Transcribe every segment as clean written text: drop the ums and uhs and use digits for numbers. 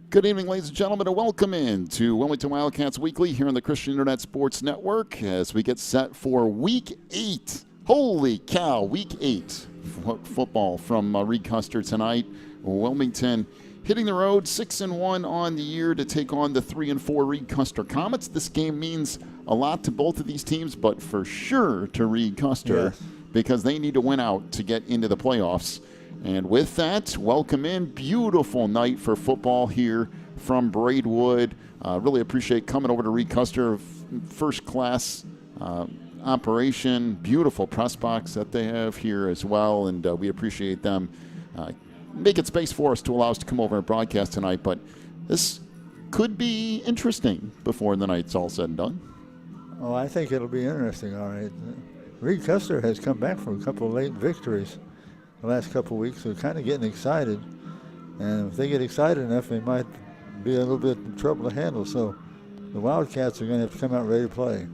Good evening, ladies and gentlemen, and welcome in to Wilmington Wildcats Weekly here on the Christian Internet Sports Network as we get set for Week 8. Holy cow, Week 8 football from Reed Custer tonight. Wilmington hitting the road 6-1 on the year to take on the 3-4 Reed Custer Comets. This game means a lot to both of these teams, but for sure to Reed Custer because they need to win out to get into the playoffs. And with that, welcome in. Beautiful night for football here from Braidwood. Really appreciate coming over to Reed Custer. First class operation. Beautiful press box that they have here as well. And we appreciate them making space for us to allow us to come over and broadcast tonight. But this could be interesting before the night's all said and done. Oh, I think it'll be interesting, all right. Reed Custer has come back from a couple of late victories the last couple of weeks. They're kind of getting excited, and if they get excited enough, they might be a little bit in trouble to handle. So the Wildcats are going to have to come out ready to play.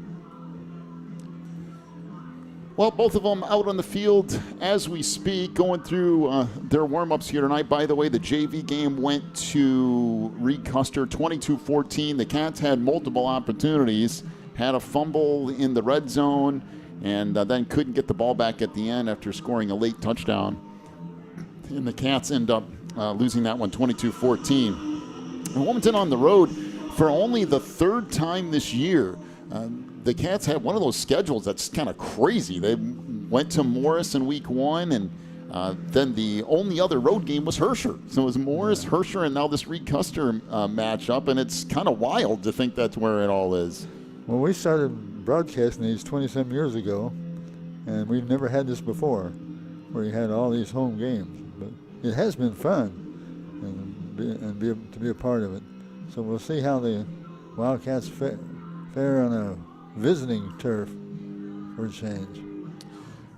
Well, both of them out on the field as we speak, going through their warm-ups here tonight. By the way, the JV game went to Reed Custer 22-14. The Cats had multiple opportunities, had a fumble in the red zone, and then couldn't get the ball back at the end after scoring a late touchdown. And the Cats end up losing that one 22-14. And Wilmington on the road for only the third time this year. The Cats had one of those schedules that's kind of crazy. They went to Morris in week 1, and then the only other road game was Herscher. So it was Morris, Herscher, and now this Reed Custer matchup, and it's kind of wild to think that's where it all is. Well, we started broadcasting these 20-some years ago, and we've never had this before, where you had all these home games. But it has been fun to be a part of it. So we'll see how the Wildcats fare on a visiting turf for a change.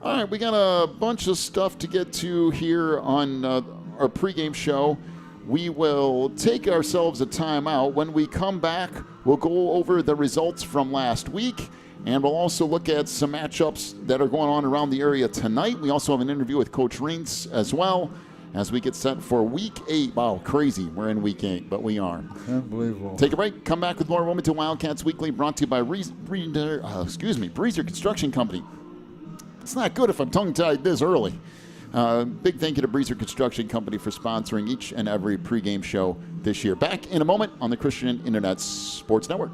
All right, we got a bunch of stuff to get to here on our pregame show. We will take ourselves a timeout. When we come back, we'll go over the results from last week, and we'll also look at some matchups that are going on around the area tonight. We also have an interview with Coach Reentz as well as we get set for Week 8. Wow, crazy. We're in Week 8, but we are. Unbelievable. Take a break. Come back with more Wilmington Wildcats Weekly, brought to you by Breezer Construction Company. It's not good if I'm tongue-tied this early. Big thank you to Breezer Construction Company for sponsoring each and every pregame show this year. Back in a moment on the Christian Internet Sports Network.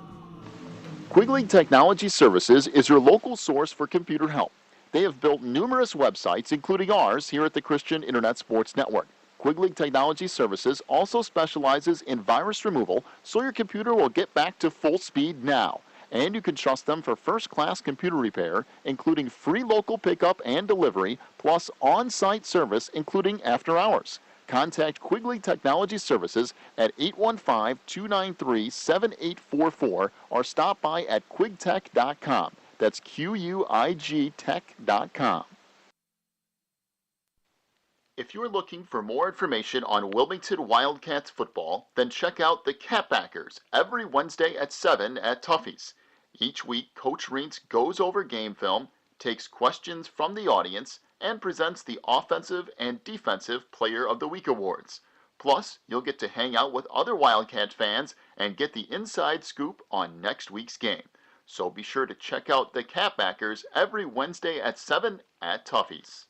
Quigley Technology Services is your local source for computer help. They have built numerous websites, including ours, here at the Christian Internet Sports Network. Quigley Technology Services also specializes in virus removal, so your computer will get back to full speed now. And you can trust them for first-class computer repair, including free local pickup and delivery, plus on-site service, including after hours. Contact Quigley Technology Services at 815-293-7844 or stop by at quigtech.com. That's QUIG Tech.com. If you're looking for more information on Wilmington Wildcats football, then check out the Catbackers every Wednesday at 7 at Tuffy's. Each week, Coach Reentz goes over game film, takes questions from the audience, and presents the Offensive and Defensive Player of the Week awards. Plus, you'll get to hang out with other Wildcat fans and get the inside scoop on next week's game. So be sure to check out the Catbackers every Wednesday at 7 at Tuffy's.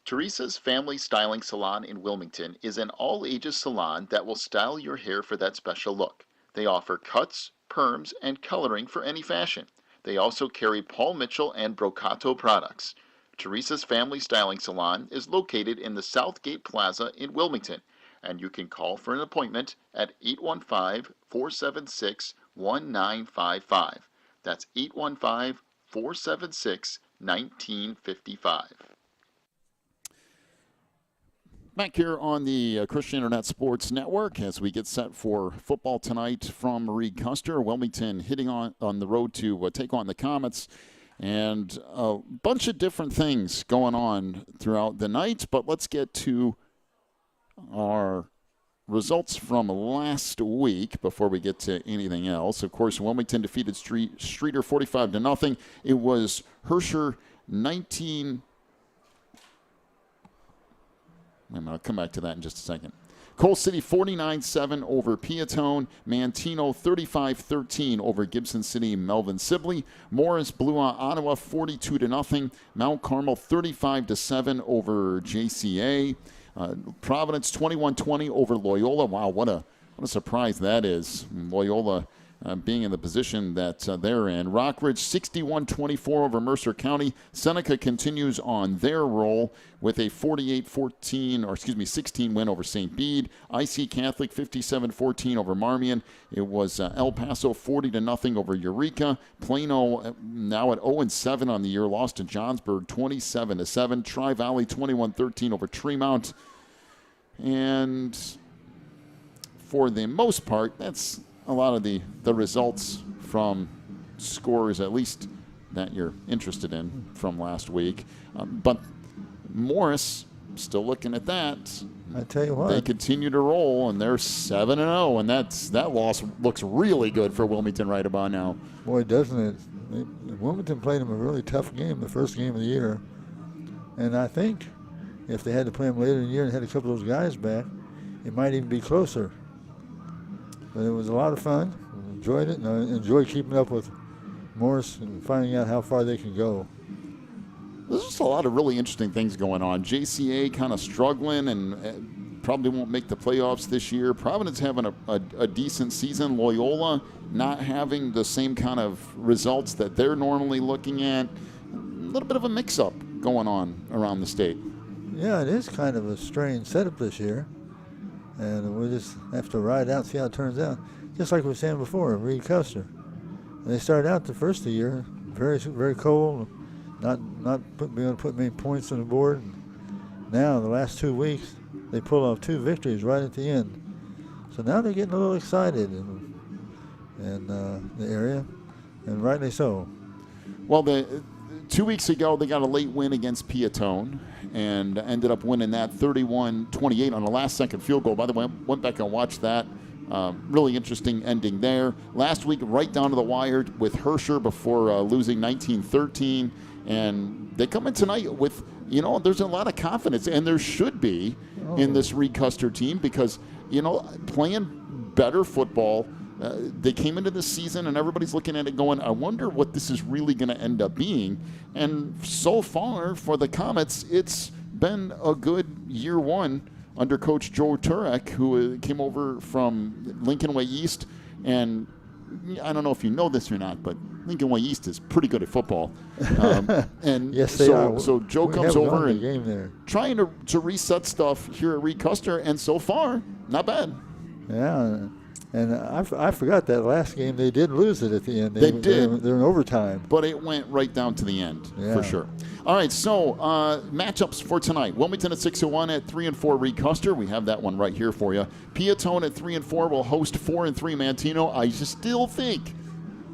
Teresa's Family Styling Salon in Wilmington is an all-ages salon that will style your hair for that special look. They offer cuts, perms, and coloring for any fashion. They also carry Paul Mitchell and Brocato products. Teresa's Family Styling Salon is located in the Southgate Plaza in Wilmington, and you can call for an appointment at 815-476-1955. That's 815-476-1955. Back here on the Christian Internet Sports Network as we get set for football tonight from Reed Custer. Wilmington hitting on the road to take on the Comets. And a bunch of different things going on throughout the night. But let's get to our results from last week before we get to anything else. Of course, Wilmington defeated Streeter 45-0. It was Herscher 19. I'll come back to that in just a second. Coal City 49-7 over Peatone. Mantino 35-13 over Gibson City Melvin Sibley. Morris blew out Ottawa 42-0. Mount Carmel 35-7 over JCA. Providence 21-20 over Loyola. Wow, what a surprise that is. Loyola being in the position that they're in. Rockridge 61-24 over Mercer County. Seneca continues on their roll with a 16 win over St. Bede. IC Catholic 57-14 over Marmion. It was El Paso 40-0 over Eureka. Plano now at 0-7 on the year, lost to Johnsburg 27-7. Tri-Valley 21-13 over Tremont. And for the most part, that's a lot of the results from scores, at least that you're interested in from last week. But Morris, still looking at that. I tell you what, they continue to roll, and they're 7-0, and that loss looks really good for Wilmington right about now. Boy, doesn't it? Wilmington played them a really tough game, the first game of the year. And I think if they had to play them later in the year and had a couple of those guys back, it might even be closer. But it was a lot of fun. Enjoyed it, and I enjoyed keeping up with Morris and finding out how far they can go. There's just a lot of really interesting things going on. JCA kind of struggling and probably won't make the playoffs this year. Providence having a decent season. Loyola not having the same kind of results that they're normally looking at. A little bit of a mix-up going on around the state. Yeah, it is kind of a strange setup this year. And we'll just have to ride out and see how it turns out. Just like we were saying before, Reed Custer. They started out the first of the year very, very cold, not being able to put many points on the board. Now, the last 2 weeks, they pulled off 2 victories right at the end. So now they're getting a little excited in the area, and rightly so. Well, 2 weeks ago, they got a late win against Peatone and ended up winning that 31-28 on a last-second field goal. By the way, I went back and watched that. Really interesting ending there. Last week, right down to the wire with Herscher before losing 19-13. And they come in tonight with, there's a lot of confidence, and there should be in this Reed Custer team because, playing better football. They came into the season, and everybody's looking at it going, I wonder what this is really going to end up being. And so far, for the Comets, it's been a good year one under Coach Joe Turek, who came over from Lincoln Way East. And I don't know if you know this or not, but Lincoln Way East is pretty good at football. And yes, they are. So Joe comes over and trying to reset stuff here at Reed Custer, and so far, not bad. Yeah. And I forgot that last game they did lose it at the end. They did. They're in overtime. But it went right down to the end, for sure. All right, so matchups for tonight. Wilmington at 6-1 at 3-4 Reed Custer. We have that one right here for you. Peatone at 3-4 will host 4-3 Mantino. I just still think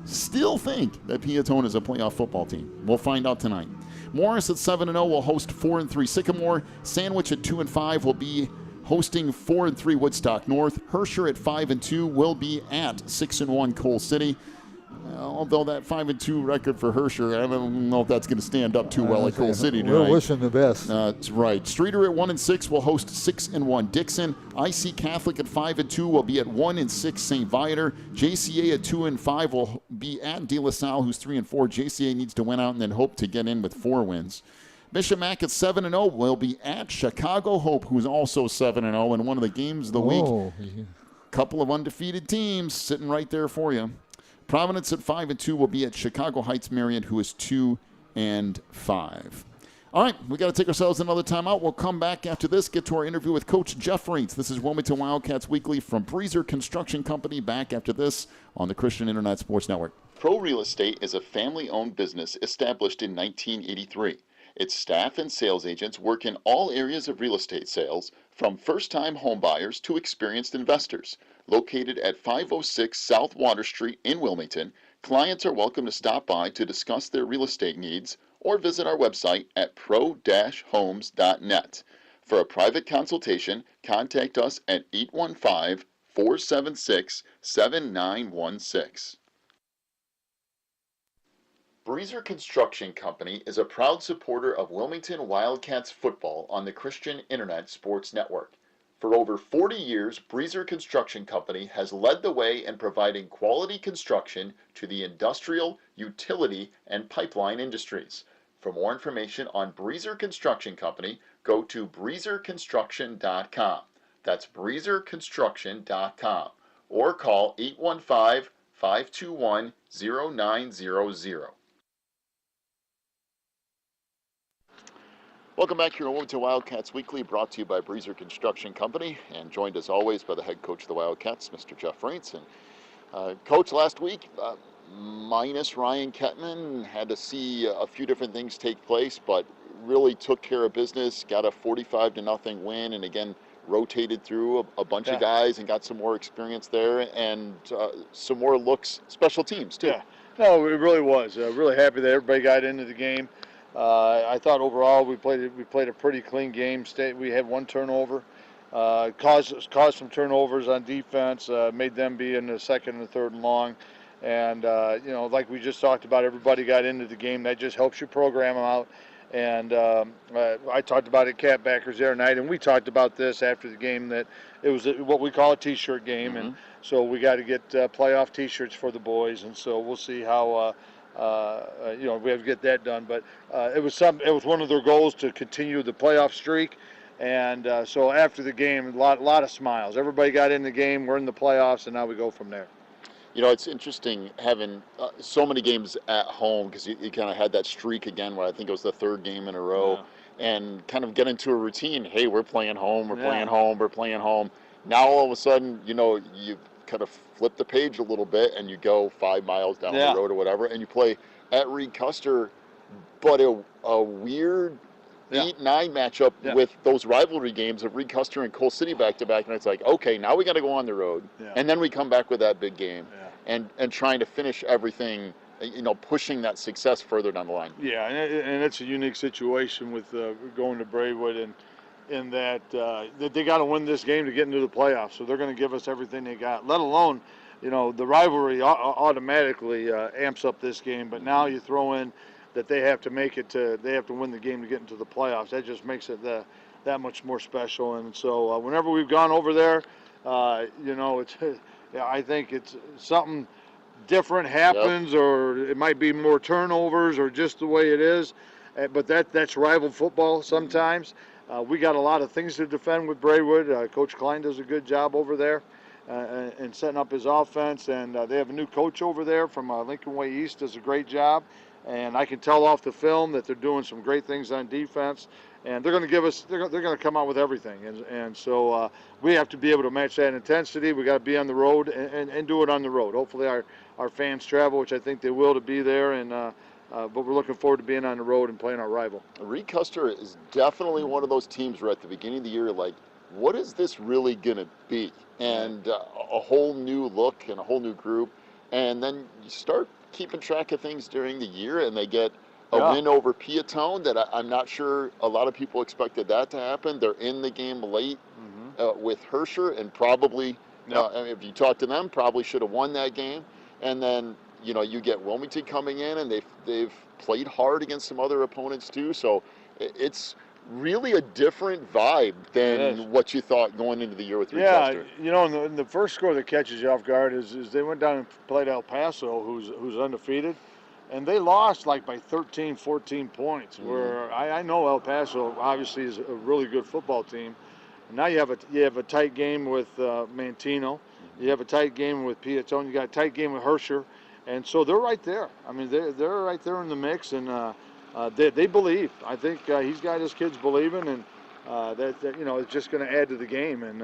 that Peatone is a playoff football team. We'll find out tonight. Morris at 7-0 will host 4-3 Sycamore. Sandwich at 2-5 will be hosting 4-3 Woodstock North. Herscher at 5-2 will be at 6-1 Coal City. Although that 5-2 record for Herscher, I don't know if that's going to stand up too well at Coal City tonight. We'll wish him the best. That's right. Streeter at 1-6 will host 6-1 Dixon. IC Catholic at 5-2 will be at 1-6 St. Viator. JCA at 2-5 will be at De La Salle, who's 3-4. JCA needs to win out and then hope to get in with 4 wins. Bishop Mack at 7-0 will be at Chicago Hope, who's also 7-0 in one of the games of the week. Couple of undefeated teams sitting right there for you. Providence at 5-2 will be at Chicago Heights Marion, who is 2-5. All right, we got to take ourselves another timeout. We'll come back after this, get to our interview with Coach Jeff Reitz. This is Wilmington Wildcats Weekly from Breezer Construction Company. Back after this on the Christian Internet Sports Network. Pro Real Estate is a family-owned business established in 1983. Its staff and sales agents work in all areas of real estate sales, from first-time homebuyers to experienced investors. Located at 506 South Water Street in Wilmington, clients are welcome to stop by to discuss their real estate needs or visit our website at pro-homes.net. For a private consultation, contact us at 815-476-7916. Breezer Construction Company is a proud supporter of Wilmington Wildcats football on the Christian Internet Sports Network. For over 40 years, Breezer Construction Company has led the way in providing quality construction to the industrial, utility, and pipeline industries. For more information on Breezer Construction Company, go to breezerconstruction.com. That's breezerconstruction.com. Or call 815-521-0900. Welcome back here to Wilmington Wildcats Weekly, brought to you by Breezer Construction Company, and joined as always by the head coach of the Wildcats, Mr. Jeff Raints. And Coach, last week, minus Ryan Kettman, had to see a few different things take place, but really took care of business, got a 45-0 win, and again, rotated through a bunch of guys and got some more experience there, and some more looks, special teams too. Yeah, no, it really was. Really happy that everybody got into the game. I thought overall we played a pretty clean game. We had one turnover, caused some turnovers on defense, made them be in the second and third and long, and like we just talked about, everybody got into the game. That just helps you program them out. And I talked about it, Cat Backers, the other night, and we talked about this after the game, that it was what we call a T-shirt game, and so we got to get playoff T-shirts for the boys, and so we'll see how. We have to get that done, but it was one of their goals to continue the playoff streak, and so after the game, a lot of smiles. Everybody got in the game. We're in the playoffs, and now we go from there. You know, it's interesting having so many games at home, because you kind of had that streak again where I think it was the third game in a row, and kind of get into a routine. Hey, we're playing home, we're playing home, we're playing home. Now all of a sudden, you kind of flip the page a little bit and you go 5 miles down the road or whatever, and you play at Reed Custer, but a weird 8-9 matchup with those rivalry games of Reed Custer and Coal City back-to-back, and it's like, okay, now we got to go on the road, and then we come back with that big game, and trying to finish everything, pushing that success further down the line. Yeah, and it's a unique situation with going to Braidwood, and in that they got to win this game to get into the playoffs. So they're going to give us everything they got, let alone, the rivalry automatically amps up this game. But now you throw in that they have to win the game to get into the playoffs. That just makes it that much more special. And so whenever we've gone over there, it's I think it's something different happens, or it might be more turnovers, or just the way it is. But that's rival football sometimes. We got a lot of things to defend with Braidwood. Coach Klein does a good job over there and setting up his offense. And they have a new coach over there from Lincoln Way East, does a great job. And I can tell off the film that they're doing some great things on defense. And they're going to give us, they're going to come out with everything. And so we have to be able to match that intensity. We got to be on the road and do it on the road. Hopefully our fans travel, which I think they will, to be there. And but we're looking forward to being on the road and playing our rival. Reed Custer is definitely one of those teams where at the beginning of the year, like, what is this really going to be? And a whole new look and a whole new group. And then you start keeping track of things during the year, and they get a win over Piatone that I'm not sure a lot of people expected that to happen. They're in the game late with Hersher, and probably, if you talk to them, probably should have won that game. And then, you get Wilmington coming in, and they've played hard against some other opponents too. So it's really a different vibe than what you thought going into the year with Reed Custer. And the first score that catches you off guard is they went down and played El Paso, who's undefeated, and they lost like by 13, 14 points. Where I know El Paso obviously is a really good football team. And now you have a tight game with Mantino, you have a tight game with Piatone, you got a tight game with Hersher. And so they're right there. I mean, they're right there in the mix, and they believe. I think he's got his kids believing, and that it's just going to add to the game. And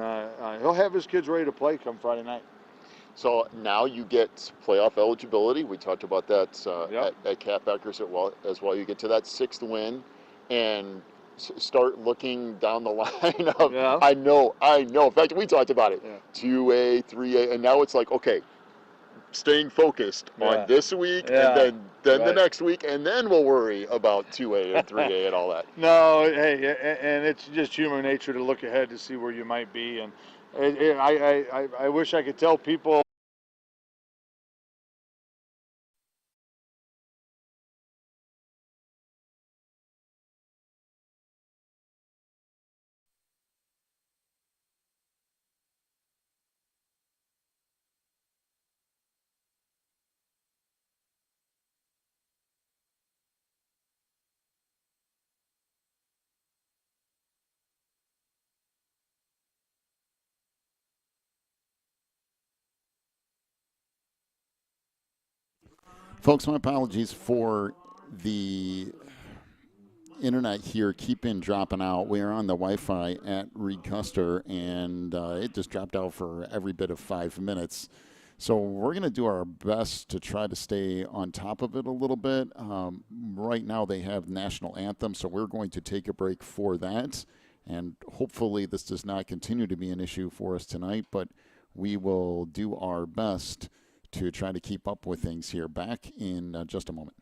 he'll have his kids ready to play come Friday night. So now you get playoff eligibility. We talked about that at Cat Backers as well. You get to that 6th win, and start looking down the line of. I know. In fact, we talked about it. 2A, 3A, and now it's like, okay, staying focused on this week, and then the next week, and then we'll worry about 2A and 3A and all that. No, hey, and it's just human nature to look ahead to see where you might be. And I wish I could tell people Folks, my apologies for the internet here keeping dropping out. We are on the Wi-Fi at Reed Custer, and it just dropped out for every bit of 5 minutes. So we're going to do our best to try to stay on top of it a little bit. Right now they have national anthem, so we're going to take a break for that. And hopefully this does not continue to be an issue for us tonight, but we will do our best to try to keep up with things here. Back in just a moment.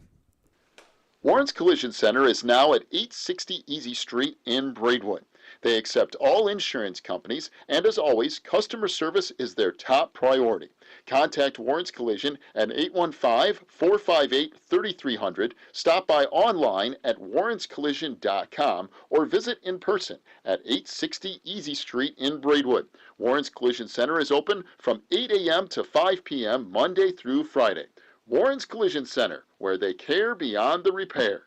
Warren's Collision Center is now at 860 Easy Street in Braidwood. They accept all insurance companies, and as always, customer service is their top priority. Contact Warren's Collision at 815-458-3300, stop by online at warrenscollision.com, or visit in person at 860 Easy Street in Braidwood. Warren's Collision Center is open from 8 a.m. to 5 p.m. Monday through Friday. Warren's Collision Center, where they care beyond the repair.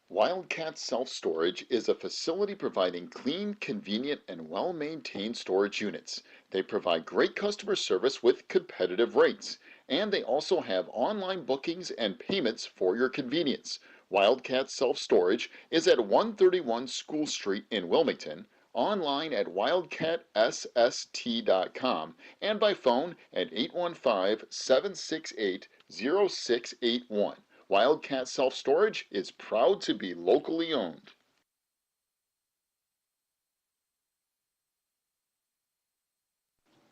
Wildcat Self-Storage is a facility providing clean, convenient, and well-maintained storage units. They provide great customer service with competitive rates, and they also have online bookings and payments for your convenience. Wildcat Self-Storage is at 131 School Street in Wilmington, online at wildcatsst.com, and by phone at 815-768-0681. Wildcat Self-Storage is proud to be locally owned.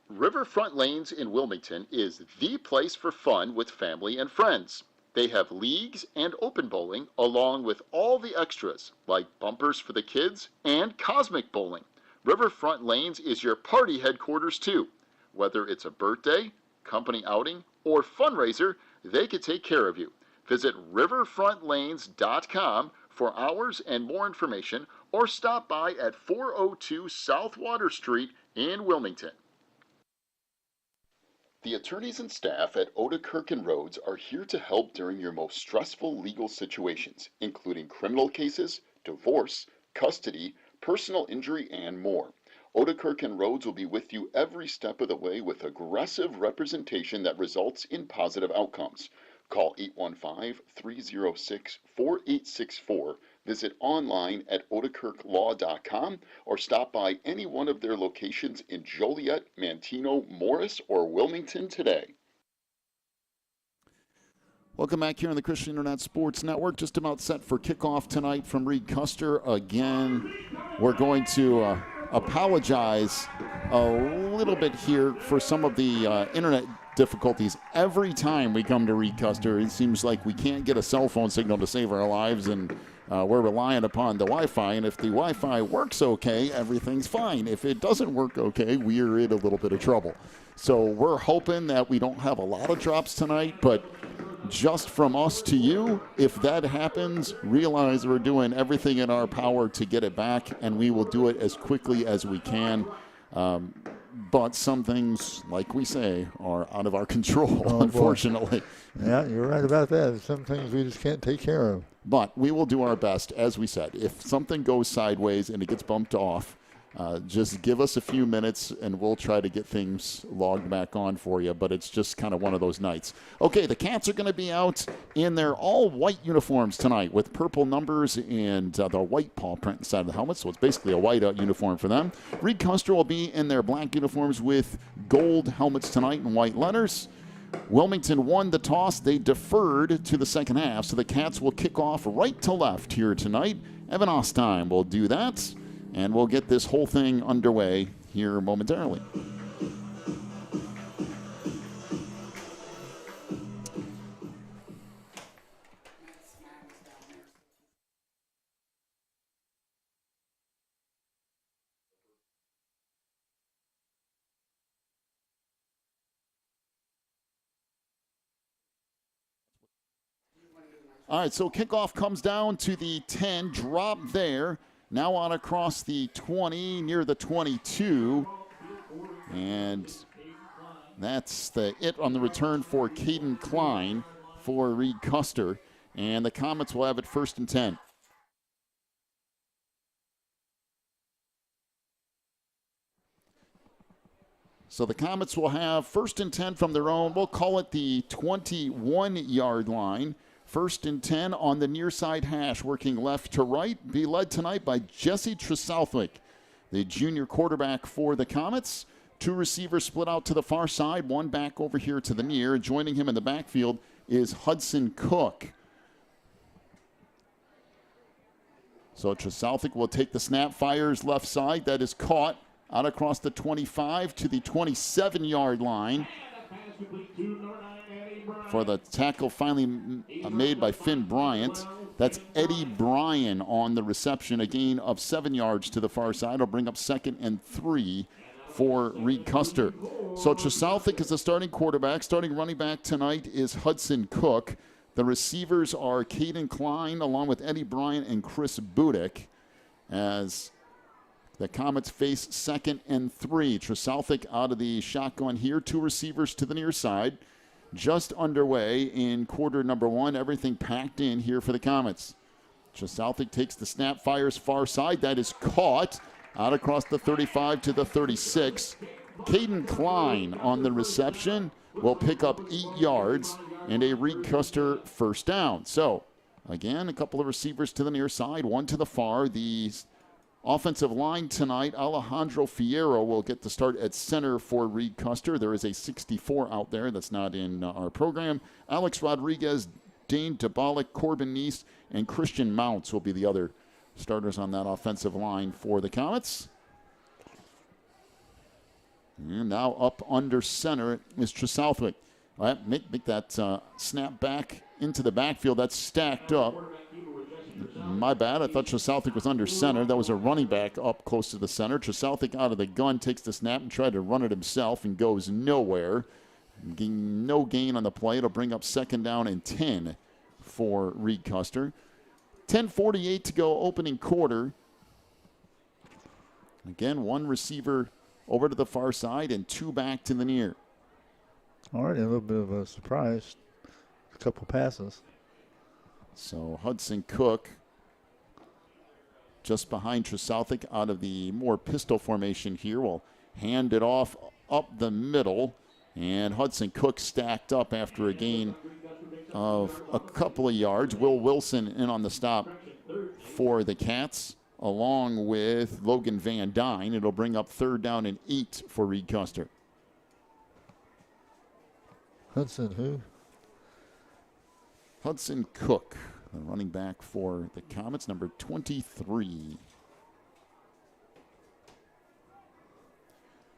Riverfront Lanes in Wilmington is the place for fun with family and friends. They have leagues and open bowling, along with all the extras, like bumpers for the kids and cosmic bowling. Riverfront Lanes is your party headquarters too. Whether it's a birthday, company outing, or fundraiser, they can take care of you. Visit riverfrontlanes.com for hours and more information, or stop by at 402 South Water Street in Wilmington. The attorneys and staff at Odekirk and Rhodes are here to help during your most stressful legal situations, including criminal cases, divorce, custody, personal injury, and more. Odekirk and Rhodes will be with you every step of the way with aggressive representation that results in positive outcomes. Call 815-306-4864, visit online at odekirklaw.com, or stop by any one of their locations in Joliet, Manteno, Morris, or Wilmington today. Welcome back here on the Christian Internet Sports Network. Just about set for kickoff tonight from Reed Custer. Again, we're going to apologize a little bit here for some of the internet difficulties. Every time we come to Reed Custer, it seems like we can't get a cell phone signal to save our lives, and we're relying upon the Wi-Fi. And if the Wi-Fi works okay, everything's fine. If it doesn't work okay, we are in a little bit of trouble. So we're hoping that we don't have a lot of drops tonight, but just from us to you, if that happens, realize we're doing everything in our power to get it back, and we will do it as quickly as we can. But some things, like we say, are out of our control, unfortunately. Boy. Yeah, you're right about that. Some things we just can't take care of. But we will do our best, as we said. If something goes sideways and it gets bumped off, just give us a few minutes and we'll try to get things logged back on for you. But it's just kind of one of those nights. Okay, the Cats are going to be out in their all-white uniforms tonight with purple numbers and the white paw print inside of the helmet. So it's basically a white-out uniform for them. Reed Custer will be in their black uniforms with gold helmets tonight and white letters. Wilmington won the toss. They deferred to the second half, so the Cats will kick off right to left here tonight. Evan Ostheim will do that, and we'll get this whole thing underway here momentarily. All right, so kickoff comes down to the 10, drop there. Now on across the 20, near the 22. And that's it on the return for Caden Klein for Reed Custer. And the Comets will have it 1st and 10. So the Comets will have 1st and 10 from their own. We'll call it the 21-yard line. 1st and 10 on the near side hash, working left to right. Be led tonight by Jesse Tresouthwick, the junior quarterback for the Comets. 2 receivers split out to the far side, 1 back over here to the near. Joining him in the backfield is Hudson Cook. So Tresouthwick will take the snap, fires left side. That is caught out across the 25 to the 27-yard line. For the tackle finally made by Finn Bryant. That's Eddie Bryan on the reception, a gain of 7 yards to the far side. It'll bring up 2nd and 3 for Reed Custer. So Tresouthwick is the starting quarterback. Starting running back tonight is Hudson Cook. The receivers are Caden Klein along with Eddie Bryan and Chris Budick as the Comets face 2nd and 3. Tresouthwick out of the shotgun here. 2 receivers to the near side. Just underway in quarter number 1. Everything packed in here for the Comets. Tresouthwick takes the snap, fires far side. That is caught out across the 35 to the 36. Caden Klein on the reception will pick up 8 yards and a Reed Custer 1st down. So, again, a couple of receivers to the near side, 1 to the far. The offensive line tonight, Alejandro Fierro will get the start at center for Reed Custer. There is a 64 out there that's not in our program. Alex Rodriguez, Dane Dabalik, Corbin Neese, and Christian Mounts will be the other starters on that offensive line for the Comets. And now up under center is Tresouthwick. Make that snap back into the backfield. That's stacked up. My bad. I thought Tresouthwick was under center. That was a running back up close to the center. Tresouthwick out of the gun, takes the snap and tried to run it himself and goes nowhere. No gain on the play. It'll bring up 2nd down and 10 for Reed Custer. 10:48 to go, opening quarter. Again, 1 receiver over to the far side and 2 back to the near. Already a little bit of a surprise. A couple passes. So Hudson Cook just behind Tresouthwick out of the more pistol formation here. Will hand it off up the middle. And Hudson Cook stacked up after a gain of a couple of yards. Will Wilson in on the stop for the Cats, along with Logan Van Dyne. It'll bring up 3rd down and 8 for Reed Custer. Hudson who? Hudson Cook, the running back for the Comets, number 23.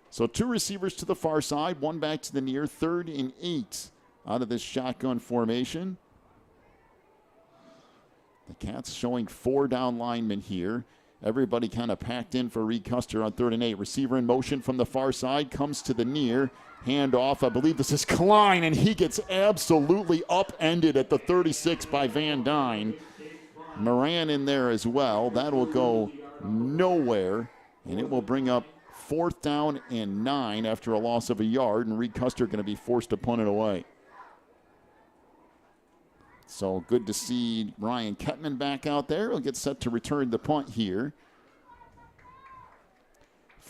So 2 receivers to the far side, 1 back to the near, 3rd and 8 out of this shotgun formation. The Cats showing 4 down linemen here. Everybody kind of packed in for Reed Custer on 3rd and 8. Receiver in motion from the far side, comes to the near. Handoff, I believe this is Klein, and he gets absolutely upended at the 36 by Van Dyne. Moran in there as well. That will go nowhere, and it will bring up 4th down and 9 after a loss of a yard, and Reed Custer going to be forced to punt it away. So good to see Ryan Kettman back out there. He'll get set to return the punt here.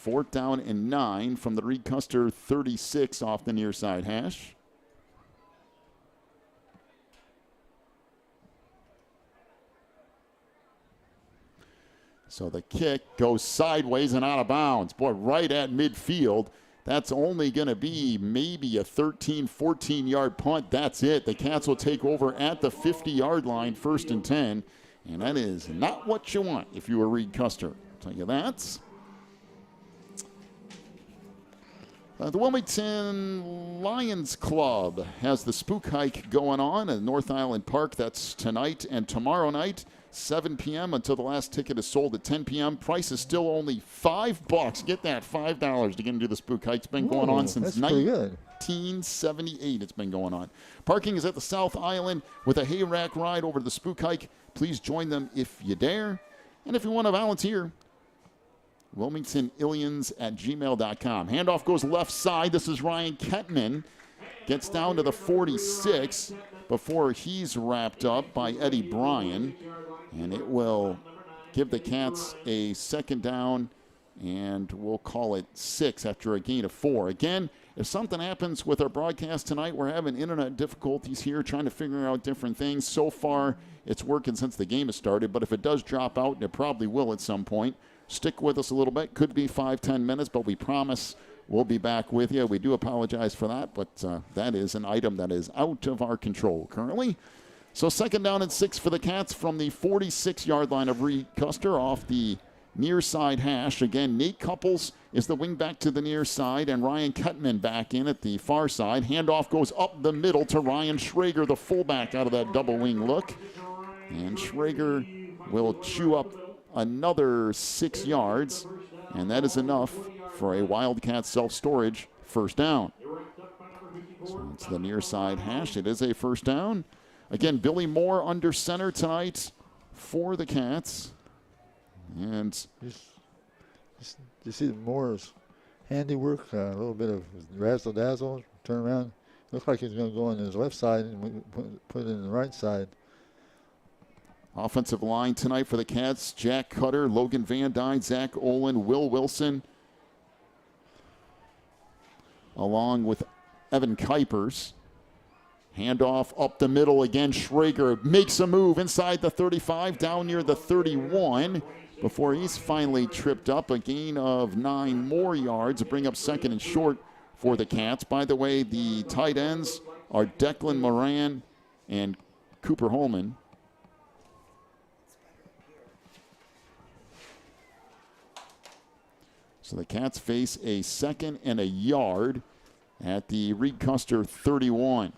4th down and 9 from the Reed Custer 36 off the near side hash. So the kick goes sideways and out of bounds. Boy, right at midfield. That's only going to be maybe a 13, 14-yard punt. That's it. The Cats will take over at the 50-yard line, 1st and 10. And that is not what you want if you were Reed Custer. I'll tell you that. The Wilmington Lions Club has the spook hike going on at North Island Park. That's tonight and tomorrow night, 7 p.m. until the last ticket is sold at 10 p.m. Price is still only $5. Get that, $5 to get into the spook hike. It's been going on since 1978. It's been going on. Parking is at the South Island with a hay rack ride over to the spook hike. Please join them if you dare. And if you want to volunteer, WilmingtonIllions@gmail.com. Handoff goes left side. This is Ryan Kettman. Gets down to the 46 before he's wrapped up by Eddie Bryan. And it will give the Cats a 2nd down and we'll call it 6 after a gain of 4. Again, if something happens with our broadcast tonight, we're having internet difficulties here trying to figure out different things. So far, it's working since the game has started, but if it does drop out, and it probably will at some point, stick with us a little bit. Could be 5-10 minutes, but we promise we'll be back with you. We do apologize for that, but that is an item that is out of our control currently. So 2nd down and 6 for the Cats from the 46-yard line of Reed Custer off the near side hash. Again, Nate Couples is the wing back to the near side, and Ryan Kettman back in at the far side. Handoff goes up the middle to Ryan Schrager, the fullback, out of that double wing look. And Schrager will chew up another 6 yards, and that is enough for a Wildcat self-storage 1st down. So it's the near side hash. It is a 1st down. Again, Billy Moore under center tonight for the Cats. And you see Moore's handiwork, a little bit of razzle-dazzle, turn around. Looks like he's going to go on his left side and put it in the right side. Offensive line tonight for the Cats: Jack Cutter, Logan Van Dyne, Zach Olin, Will Wilson, along with Evan Kuipers. Handoff up the middle again. Schrager makes a move inside the 35, down near the 31, before he's finally tripped up. A gain of 9 more yards to bring up 2nd and short for the Cats. By the way, the tight ends are Declan Moran and Cooper Holman. So the Cats face a 2nd and a yard at the Reed Custer 31.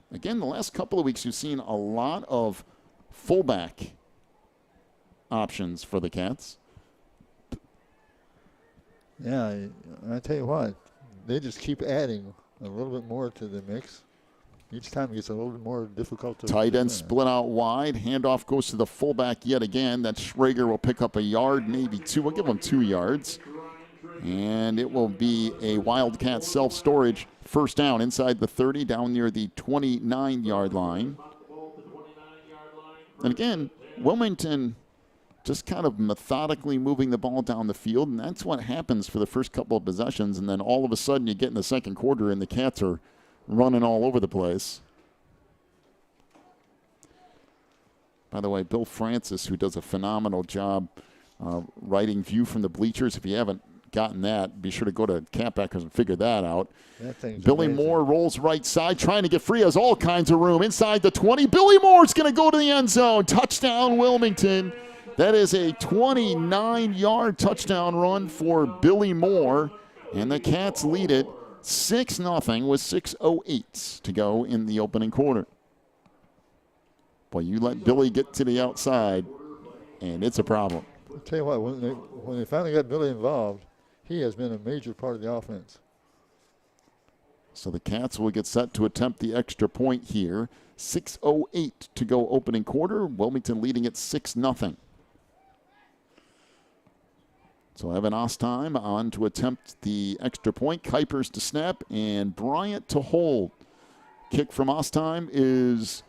Again, the last couple of weeks you've seen a lot of fullback options for the Cats. Yeah, I tell you what, they just keep adding a little bit more to the mix. Each time it gets a little bit more difficult to tight end split out wide. Handoff goes to the fullback yet again. That Schrager will pick up a yard, maybe 2. We'll give him 2 yards. And it will be a Wildcat self-storage 1st down inside the 30, down near the 29-yard line. And again, Wilmington just kind of methodically moving the ball down the field, and that's what happens for the first couple of possessions. And then all of a sudden you get in the 2nd quarter and the Cats are running all over the place. By the way, Bill Francis, who does a phenomenal job writing View from the Bleachers. If you haven't gotten that, be sure to go to Catbackers and figure that out. Billy amazing. Moore rolls right side, trying to get free, has all kinds of room. Inside the 20, Billy Moore's going to go to the end zone. Touchdown, Wilmington. That is a 29-yard touchdown run for Billy Moore, and the Cats lead it 6-0 with 6:08 to go in the opening quarter. Boy, you let Billy get to the outside, and it's a problem. I'll tell you what, when they finally got Billy involved, he has been a major part of the offense. So the Cats will get set to attempt the extra point here. 6:08 to go opening quarter. Wilmington leading it 6-0. So Evan Ostheim on to attempt the extra point. Kuipers to snap and Bryant to hold. Kick from Ostheim is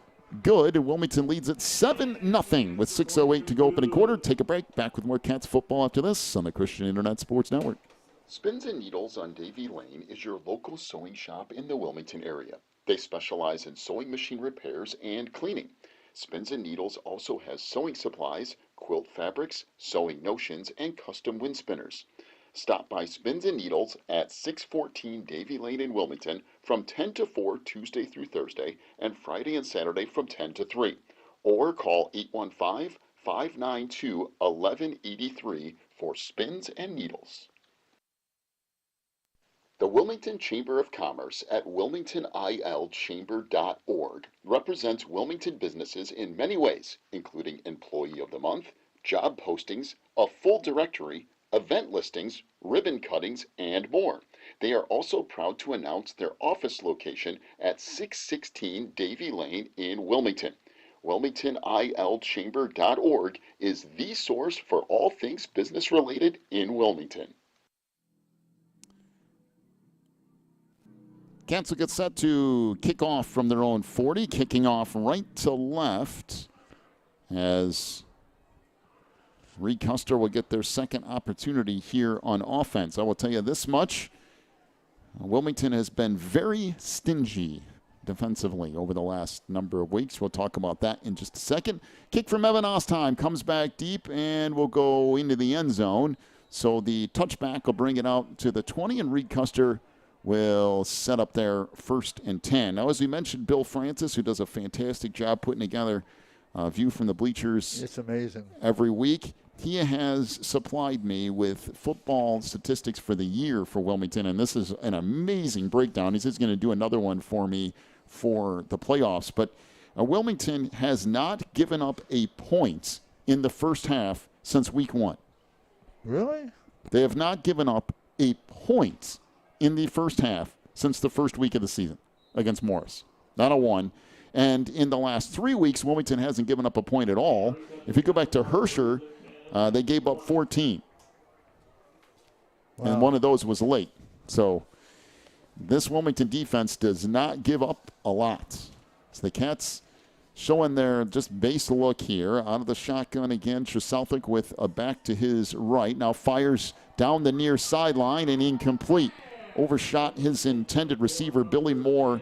good. Wilmington leads it 7-0 with 6:08 to go opening quarter. Take a break. Back with more Cats football after this on the Christian Internet Sports Network. Spins and Needles on Davie Lane is your local sewing shop in the Wilmington area. They specialize in sewing machine repairs and cleaning. Spins and Needles also has sewing supplies, quilt fabrics, sewing notions, and custom wind spinners. Stop by Spins and Needles at 614 Davie Lane in Wilmington from 10 to 4 Tuesday through Thursday and Friday and Saturday from 10 to 3. Or call 815-592-1183 for Spins and Needles. The Wilmington Chamber of Commerce at wilmingtonilchamber.org represents Wilmington businesses in many ways, including Employee of the Month, job postings, a full directory, event listings, ribbon cuttings, and more. They are also proud to announce their office location at 616 Davie Lane in Wilmington. WilmingtonILChamber.org is the source for all things business related in Wilmington. Cats will get set to kick off from their own 40, kicking off right to left as Reed Custer will get their second opportunity here on offense. I will tell you this much. Wilmington has been very stingy defensively over the last number of weeks. We'll talk about that in just a second. Kick from Evan Ostheim comes back deep and will go into the end zone. So the touchback will bring it out to the 20, and Reed Custer will set up their 1st and 10. Now, as we mentioned, Bill Francis, who does a fantastic job putting together a view from the bleachers. It's amazing. Every week. He has supplied me with football statistics for the year for Wilmington, and this is an amazing breakdown. He's just going to do another one for me for the playoffs. But Wilmington has not given up a point in the first half since week 1. Really? They have not given up a point in the first half since the first week of the season against Morris. Not a one. And in the last 3 weeks, Wilmington hasn't given up a point at all. If you go back to Hersher, they gave up 14. Wow. And one of those was late. So this Wilmington defense does not give up a lot. So the Cats showing their just base look here. Out of the shotgun again, Southwick with a back to his right. Now fires down the near sideline and incomplete. Overshot his intended receiver, Billy Moore,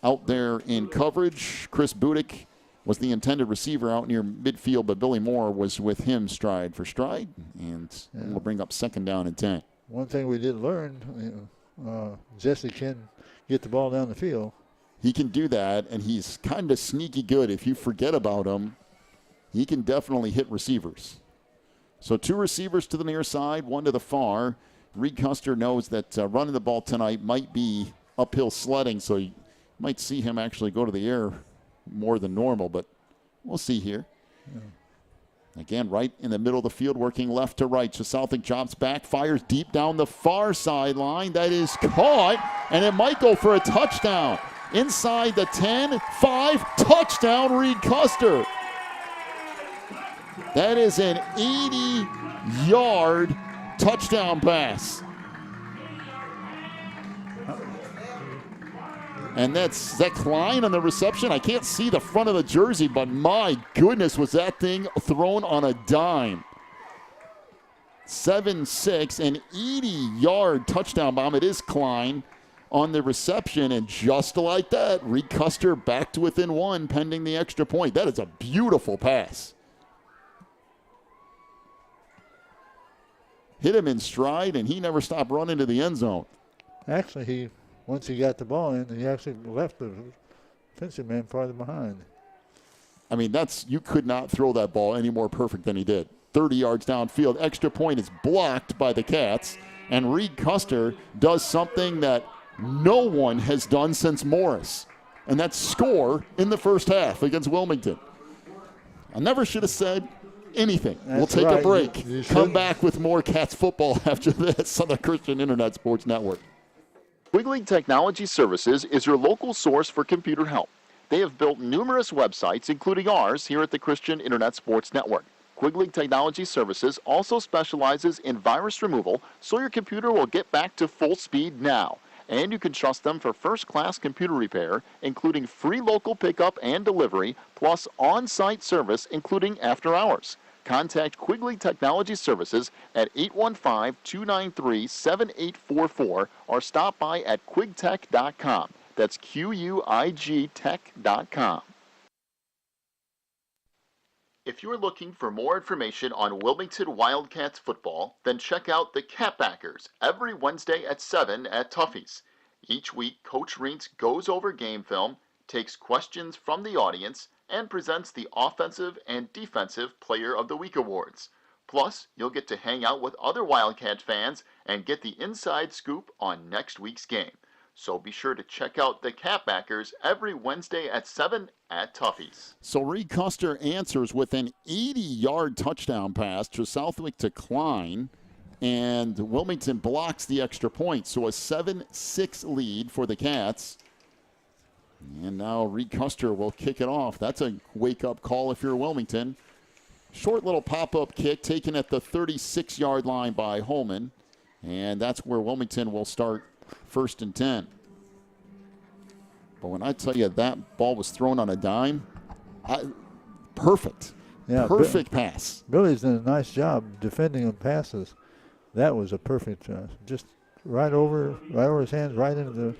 out there in coverage. Chris Budick was the intended receiver out near midfield, but Billy Moore was with him stride for stride, and we'll bring up 2nd down and 10. One thing we did learn, Jesse can get the ball down the field. He can do that, and he's kind of sneaky good. If you forget about him, he can definitely hit receivers. So 2 receivers to the near side, 1 to the far. Reed Custer knows that running the ball tonight might be uphill sledding, so you might see him actually go to the air more than normal, but we'll see here. Yeah. Again, right in the middle of the field, working left to right. Southwick drops back, fires deep down the far sideline. That is caught, and it might go for a touchdown. Inside the 10, 5, touchdown, Reed Custer. That is an 80-yard touchdown pass. And that's Zach Klein on the reception. I can't see the front of the jersey, but my goodness, was that thing thrown on a dime. 7-6, an 80-yard touchdown bomb. It is Klein on the reception, and just like that, Reed Custer back to within 1 pending the extra point. That is a beautiful pass. Hit him in stride, and he never stopped running to the end zone. Actually, once he got the ball in, he actually left the defensive man farther behind. I mean, you could not throw that ball any more perfect than he did. 30 yards downfield. Extra point is blocked by the Cats, and Reed Custer does something that no one has done since Morris, and that's score in the first half against Wilmington. I never should have said anything. We'll take a break. You come back with more Cats football after this on the Christian Internet Sports Network. Quigley Technology Services is your local source for computer help. They have built numerous websites, including ours, here at the Christian Internet Sports Network. Quigley Technology Services also specializes in virus removal, so your computer will get back to full speed now. And you can trust them for first-class computer repair, including free local pickup and delivery, plus on-site service, including after hours. Contact Quigley Technology Services at 815-293-7844 or stop by at quigtech.com. That's Q-U-I-G tech.com. If you're looking for more information on Wilmington Wildcats football, then check out the Catbackers every Wednesday at 7 at Tuffy's. Each week, Coach Reentz goes over game film, takes questions from the audience, and presents the Offensive and Defensive Player of the Week awards. Plus, you'll get to hang out with other Wildcat fans and get the inside scoop on next week's game. So be sure to check out the Catbackers every Wednesday at 7 at Tuffy's. So Reed Custer answers with an 80-yard touchdown pass to Southwick to Klein, and Wilmington blocks the extra point. So a 7-6 lead for the Cats. And now Reed Custer will kick it off. That's a wake-up call if you're Wilmington. Short little pop-up kick taken at the 36-yard line by Holman. And that's where Wilmington will start 1st and 10. But when I tell you that ball was thrown on a dime, perfect. Yeah, Perfect pass. Billy's done a nice job defending the passes. That was a perfect, just right over his hands, right into the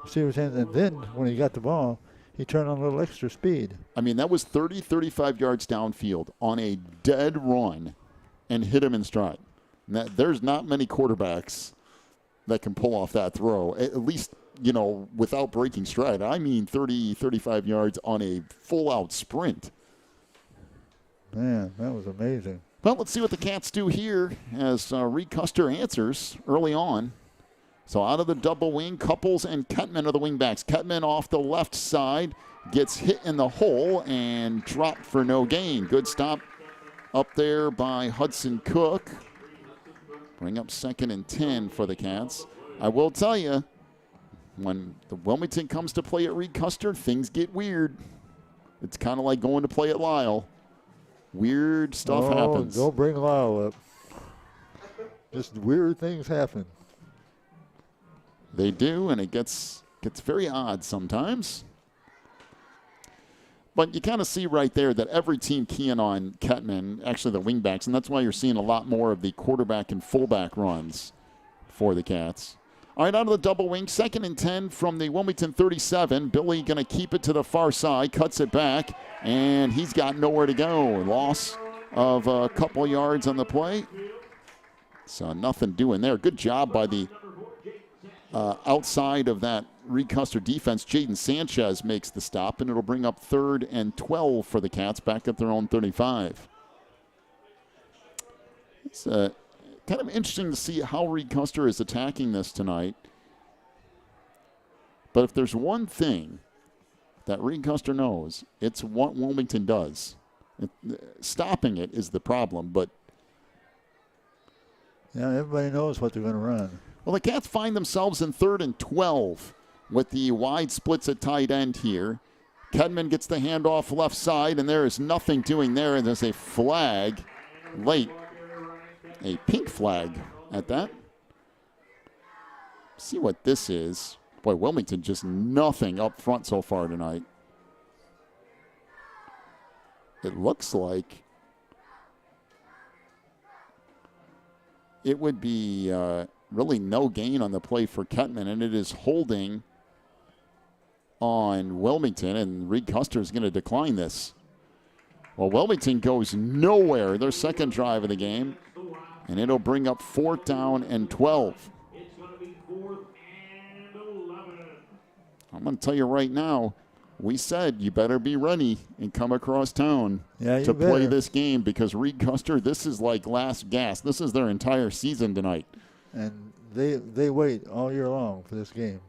receiver's hands. And then when he got the ball, he turned on a little extra speed. I mean, that was 30, 35 yards downfield on a dead run and hit him in stride. There's not many quarterbacks that can pull off that throw, at least, without breaking stride. I mean 30, 35 yards on a full-out sprint. Man, that was amazing. Well, let's see what the Cats do here as Reed Custer answers early on. So out of the double wing, Couples and Ketman are the wingbacks. Ketman off the left side gets hit in the hole and dropped for no gain. Good stop up there by Hudson Cook. Bring up 2nd and 10 for the Cats. I will tell you, when the Wilmington comes to play at Reed Custer, things get weird. It's kind of like going to play at Lyle. Weird stuff happens. Don't bring Lyle up. Just weird things happen. They do, and it gets very odd sometimes. But you kind of see right there that every team keying on Ketman, actually the wingbacks, and that's why you're seeing a lot more of the quarterback and fullback runs for the Cats. All right, out of the double wing, 2nd and 10 from the Wilmington 37. Billy going to keep it to the far side, cuts it back, and he's got nowhere to go. Loss of a couple yards on the play. So nothing doing there. Good job by the outside of that Reed Custer defense. Jaden Sanchez makes the stop, and it'll bring up 3rd and 12 for the Cats back at their own 35. It's kind of interesting to see how Reed Custer is attacking this tonight. But if there's one thing that Reed Custer knows, it's what Wilmington does. Stopping it is the problem, but yeah, everybody knows what they're going to run. Well, the Cats find themselves in 3rd and 12 with the wide splits at tight end here. Kedman gets the handoff left side, and there is nothing doing there, and there's a flag late. A pink flag at that. See what this is. Boy, Wilmington just nothing up front so far tonight. It looks like it would be really no gain on the play for Ketman, and it is holding on Wilmington, and Reed Custer is going to decline this. Well, Wilmington goes nowhere, their second drive of the game, and it'll bring up 4th down and 12. I'm going to tell you right now, we said you better be ready and come across town to play this game, because Reed Custer, this is like last gasp. This is their entire season tonight. And they wait all year long for this game.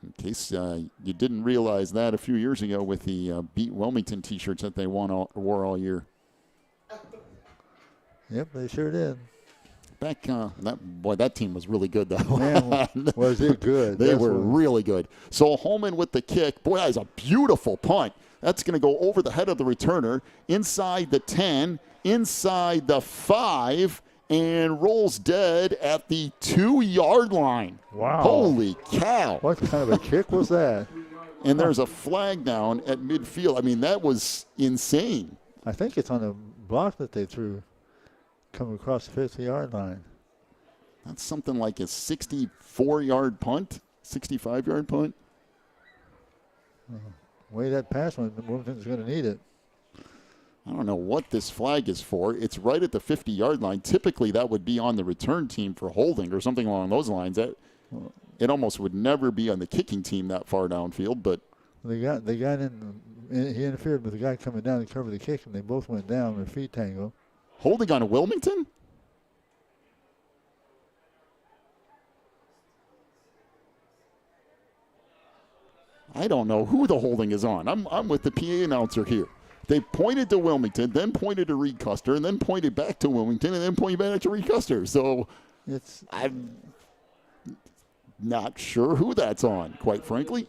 In case you didn't realize that a few years ago with the Beat Wilmington T-shirts that they wore all year. Yep, they sure did. Back, that team was really good, though. Man, was it good. They were really good. So Holman with the kick. Boy, that is a beautiful punt. That's going to go over the head of the returner, inside the 10, inside the 5, and rolls dead at the 2-yard line. Wow. Holy cow. What kind of a kick was that? And there's a flag down at midfield. I mean, that was insane. I think it's on the block that they threw coming across the 50-yard line. That's something like a 64-yard punt, 65-yard punt. Way that pass went, Wilmington's going to need it. I don't know what this flag is for. It's right at the 50-yard line. Typically, that would be on the return team for holding or something along those lines. It almost would never be on the kicking team that far downfield. But they got in. He interfered with the guy coming down to cover the kick, and they both went down. Their feet tangled. Holding on Wilmington? I don't know who the holding is on. I'm with the PA announcer here. They pointed to Wilmington, then pointed to Reed Custer, and then pointed back to Wilmington, and then pointed back to Reed Custer. So I'm not sure who that's on, quite frankly.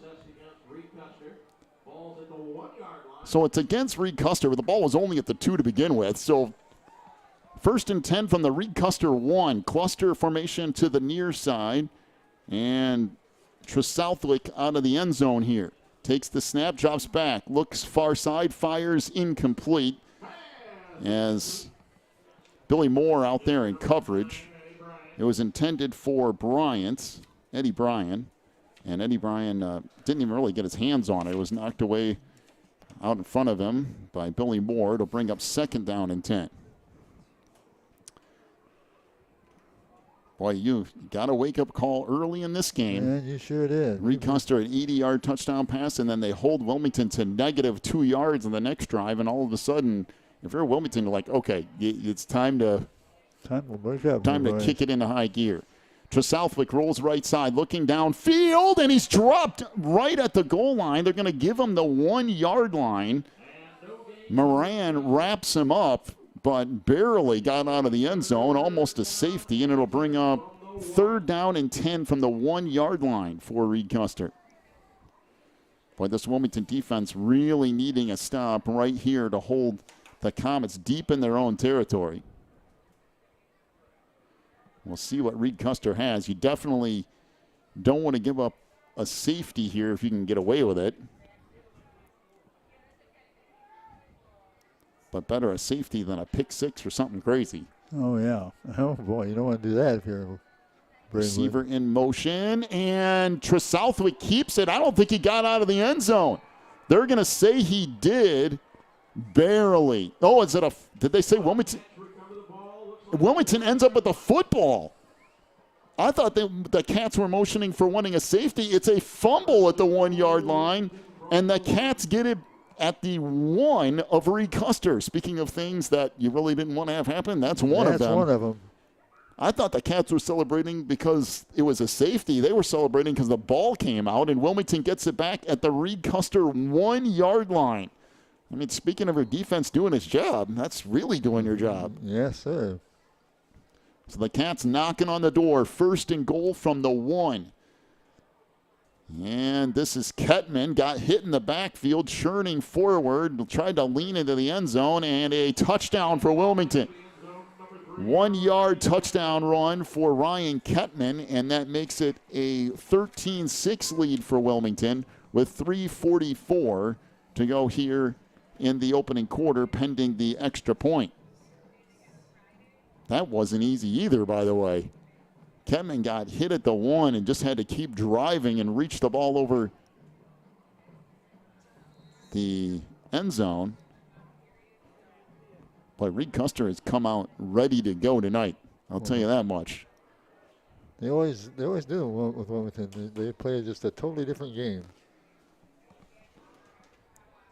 So it's against Reed Custer, but the ball was only at the 2 to begin with. So 1st and 10 from the Reed Custer 1. Cluster formation to the near side. And Southwick out of the end zone here. takes the snap, drops back, looks far side, fires incomplete as Billy Moore out there in coverage. It was intended for Bryant, Eddie Bryan, and Eddie Bryan didn't even really get his hands on it. It was knocked away out in front of him by Billy Moore. It'll bring up 2nd down and 10. Boy, you got a wake-up call early in this game. Yeah, you sure did. Reed Custer, an 80-yard touchdown pass, and then they hold Wilmington to -2 yards in the next drive, and all of a sudden, if you're Wilmington, you're like, okay, it's time to kick it into high gear. Southwick rolls right side, looking downfield, and he's dropped right at the goal line. They're going to give him the 1-yard line. Moran wraps him up, but barely got out of the end zone, almost a safety, and it'll bring up 3rd down and 10 from the 1-yard line for Reed Custer. Boy, this Wilmington defense really needing a stop right here to hold the Comets deep in their own territory. We'll see what Reed Custer has. You definitely don't want to give up a safety here if you can get away with it. But better a safety than a pick 6 or something crazy. Oh, yeah. Oh, boy, you don't want to do that if you're receiver in motion, and Southwick keeps it. I don't think he got out of the end zone. They're going to say he did barely. Oh, did they say Wilmington? Wilmington ends up with the football. I thought the Cats were motioning for wanting a safety. It's a fumble at the 1-yard line, and the Cats get it at the 1 of Reed Custer. Speaking of things that you really didn't want to have happen, that's one of them. That's one of them. I thought the Cats were celebrating because it was a safety. They were celebrating because the ball came out, and Wilmington gets it back at the Reed Custer 1-yard line. I mean, speaking of your defense doing its job, that's really doing your job. Yes, sir. So the Cats knocking on the door. 1st and goal from the 1. And this is Kettman, got hit in the backfield, churning forward, tried to lean into the end zone, and a touchdown for Wilmington. 1-yard touchdown run for Ryan Kettman, and that makes it a 13-6 lead for Wilmington with 3:44 to go here in the opening quarter, pending the extra point. That wasn't easy either, by the way. Kettman got hit at the 1 and just had to keep driving and reach the ball over the end zone. But Reed Custer has come out ready to go tonight. I'll tell you that much. They always do with Wilmington. They play just a totally different game.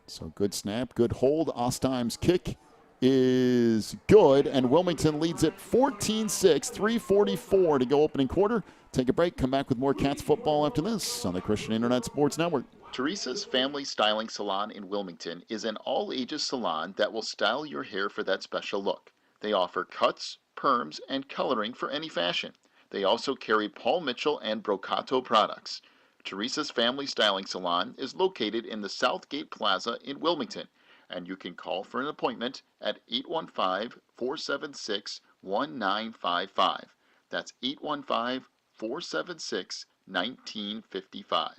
So good snap, good hold. Ostheim's kick is good, and Wilmington leads it 14-6, 3:44 to go opening quarter. Take a break, come back with more Cats football after this on the Christian Internet Sports Network. Teresa's Family Styling Salon in Wilmington is an all-ages salon that will style your hair for that special look. They offer cuts, perms, and coloring for any fashion. They also carry Paul Mitchell and Brocato products. Teresa's Family Styling Salon is located in the Southgate Plaza in Wilmington, and you can call for an appointment at 815-476-1955. That's 815-476-1955.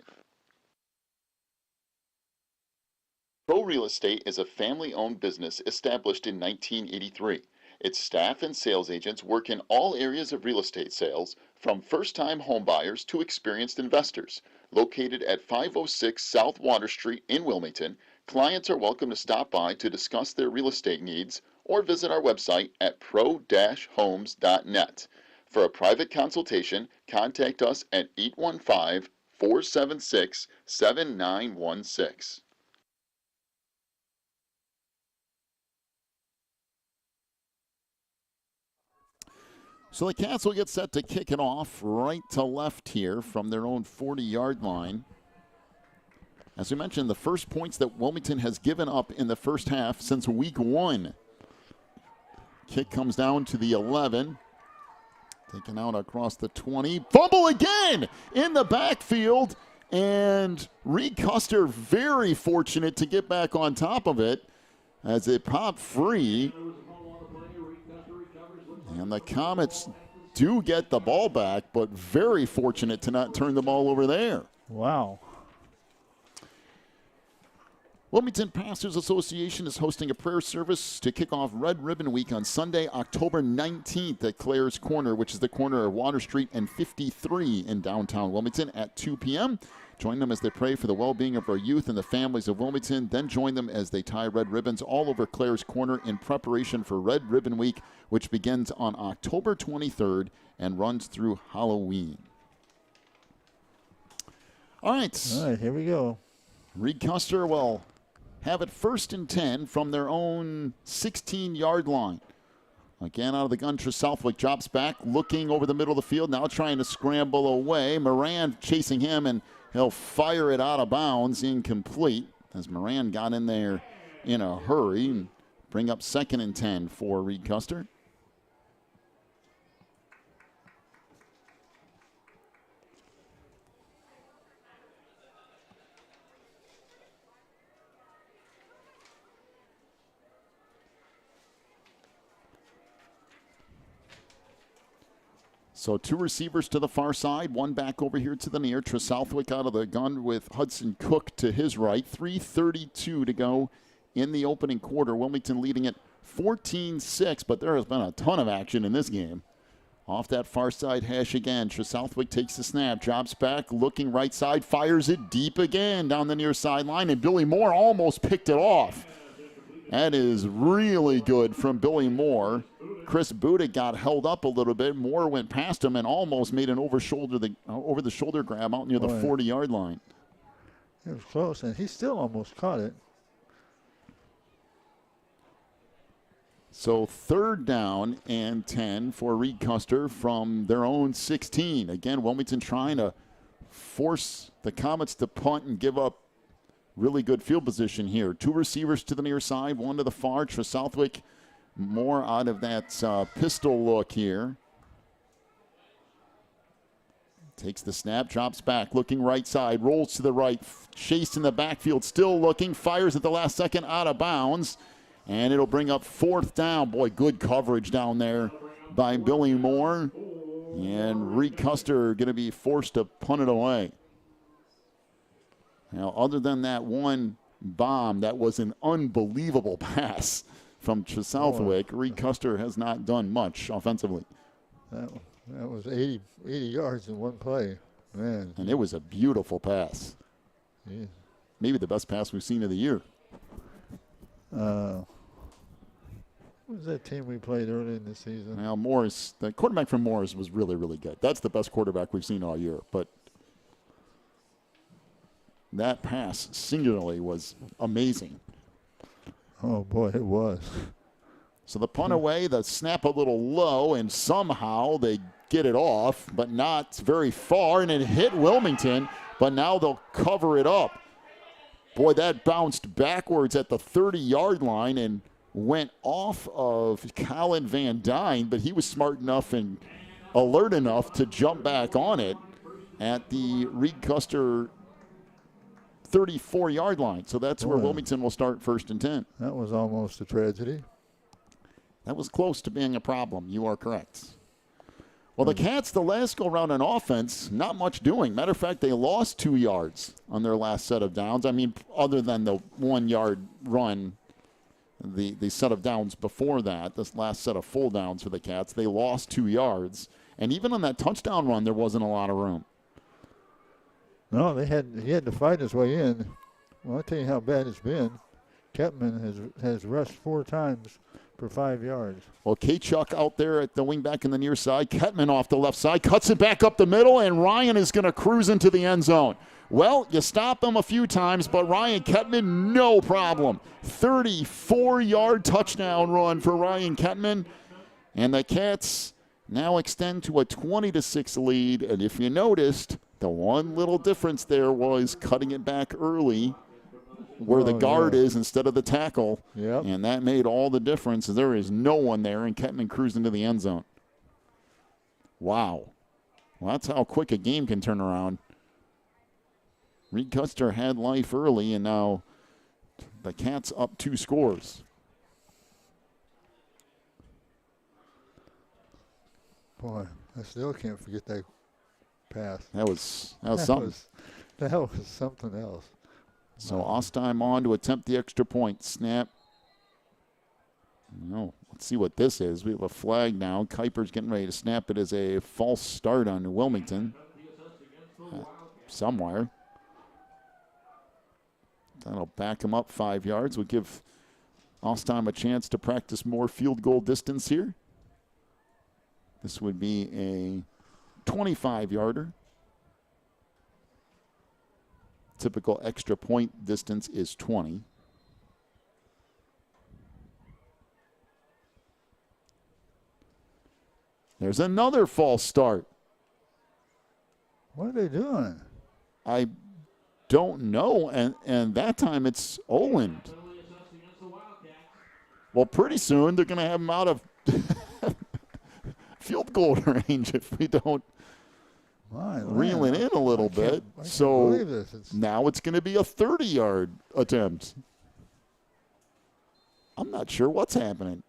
Pro Real Estate is a family-owned business established in 1983. Its staff and sales agents work in all areas of real estate sales, from first-time homebuyers to experienced investors. Located at 506 South Water Street in Wilmington, clients are welcome to stop by to discuss their real estate needs or visit our website at pro-homes.net. For a private consultation, contact us at 815-476-7916. So the Cats will get set to kick it off right to left here from their own 40-yard line. As we mentioned, the first points that Wilmington has given up in the first half since week 1. Kick comes down to the 11. Taken out across the 20. Fumble again in the backfield. And Reed Custer very fortunate to get back on top of it as it popped free. And the Comets do get the ball back, but very fortunate to not turn the ball over there. Wow. Wilmington Pastors Association is hosting a prayer service to kick off Red Ribbon Week on Sunday, October 19th at Claire's Corner, which is the corner of Water Street and 53 in downtown Wilmington at 2 p.m. Join them as they pray for the well-being of our youth and the families of Wilmington. Then join them as they tie red ribbons all over Claire's Corner in preparation for Red Ribbon Week, which begins on October 23rd and runs through Halloween. All right. All right, here we go. Reed Custer will have it 1st and 10 from their own 16-yard line. Again, out of the gun, Southwick drops back, looking over the middle of the field, now trying to scramble away. Moran chasing him, and he'll fire it out of bounds, incomplete, as Moran got in there in a hurry and bring up 2nd and 10 for Reed Custer. So 2 receivers to the far side, 1 back over here to the near. Southwick out of the gun with Hudson Cook to his right. 3:32 to go in the opening quarter. Wilmington leading it 14-6, but there has been a ton of action in this game. Off that far side hash again. Southwick takes the snap, drops back, looking right side, fires it deep again down the near sideline, and Billy Moore almost picked it off. That is really good from Billy Moore. Chris Buda got held up a little bit. Moore went past him and almost made an over-the-shoulder grab out near the 40-yard line. It was close, and he still almost caught it. So 3rd down and 10 for Reed Custer from their own 16. Again, Wilmington trying to force the Comets to punt and give up really good field position here. 2 receivers to the near side, 1 to the far. Southwick more out of that pistol look here. Takes the snap, drops back, looking right side, rolls to the right, chased in the backfield, still looking, fires at the last second out of bounds, and it'll bring up 4th down. Boy, good coverage down there by Billy Moore. And Reed Custer going to be forced to punt it away. Now, other than that one bomb, that was an unbelievable pass from Southwick. Reed Custer has not done much offensively. That was 80 yards in one play. Man. And it was a beautiful pass. Yeah. Maybe the best pass we've seen of the year. What was that team we played early in the season? Now, Morris, the quarterback from Morris was really, really good. That's the best quarterback we've seen all year. But that pass singularly was amazing. Oh, boy, it was. So the punt away, the snap a little low, and somehow they get it off, but not very far, and it hit Wilmington, but now they'll cover it up. Boy, that bounced backwards at the 30-yard line and went off of Colin Van Dyne, but he was smart enough and alert enough to jump back on it at the Reed Custer 34-yard line. So that's where Wilmington will start 1st and 10. That was almost a tragedy. That was close to being a problem. You are correct. Well, the Cats, the last go-around on offense, not much doing. Matter of fact, they lost 2 yards on their last set of downs. I mean, other than the 1-yard run, the set of downs before that, this last set of full downs for the Cats, they lost 2 yards. And even on that touchdown run, there wasn't a lot of room. No, he had to fight his way in. Well, I'll tell you how bad it's been. Ketman has rushed 4 times for 5 yards. Well, Kachuk out there at the wingback in the near side. Ketman off the left side, cuts it back up the middle, and Ryan is going to cruise into the end zone. Well, you stop him a few times, but Ryan Ketman, no problem. 34-yard touchdown run for Ryan Ketman. And the Cats now extend to a 20-6 lead. And if you noticed, the one little difference there was cutting it back early where the guard is instead of the tackle. Yep. And that made all the difference. There is no one there, and Ketman cruised into the end zone. Wow. Well, that's how quick a game can turn around. Reed Custer had life early, and now the Cats up 2 scores. Boy, I still can't forget that pass. That was something. That was something else. So Ostheim on to attempt the extra point. Snap. No, let's see what this is. We have a flag now. Kuiper's getting ready to snap it as a false start on Wilmington. Somewhere. That'll back him up 5 yards. We'll give Ostheim a chance to practice more field goal distance here. This would be a 25-yarder. Typical extra point distance is 20. There's another false start. What are they doing? I don't know, and that time it's Oland. Well, pretty soon they're going to have him out of field goal range if we don't reel it in a little bit. So now it's going to be a 30-yard attempt. I'm not sure what's happening.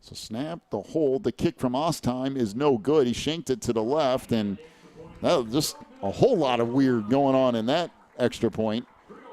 So snap, the hold, the kick from Ostheim is no good. He shanked it to the left, and that was just a whole lot of weird going on in that extra point.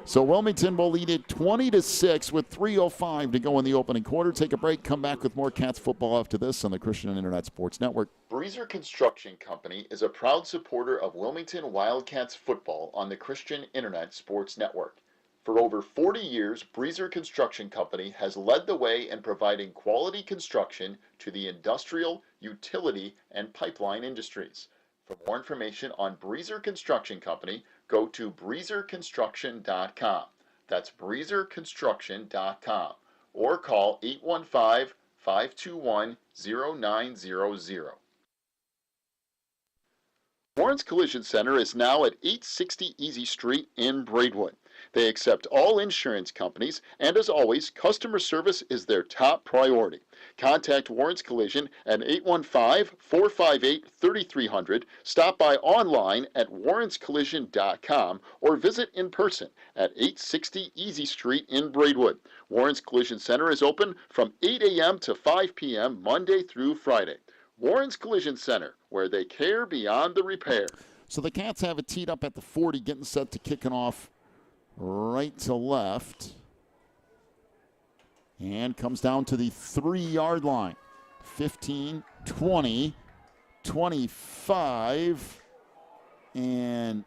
So Wilmington will lead it 20-6 with 3:05 to go in the opening quarter. Take a break, come back with more Cats football after this on the Christian Internet Sports Network. Breezer Construction Company is a proud supporter of Wilmington Wildcats football on the Christian Internet Sports Network. For over 40 years, Breezer Construction Company has led the way in providing quality construction to the industrial, utility, and pipeline industries. For more information on Breezer Construction Company, go to breezerconstruction.com. That's breezerconstruction.com. Or call 815-521-0900. Warren's Collision Center is now at 860 Easy Street in Braidwood. They accept all insurance companies, and as always, customer service is their top priority. Contact Warren's Collision at 815-458-3300, stop by online at warrenscollision.com, or visit in person at 860 Easy Street in Braidwood. Warren's Collision Center is open from 8 a.m. to 5 p.m. Monday through Friday. Warren's Collision Center, where they care beyond the repair. So the Cats have it teed up at the 40, getting set to kicking off right to left. And comes down to the 3-yard line. 15, 20, 25. And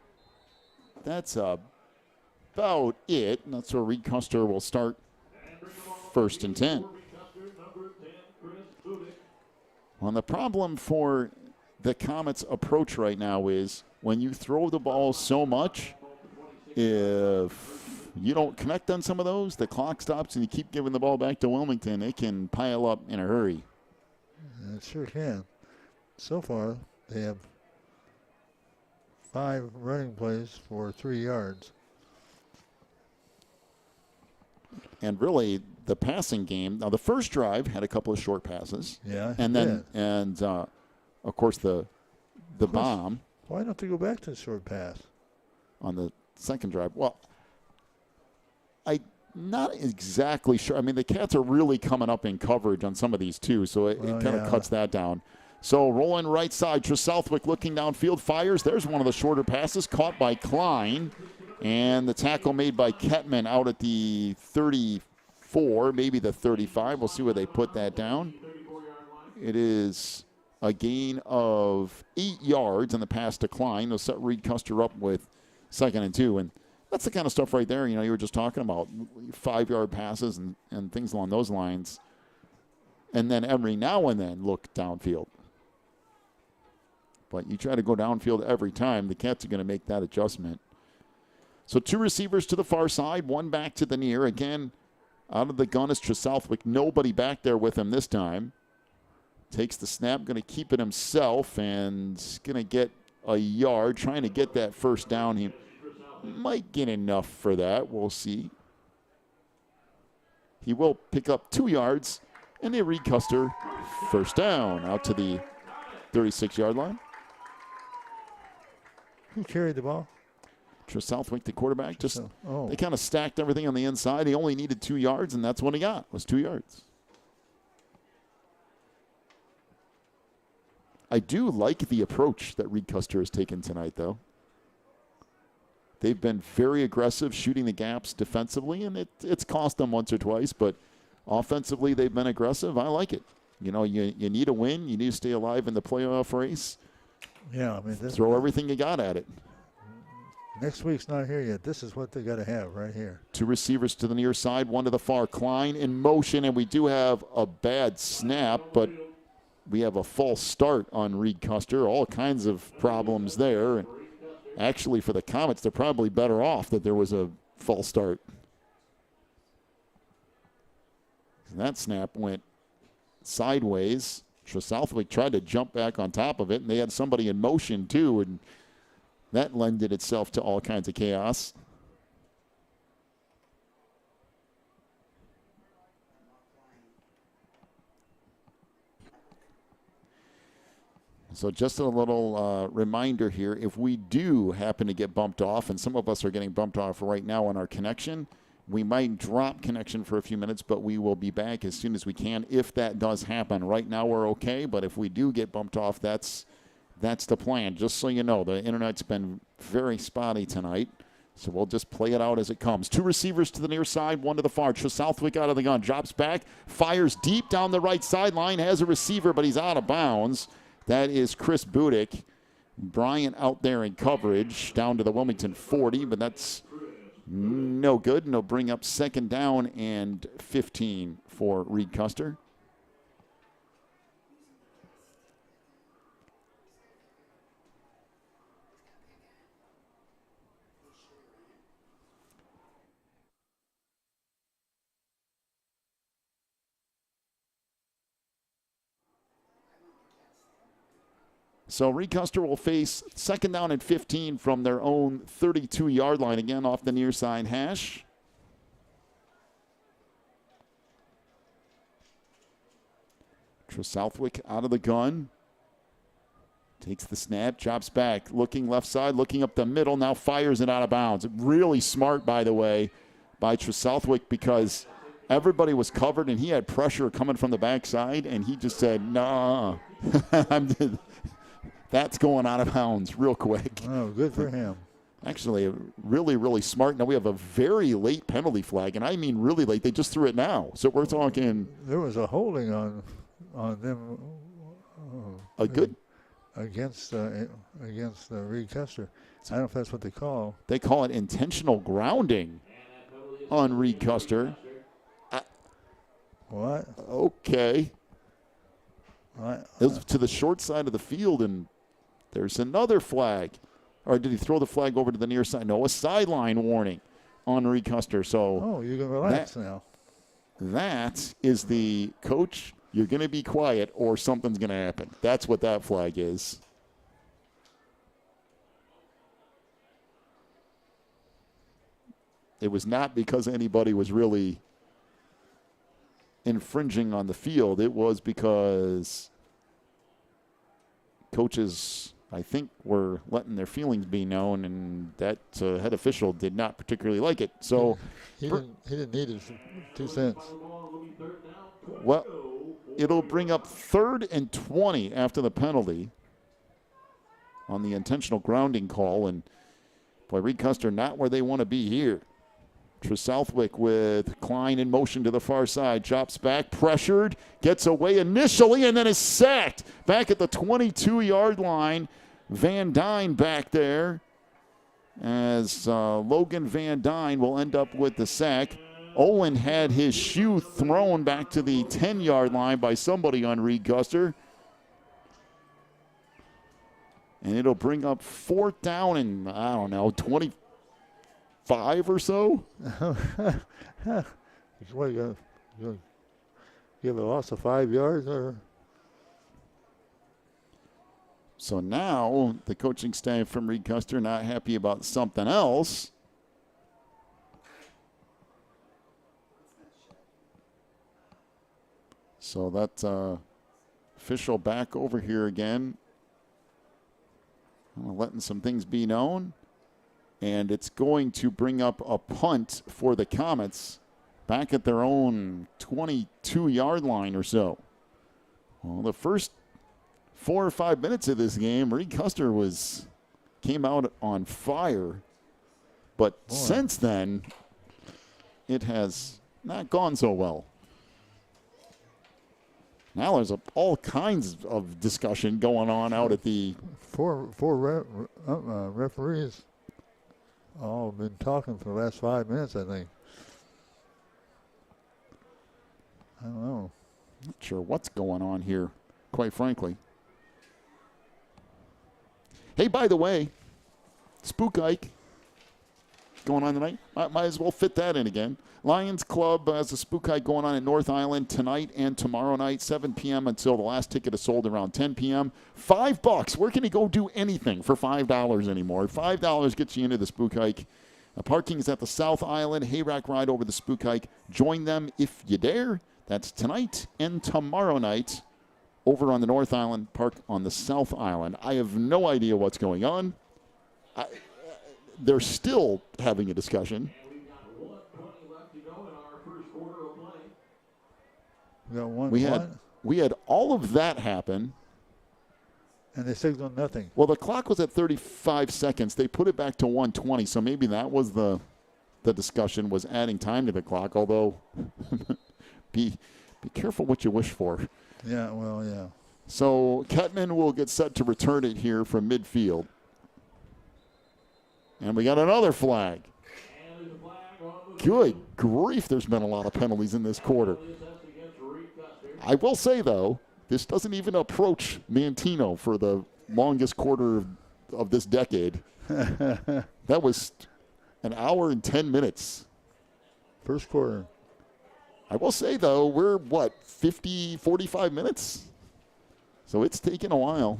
that's about it. And that's where Reed Custer will start 1st and 10. Well, the problem for the Comets' approach right now is when you throw the ball so much, if you don't connect on some of those, the clock stops and you keep giving the ball back to Wilmington, it can pile up in a hurry. It sure can. So far, they have 5 running plays for 3 yards. And really, the passing game, now the first drive had a couple of short passes. Yeah. And then, of course, the bomb. Why don't they go back to the short pass? On the second drive. Well, I'm not exactly sure. I mean, the Cats are really coming up in coverage on some of these, too, so it kind of cuts that down. So rolling right side, Southwick looking downfield, fires. There's one of the shorter passes caught by Klein. And the tackle made by Kettman out at the 34, maybe the 35. We'll see where they put that down. It is a gain of 8 yards on the pass to Klein. They'll set Reed Custer up with 2nd and 2. And that's the kind of stuff right there, you were just talking about, 5-yard passes and things along those lines. And then every now and then look downfield. But you try to go downfield every time, the Cats are going to make that adjustment. So 2 receivers to the far side, 1 back to the near. Again, out of the gun is Southwick. Nobody back there with him this time. Takes the snap, going to keep it himself, and going to get a yard, trying to get that first down. He might get enough for that. We'll see. He will pick up 2 yards, and they Reed Custer first down out to the 36-yard line. Who carried the ball? Southwick, the quarterback, they kind of stacked everything on the inside. He only needed 2 yards, and that's what he got, was 2 yards. I do like the approach that Reed Custer has taken tonight, though. They've been very aggressive shooting the gaps defensively, and it's cost them once or twice, but offensively they've been aggressive. I like it. You know, you need a win. You need to stay alive in the playoff race. Yeah, I mean, throw everything you got at it. Next week's not here yet. This is what they got to have right here. 2 receivers to the near side, 1 to the far. Klein in motion, and we do have a bad snap, but we have a false start on Reed Custer. All kinds of problems there. And actually, for the Comets, they're probably better off that there was a false start. That snap went sideways. Southwick tried to jump back on top of it, and they had somebody in motion too, and that lended itself to all kinds of chaos. So just a little reminder here, if we do happen to get bumped off, and some of us are getting bumped off right now on our connection, we might drop connection for a few minutes, but we will be back as soon as we can if that does happen. Right now we're okay, but if we do get bumped off, that's the plan. Just so you know, the internet's been very spotty tonight, so we'll just play it out as it comes. 2 receivers to the near side, 1 to the far. Southwick out of the gun, drops back, fires deep down the right sideline, has a receiver, but he's out of bounds. That is Chris Budick. Bryant out there in coverage down to the Wilmington 40, but that's no good, and they'll bring up 2nd down and 15 for Reed Custer. So Reed Custer will face 2nd down and 15 from their own 32-yard line, again off the near side hash. Southwick out of the gun. Takes the snap, drops back, looking left side, looking up the middle, now fires it out of bounds. Really smart, by the way, by Southwick, because everybody was covered and he had pressure coming from the backside, and he just said, nah. That's going out of bounds real quick. Oh, good for him. Actually, really, really smart. Now we have a very late penalty flag, and I mean really late. They just threw it now. So we're talking. There was a holding on them. A good. Against Reed Custer. I don't know if that's what they call. They call it intentional grounding on Reed Custer. What? Okay. It was to the short side of the field, and there's another flag. Or did he throw the flag over to the near side? No, a sideline warning on Reed Custer. So you can relax now. That is the coach. You're going to be quiet or something's going to happen. That's what that flag is. It was not because anybody was really infringing on the field. It was because coaches, I think, were letting their feelings be known, and that head official did not particularly like it. So he didn't need his 2 cents. Well, it'll bring up 3rd and 20 after the penalty on the intentional grounding call, and boy, Reed Custer not where they want to be here. Southwick with Klein in motion to the far side, drops back, pressured, gets away initially, and then is sacked. Back at the 22-yard line, Van Dyne back there, as Logan Van Dyne will end up with the sack. Owen had his shoe thrown back to the 10-yard line by somebody on Reed Custer. And it'll bring up 4th down and, I don't know, 25 or so. What, you give a loss of 5 yards? Or? So now the coaching staff from Reed Custer not happy about something else. So that official back over here again, letting some things be known. And it's going to bring up a punt for the Comets back at their own 22-yard line or so. Well, the first 4 or 5 minutes of this game, Reed Custer came out on fire. But since then, it has not gone so well. Now there's all kinds of discussion going on out at the... Four referees all been talking for the last 5 minutes, I think. I don't know. Not sure what's going on here, quite frankly. Hey, by the way, Spook Ike going on tonight. Might as well fit that in again. Lions Club has a Spook Hike going on at North Island tonight and tomorrow night, 7 p.m. until the last ticket is sold around 10 p.m. $5. Where can you go do anything for $5 anymore? $5 gets you into the Spook Hike. Parking is at the South Island. Hayrack ride over the Spook Hike. Join them if you dare. That's tonight and tomorrow night over on the North Island, park on the South Island. I have no idea what's going on. They're still having a discussion. We had all of that happen. And they signaled nothing. Well, the clock was at 35 seconds. They put it back to 1:20, so maybe that was the discussion, was adding time to the clock, although be careful what you wish for. Yeah, well, yeah. So Kettman will get set to return it here from midfield. And we got another flag. Good grief, there's been a lot of penalties in this quarter. I will say, though, this doesn't even approach Mantino for the longest quarter of this decade. That was an hour and 10 minutes. First quarter. I will say, though, we're, 45 minutes? So it's taken a while.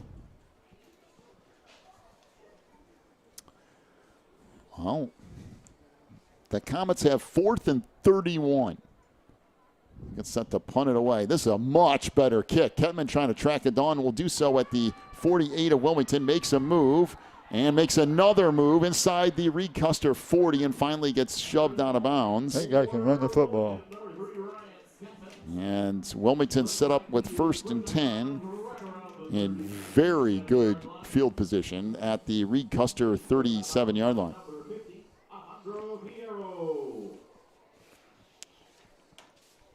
Well, the Comets have 4th and 31. Gets set to punt it away. This is a much better kick. Kettman trying to track it down. Will do so at the 48 of Wilmington. Makes a move and makes another move inside the Reed Custer 40 and finally gets shoved out of bounds. That guy can run the football. And Wilmington set up with 1st and 10 in very good field position at the Reed Custer 37-yard line.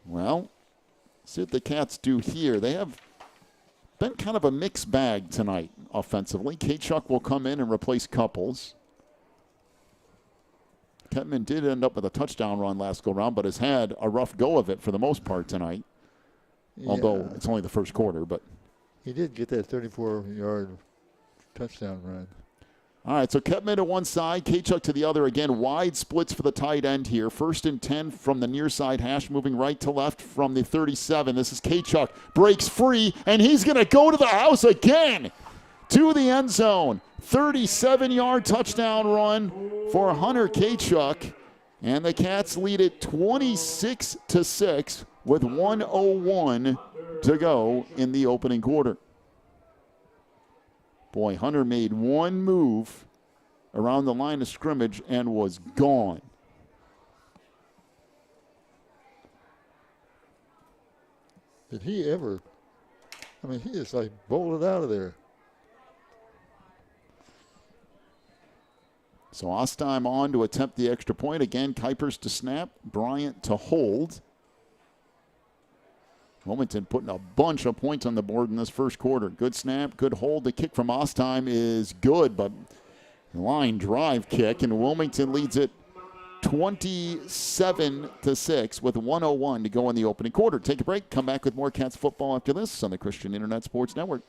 Well, see what the Cats do here. They have been kind of a mixed bag tonight offensively. Kachuk will come in and replace Couples. Kettman did end up with a touchdown run last go-round, but has had a rough go of it for the most part tonight. Yeah. Although it's only the first quarter, but he did get that 34-yard touchdown run. All right, so Kettman to one side, Kachuk to the other. Again, wide splits for the tight end here. 1st and 10 from the near side hash, moving right to left from the 37. This is Kachuk, breaks free, and he's going to go to the house again to the end zone. 37-yard touchdown run for Hunter Kachuk, and the Cats lead it 26-6 with 1:01 to go in the opening quarter. Boy, Hunter made one move around the line of scrimmage and was gone. Did he ever? I mean, he just like bolted out of there. So Ostheim on to attempt the extra point. Again, Kuipers to snap, Bryant to hold. Wilmington putting a bunch of points on the board in this first quarter. Good snap, good hold. The kick from Ostheim is good, but line drive kick, and Wilmington leads it 27-6 with 1:01 to go in the opening quarter. Take a break. Come back with more Cats football after this on the Christian Internet Sports Network.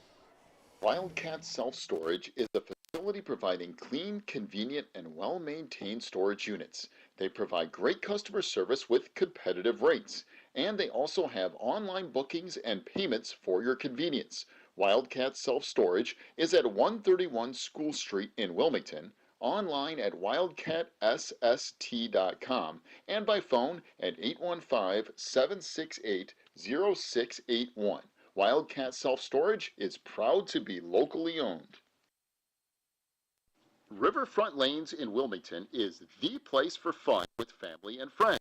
Wildcat Self-Storage is a facility providing clean, convenient, and well-maintained storage units. They provide great customer service with competitive rates. And they also have online bookings and payments for your convenience. Wildcat Self-Storage is at 131 School Street in Wilmington, online at wildcatsst.com, and by phone at 815-768-0681. Wildcat Self-Storage is proud to be locally owned. Riverfront Lanes in Wilmington is the place for fun with family and friends.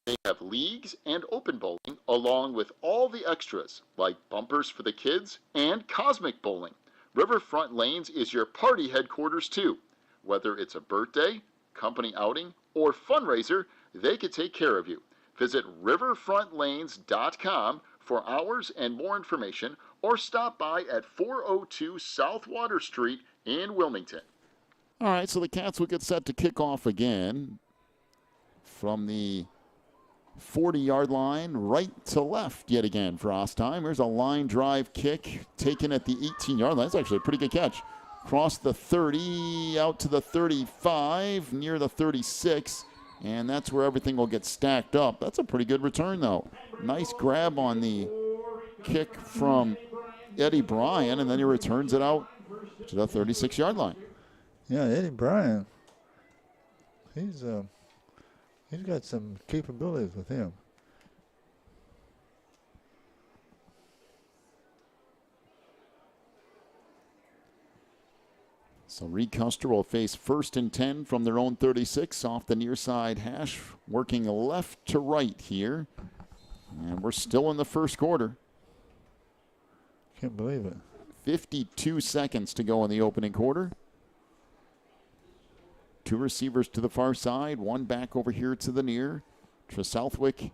They have leagues and open bowling, along with all the extras, like bumpers for the kids and cosmic bowling. Riverfront Lanes is your party headquarters, too. Whether it's a birthday, company outing, or fundraiser, they could take care of you. Visit riverfrontlanes.com for hours and more information, or stop by at 402 South Water Street in Wilmington. All right, so the Cats will get set to kick off again from the 40-yard line, right to left yet again for Ostheim. Here's a line drive kick taken at the 18-yard line. That's actually a pretty good catch. Across the 30, out to the 35, near the 36, and that's where everything will get stacked up. That's a pretty good return, though. Nice grab on the kick from Eddie Bryan, and then he returns it out to the 36-yard line. Yeah, Eddie Bryan, he's got some capabilities with him. So Reed Custer will face 1st and 10 from their own 36 off the near side hash, working left to right here. And we're still in the first quarter. Can't believe it. 52 seconds to go in the opening quarter. 2 receivers to the far side, 1 back over here to the near. Southwick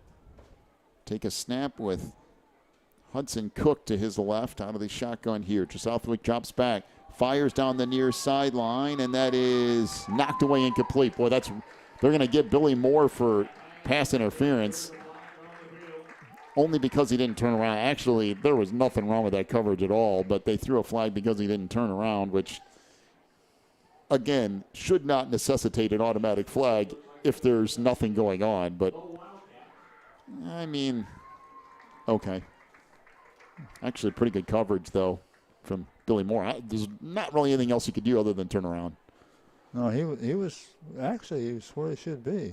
take a snap with Hudson Cook to his left out of the shotgun here. Southwick drops back, fires down the near sideline, and that is knocked away incomplete. Boy, they're going to get Billy Moore for pass interference only because he didn't turn around. Actually, there was nothing wrong with that coverage at all, but they threw a flag because he didn't turn around, which, again, should not necessitate an automatic flag if there's nothing going on. But, I mean, okay. Actually, pretty good coverage, though, from Billy Moore. There's not really anything else he could do other than turn around. No, he was where he should be.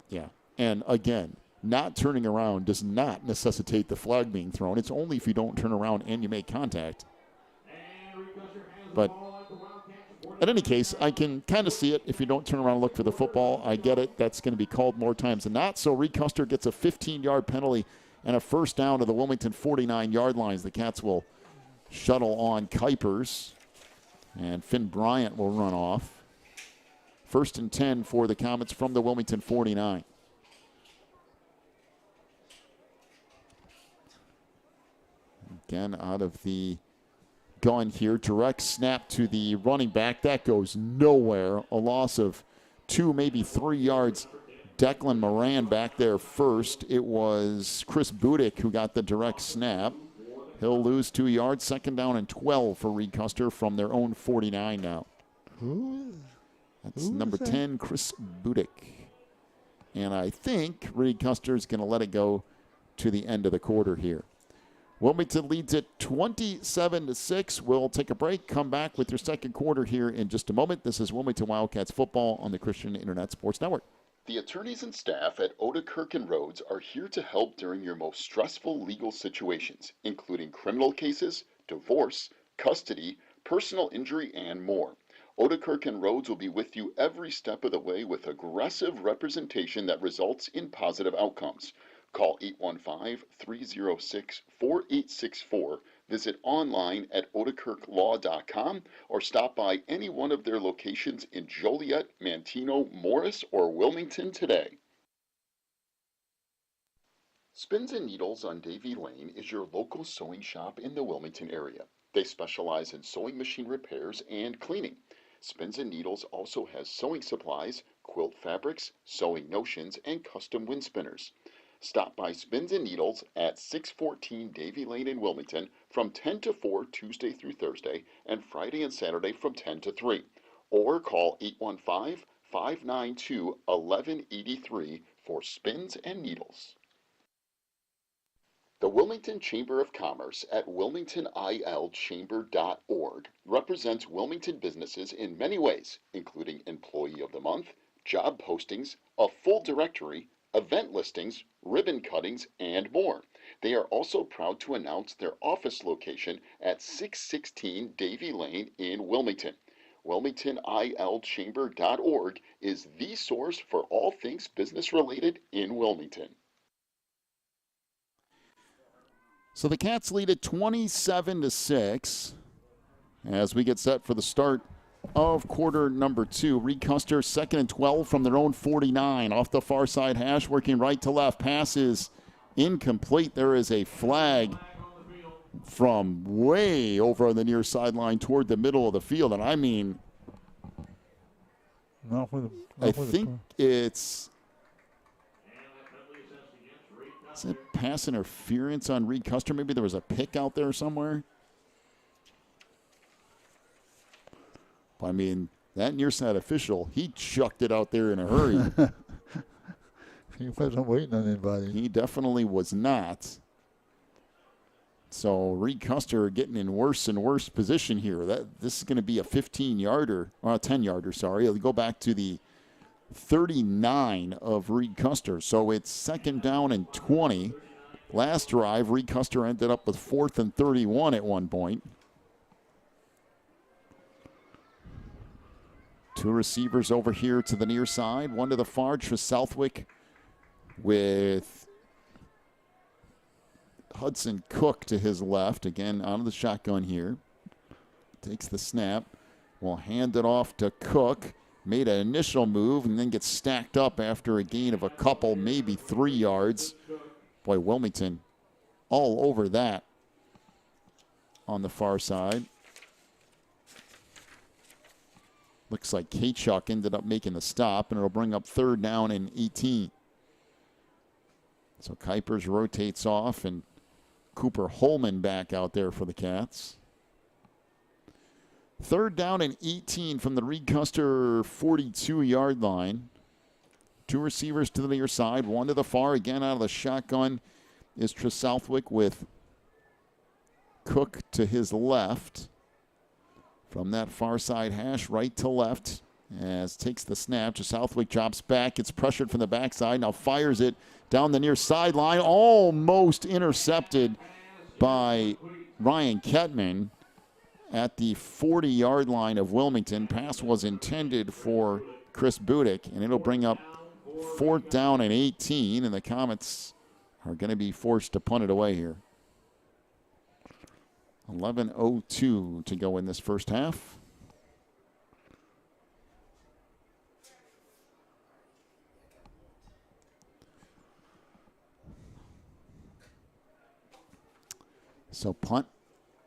Yeah, and again, not turning around does not necessitate the flag being thrown. It's only if you don't turn around and you make contact. But in any case, I can kind of see it. If you don't turn around and look for the football, I get it. That's going to be called more times than not. So Reed Custer gets a 15-yard penalty and a first down to the Wilmington 49-yard lines. The Cats will shuttle on Kuipers, and Finn Bryant will run off. 1st and 10 for the Comets from the Wilmington 49. Again, out of the gun here. Direct snap to the running back. That goes nowhere. A loss of 2, maybe 3 yards. Declan Moran back there first. It was Chris Budick who got the direct snap. He'll lose 2 yards. 2nd down and 12 for Reed Custer from their own 49 now. That's number 10, Chris Budick. And I think Reed Custer is going to let it go to the end of the quarter here. Wilmington leads it 27-6. We'll take a break, come back with your second quarter here in just a moment. This is Wilmington Wildcats football on the Christian Internet Sports Network. The attorneys and staff at Odekirk and Rhodes are here to help during your most stressful legal situations, including criminal cases, divorce, custody, personal injury, and more. Odekirk and Rhodes will be with you every step of the way with aggressive representation that results in positive outcomes. Call 815-306-4864, visit online at odekirklaw.com, or stop by any one of their locations in Joliet, Manteno, Morris, or Wilmington today. Spins and Needles on Davie Lane is your local sewing shop in the Wilmington area. They specialize in sewing machine repairs and cleaning. Spins and Needles also has sewing supplies, quilt fabrics, sewing notions, and custom wind spinners. Stop by Spins and Needles at 614 Davie Lane in Wilmington from 10 to 4 Tuesday through Thursday and Friday and Saturday from 10 to 3. Or call 815-592-1183 for Spins and Needles. The Wilmington Chamber of Commerce at wilmingtonilchamber.org represents Wilmington businesses in many ways, including Employee of the Month, job postings, a full directory, event listings, ribbon cuttings, and more. They are also proud to announce their office location at 616 Davie Lane in Wilmington. WilmingtonILChamber.org is the source for all things business related in Wilmington. So the Cats lead at 27-6 as we get set for the start of quarter number 2. Reed Custer 2nd and 12 from their own 49. Off the far side hash, working right to left. Pass is incomplete. There is a flag from way over on the near sideline toward the middle of the field. And I mean, I think it's is it pass interference on Reed Custer? Maybe there was a pick out there somewhere. But I mean, that near side official, he chucked it out there in a hurry. He wasn't waiting on anybody. He definitely was not. So Reed Custer getting in worse and worse position here. This is going to be a 15-yarder, or a 10-yarder, sorry. It'll go back to the 39 of Reed Custer. So it's 2nd down and 20. Last drive, Reed Custer ended up with 4th and 31 at one point. 2 receivers over here to the near side. One to the far, Southwick with Hudson Cook to his left. Again, out of the shotgun here. Takes the snap. Will hand it off to Cook. Made an initial move and then gets stacked up after a gain of a couple, maybe 3 yards. Boy, Wilmington all over that on the far side. Looks like Kachuk ended up making the stop, and it'll bring up 3rd down and 18. So Kuipers rotates off, and Cooper Holman back out there for the Cats. 3rd down and 18 from the Reed Custer 42-yard line. 2 receivers to the near side, 1 to the far. Again, out of the shotgun is Southwick with Cook to his left. From that far side hash, right to left, as takes the snap. Southwick drops back, gets pressured from the backside, now fires it down the near sideline, almost intercepted by Ryan Kettman at the 40-yard line of Wilmington. Pass was intended for Chris Budick, and it'll bring up 4th down and 18, and the Comets are going to be forced to punt it away here. 11:02 to go in this first half. So punt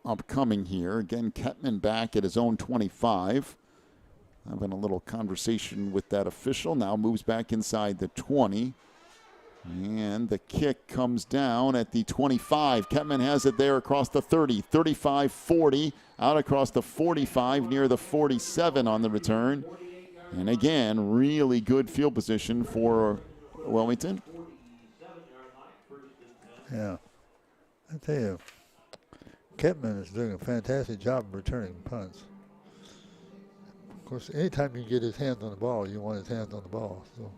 upcoming here. Again, Kettman back at his own 25. Having a little conversation with that official. Now moves back inside the 20. And the kick comes down at the 25. Kettman has it there across the 30, 35, 40, out across the 45, near the 47 on the return. And again, really good field position for Wilmington. Yeah. I tell you, Kettman is doing a fantastic job of returning punts. Of course, anytime you get his hands on the ball, you want his hands on the ball. So.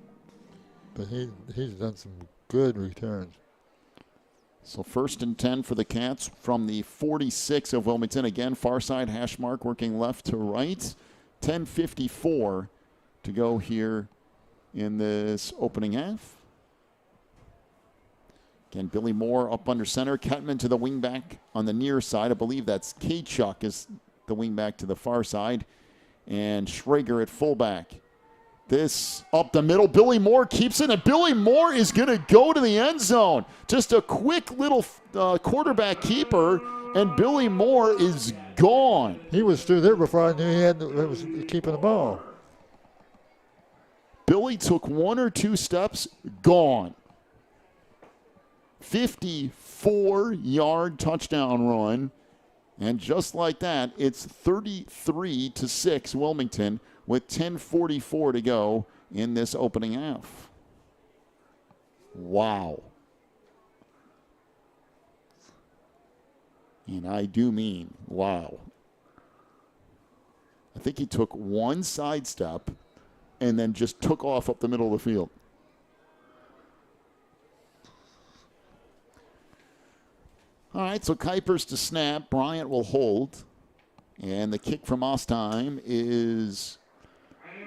But he's done some good returns. So 1st and 10 for the Cats from the 46 of Wilmington. Again, far side hash mark working left to right. 10:54 to go here in this opening half. Again, Billy Moore up under center. Kettman to the wingback on the near side. I believe that's Kachuk is the wingback to the far side. And Schrager at fullback. This up the middle. Billy Moore keeps it, and Billy Moore is going to go to the end zone. Just a quick little quarterback keeper, and Billy Moore is gone. He was through there before I knew he was keeping the ball. Billy took 1 or 2 steps, gone. 54-yard touchdown run. And just like that, it's 33-6 Wilmington with 10:44 to go in this opening half. Wow. And I do mean wow. I think he took 1 sidestep and then just took off up the middle of the field. All right, so Kuipers to snap. Bryant will hold. And the kick from Ostheim is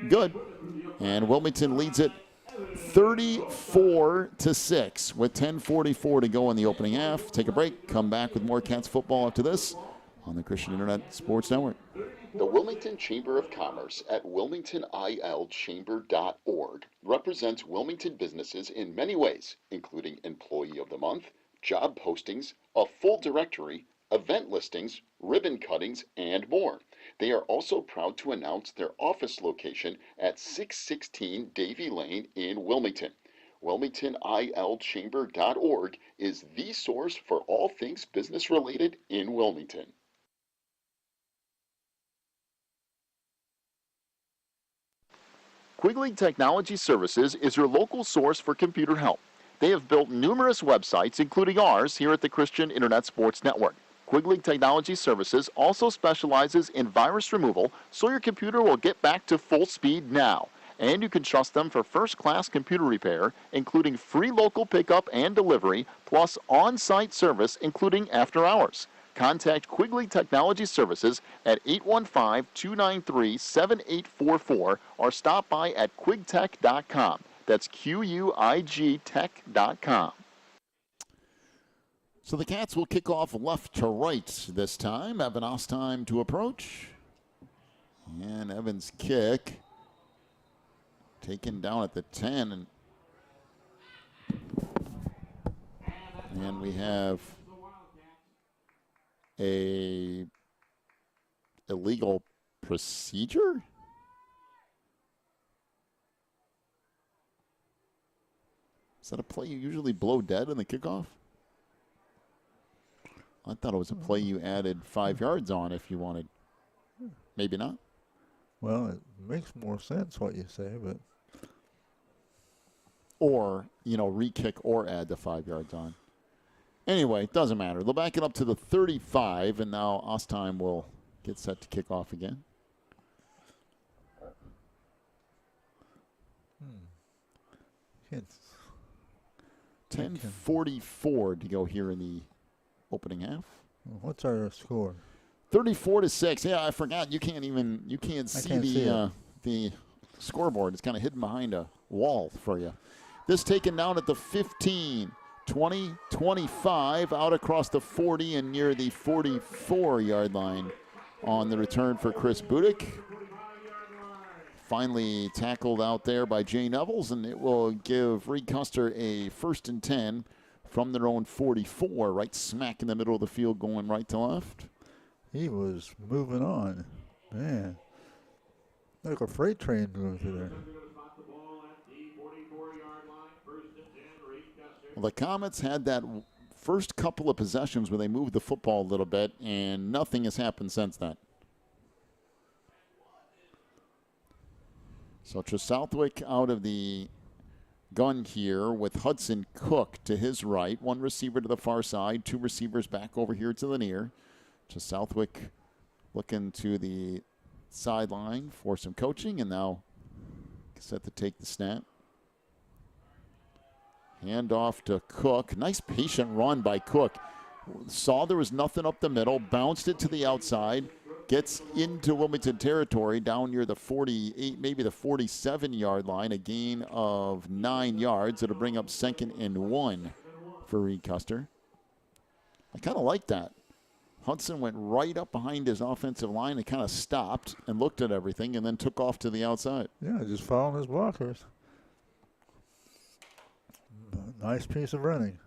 good. And Wilmington leads it 34-6 with 10:44 to go in the opening half. Take a break. Come back with more Cats football after this on the Christian Internet Sports Network. The Wilmington Chamber of Commerce at wilmingtonilchamber.org represents Wilmington businesses in many ways, including Employee of the Month, job postings, a full directory, event listings, ribbon cuttings, and more. They are also proud to announce their office location at 616 Davie Lane in Wilmington. WilmingtonILChamber.org is the source for all things business related in Wilmington. Quigley Technology Services is your local source for computer help. They have built numerous websites, including ours here at the Christian Internet Sports Network. Quigley Technology Services also specializes in virus removal, so your computer will get back to full speed now. And you can trust them for first-class computer repair, including free local pickup and delivery, plus on-site service, including after hours. Contact Quigley Technology Services at 815-293-7844 or stop by at quigtech.com. That's QUIG tech.com. So the Cats will kick off left to right this time. Evan Ostheim to approach. And Evan's kick taken down at the 10. And we have a illegal procedure? Is that a play you usually blow dead in the kickoff? I thought it was a play you added 5 yards on if you wanted. Maybe not. Well, it makes more sense what you say, but. Or, re-kick or add the 5 yards on. Anyway, it doesn't matter. They'll back it up to the 35, and now Ostheim will get set to kick off again. It's 10:44 to go here in the opening half. What's our score? 34-6. Yeah, I forgot. You can't see the scoreboard. It's kind of hidden behind a wall for you. This taken down at the 15, 20, 25, out across the 40 and near the 44-yard line on the return for Chris Budick. Finally tackled out there by Jay Nevels, and it will give Reed Custer a 1st and 10 from their own 44, right smack in the middle of the field, going right to left. He was moving on. Man, like a freight train going through there. Well, the Comets had that first couple of possessions where they moved the football a little bit, and nothing has happened since then. So Southwick out of the gun here with Hudson Cook to his right. One receiver to the far side, 2 receivers back over here to the near. Southwick looking to the sideline for some coaching, and now set to take the snap. Hand off to Cook. Nice patient run by Cook. Saw there was nothing up the middle, bounced it to the outside, gets into Wilmington territory down near the 48, maybe the 47-yard line, a gain of 9 yards. It'll bring up 2nd and 1 for Reed Custer. I kind of like that. Hudson went right up behind his offensive line and kind of stopped and looked at everything and then took off to the outside. Yeah, just following his blockers. Nice piece of running.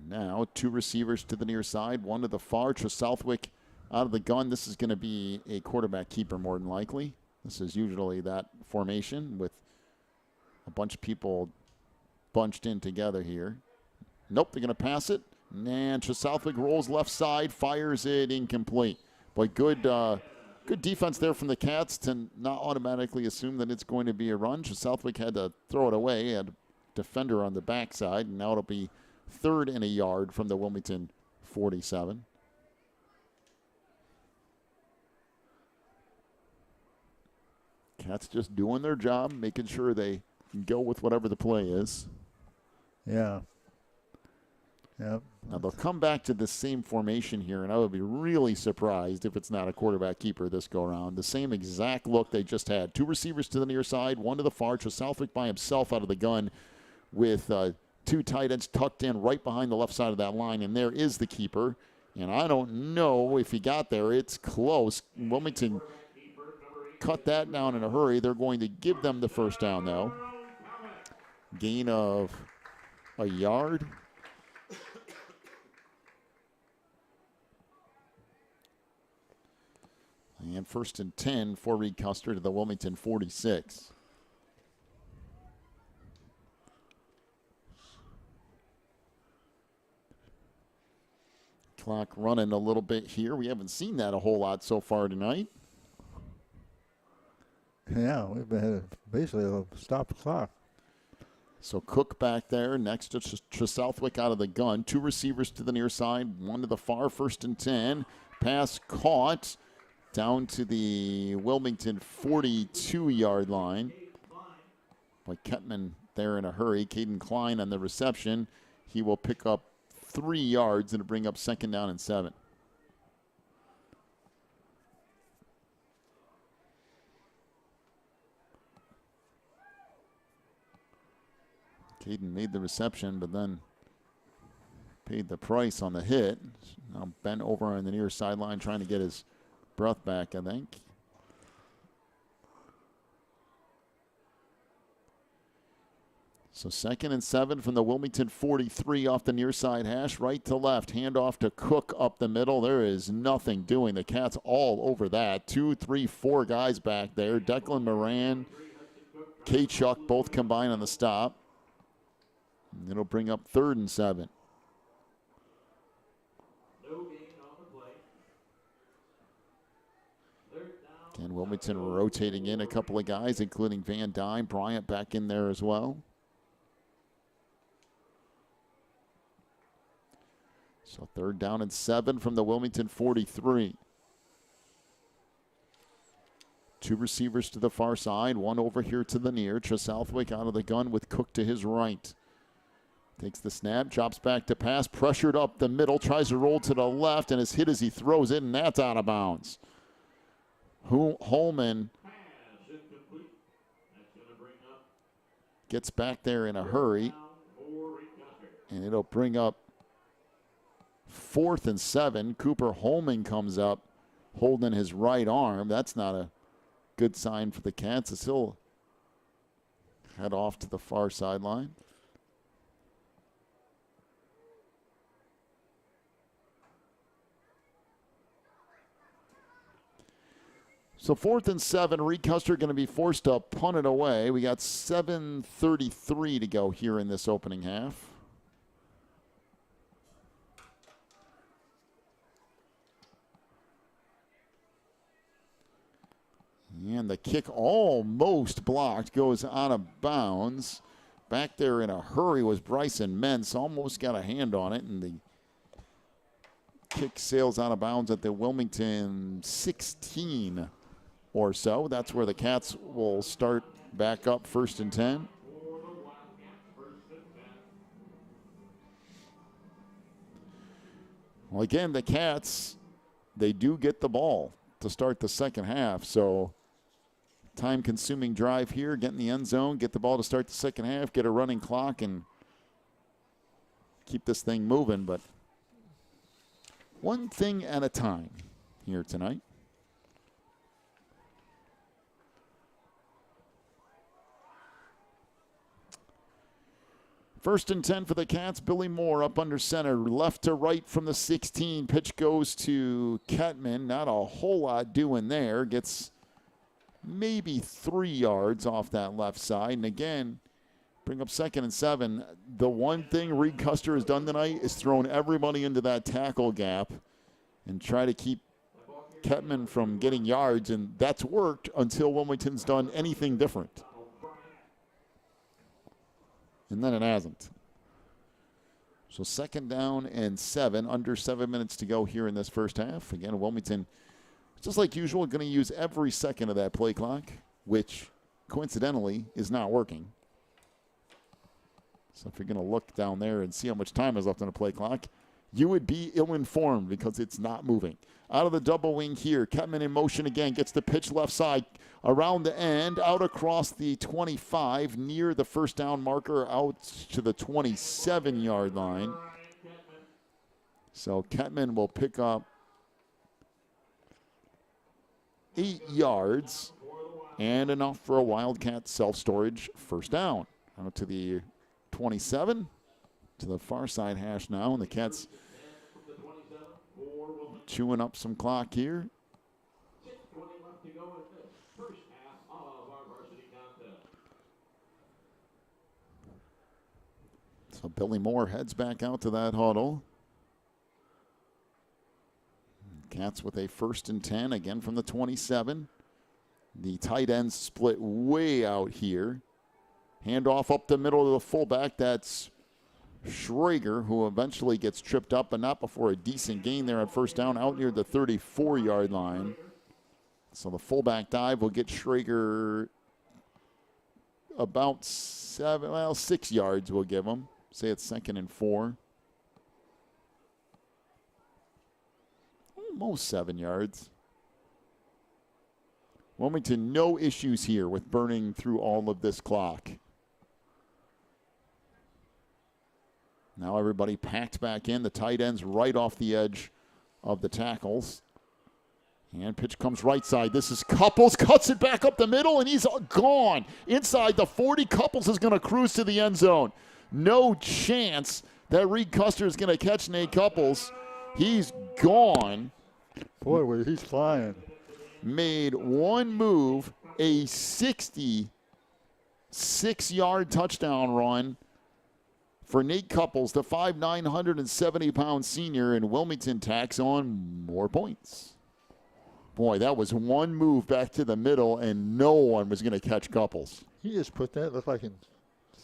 Now 2 receivers to the near side, 1 to the far. Southwick out of the gun. This is going to be a quarterback keeper more than likely. This is usually that formation with a bunch of people bunched in together here. Nope, they're going to pass it. And Southwick rolls left side, fires it incomplete. But good defense there from the Cats to not automatically assume that it's going to be a run. Southwick had to throw it away, had a defender on the backside, and now it'll be 3rd and a yard from the Wilmington 47. Cats just doing their job, making sure they go with whatever the play is. Yeah. Yep. Now they'll come back to the same formation here, and I would be really surprised if it's not a quarterback keeper this go around. The same exact look they just had. 2 receivers to the near side, 1 to the far. Southwick by himself out of the gun with 2 tight ends tucked in right behind the left side of that line, and there is the keeper. And I don't know if he got there. It's close. Wilmington cut that down in a hurry. They're going to give them the first down, though. Gain of a yard. And 1st and 10 for Reed Custer to the Wilmington 46. Clock running a little bit here. We haven't seen that a whole lot so far tonight. Yeah, we've been basically a stop clock. So Cook back there next to Southwick out of the gun. 2 receivers to the near side, 1 to the far. 1st and 10. Pass caught down to the Wilmington 42-yard line. By Kettman there in a hurry. Caden Klein on the reception. He will pick up 3 yards and bring up 2nd down and 7. Caden made the reception, but then paid the price on the hit. Now bent over on the near sideline trying to get his breath back, I think. So 2nd and 7 from the Wilmington 43 off the near side hash, right to left. Handoff to Cook up the middle. There is nothing doing. The Cats all over that. 2, 3, 4 guys back there. Declan Moran, K. Chuck both combined on the stop. And it'll bring up 3rd and 7. Again, Wilmington rotating in a couple of guys, including Van Dyne. Bryant back in there as well. So 3rd down and 7 from the Wilmington 43. 2 receivers to the far side, 1 over here to the near. Southwick out of the gun with Cook to his right. Takes the snap, drops back to pass, pressured up the middle, tries to roll to the left, and is hit as he throws it, and that's out of bounds. Holman gets back there in a hurry, and it'll bring up 4th and 7. Cooper Holman comes up holding his right arm. That's not a good sign for the Cats as he'll head off to the far sideline. So 4th and 7, Reed Custer going to be forced to punt it away. We got 7:33 to go here in this opening half. And the kick almost blocked, goes out of bounds. Back there in a hurry was Bryson Mentz, almost got a hand on it, and the kick sails out of bounds at the Wilmington 16 or so. That's where the Cats will start back up 1st and 10. Well, again, the Cats, they do get the ball to start the second half. So time-consuming drive here, get in the end zone, get the ball to start the second half, get a running clock, and keep this thing moving. But one thing at a time here tonight. First and 10 for the Cats. Billy Moore up under center. Left to right from the 16. Pitch goes to Kettman. Not a whole lot doing there. Gets maybe 3 yards off that left side. And again, bring up 2nd and 7. The one thing Reed Custer has done tonight is thrown everybody into that tackle gap and try to keep Kettman from getting yards. And that's worked until Wilmington's done anything different. And then it hasn't. So 2nd down and 7, under 7 minutes to go here in this first half. Again, Wilmington, just like usual, going to use every second of that play clock, which coincidentally is not working. So if you're going to look down there and see how much time is left on the play clock, you would be ill-informed because it's not moving. Out of the double wing here, Kettman in motion again, gets the pitch left side, around the end, out across the 25, near the first down marker, out to the 27-yard line. So Kettman will pick up 8 yards and enough for a Wildcat self-storage first down. Out to the 27, to the far side hash now, and the Cats chewing up some clock here. So Billy Moore heads back out to that huddle. Cats with a 1st and 10, again from the 27. The tight ends split way out here. Handoff up the middle of the fullback. That's Schrager, who eventually gets tripped up, but not before a decent gain there at first down out near the 34-yard line. So the fullback dive will get Schrager about 6 yards we'll give him. Say it's 2nd and 4. Almost 7 yards. Wilmington, no issues here with burning through all of this clock. Now everybody packed back in. The tight ends right off the edge of the tackles. And pitch comes right side. This is Couples, cuts it back up the middle, and he's gone. Inside the 40, Couples is going to cruise to the end zone. No chance that Reed Custer is going to catch Nate Couples. He's gone. Boy, he's flying. Made one move, a 66-yard touchdown run for Nate Couples, the 5'9", 170-pound senior, and Wilmington tacks on more points. Boy, that was one move back to the middle, and no one was going to catch Couples. He just put that, looked like in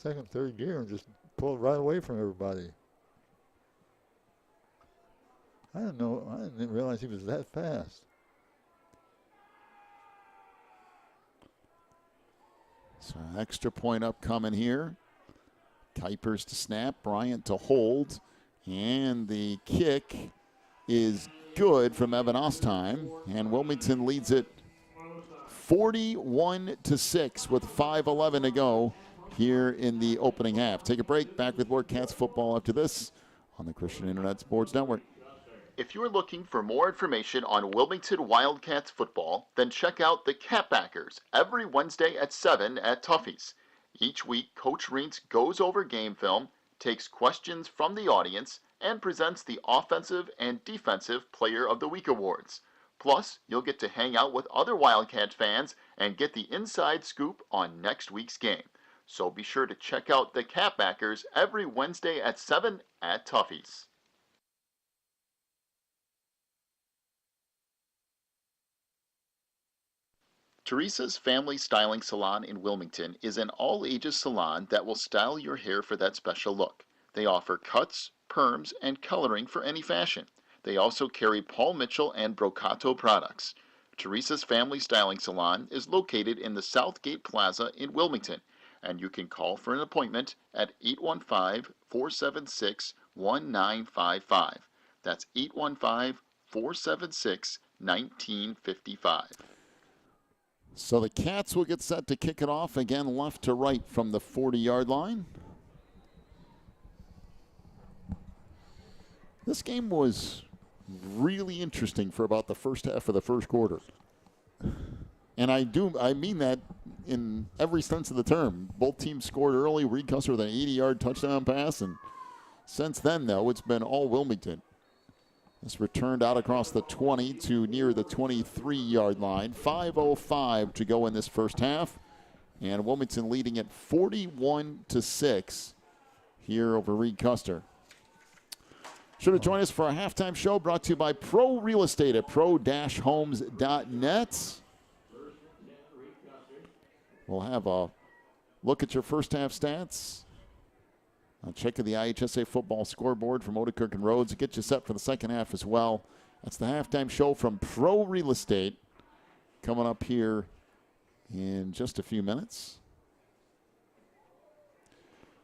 2nd, 3rd gear, and just pulled right away from everybody. I didn't realize he was that fast. So extra point upcoming here. Kuipers to snap, Bryant to hold, and the kick is good from Evan Ostheim, and Wilmington leads it 41-6 with 5:11 to go here in the opening half. Take a break. Back with more Cats football after this on the Christian Internet Sports Network. If you're looking for more information on Wilmington Wildcats football, then check out the Catbackers every Wednesday at 7 at Tuffy's. Each week, Coach Reentz goes over game film, takes questions from the audience, and presents the Offensive and Defensive Player of the Week awards. Plus, you'll get to hang out with other Wildcat fans and get the inside scoop on next week's game. So be sure to check out the Catbackers every Wednesday at 7 at Tuffy's. Teresa's Family Styling Salon in Wilmington is an all-ages salon that will style your hair for that special look. They offer cuts, perms, and coloring for any fashion. They also carry Paul Mitchell and Brocato products. Teresa's Family Styling Salon is located in the Southgate Plaza in Wilmington, and you can call for an appointment at 815-476-1955. That's 815-476-1955. So the Cats will get set to kick it off again, left to right from the 40-yard line. This game was really interesting for about the first half of the first quarter. And I mean that in every sense of the term. Both teams scored early. Reed Custer with an 80-yard touchdown pass. And since then, though, it's been all Wilmington. This returned out across the 20 to near the 23-yard line. 5:05 to go in this first half. And Wilmington leading at 41-6 here over Reed Custer. Sure to join us for our halftime show brought to you by Pro Real Estate at pro-homes.net. We'll have a look at your first half stats. I'll check the IHSA football scoreboard from Otakirk and Rhodes to get you set for the second half as well. That's the halftime show from Pro Real Estate coming up here in just a few minutes.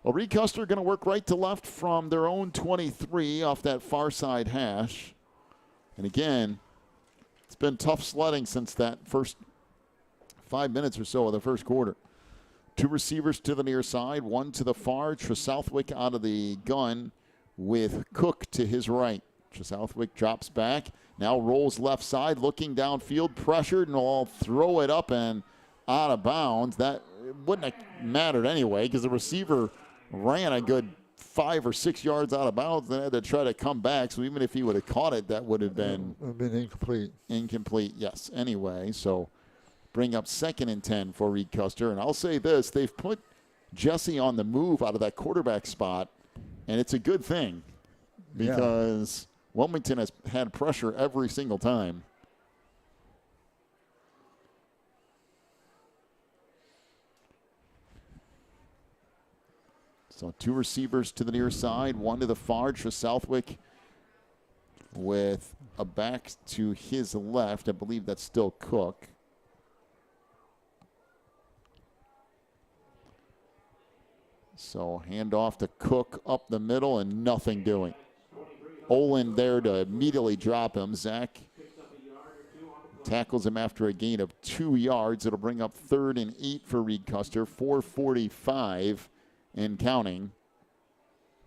Well, Reed Custer going to work right to left from their own 23 off that far side hash. And again, it's been tough sledding since that first 5 minutes or so of the first quarter. Two receivers to the near side, one to the far. Southwick out of the gun with Cook to his right. Southwick drops back, now rolls left side, looking downfield, pressured, and will throw it up and out of bounds. That wouldn't have mattered anyway because the receiver ran a good 5 or 6 yards out of bounds and had to try to come back. So even if he would have caught it, that would have been incomplete. Incomplete, yes. Anyway, so bring up 2nd and 10 for Reed Custer. And I'll say this, they've put Jesse on the move out of that quarterback spot, and it's a good thing because Wilmington has had pressure every single time. So 2 receivers to the near side, 1 to the far. Southwick with a back to his left. I believe that's still Cook. So handoff to Cook up the middle and nothing doing. Olin there to immediately drop him. Zach tackles him after a gain of 2 yards. It'll bring up 3rd and 8 for Reed Custer. 4:45 and counting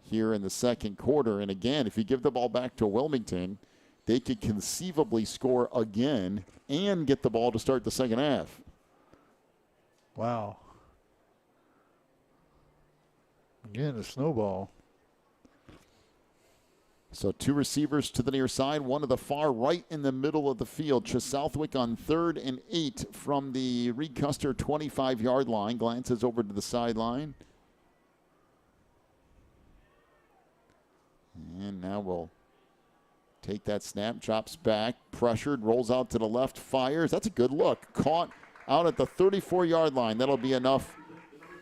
here in the second quarter. And again, if you give the ball back to Wilmington, they could conceivably score again and get the ball to start the second half. Wow. Again, a snowball. So 2 receivers to the near side, 1 to the far right in the middle of the field. Southwick on 3rd and 8 from the Reed Custer 25-yard line. Glances over to the sideline. And now we'll take that snap, drops back, pressured, rolls out to the left, fires. That's a good look. Caught out at the 34-yard line. That'll be enough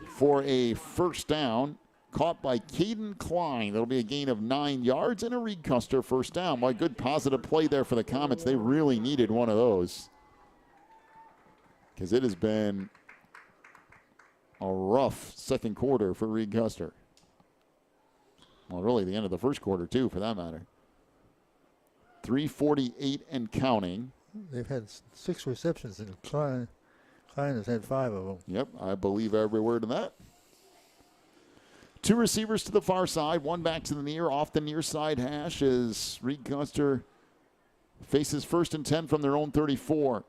for a first down. Caught by Caden Klein. That'll be a gain of 9 yards and a Reed Custer first down. Why, good positive play there for the Comets. They really needed one of those because it has been a rough second quarter for Reed Custer. Well, really the end of the first quarter, too, for that matter. 3:48 and counting. They've had 6 receptions, and Klein has had 5 of them. Yep, I believe every word of that. 2 receivers to the far side, 1 back to the near, off the near side hash as Reed Custer faces 1st and 10 from their own 34.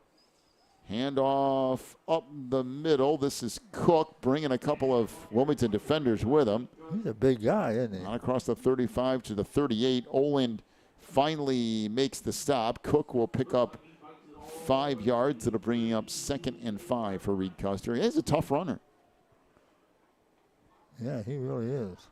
Handoff up the middle. This is Cook bringing a couple of Wilmington defenders with him. He's a big guy, isn't he? Not across the 35 to the 38. Olin finally makes the stop. Cook will pick up 5 yards. It'll bring up 2nd and 5 for Reed Custer. He's a tough runner. Yeah, he really is.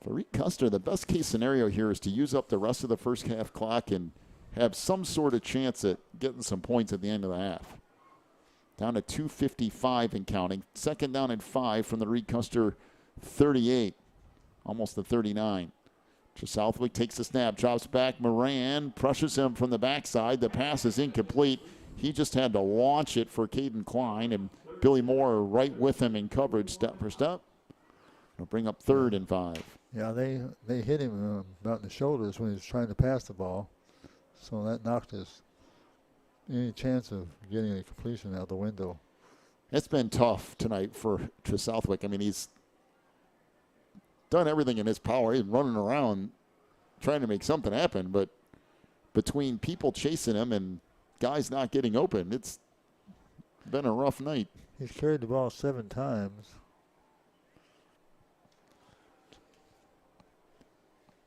For Reed Custer, the best case scenario here is to use up the rest of the first half clock and have some sort of chance at getting some points at the end of the half. Down to 2:55 and counting. 2nd down and 5 from the Reed Custer 38. Almost the 39. Southwick takes the snap, drops back. Moran pressures him from the backside. The pass is incomplete. He just had to launch it for Caden Klein, and Billy Moore right with him in coverage step for step. It'll bring up 3rd and 5. Yeah, they hit him about in the shoulders when he was trying to pass the ball. So that knocked any chance of getting a completion out the window. It's been tough tonight for Southwick. I mean, he's done everything in his power. He's running around trying to make something happen, but between people chasing him and guys not getting open, it's been a rough night. He's carried the ball 7 times.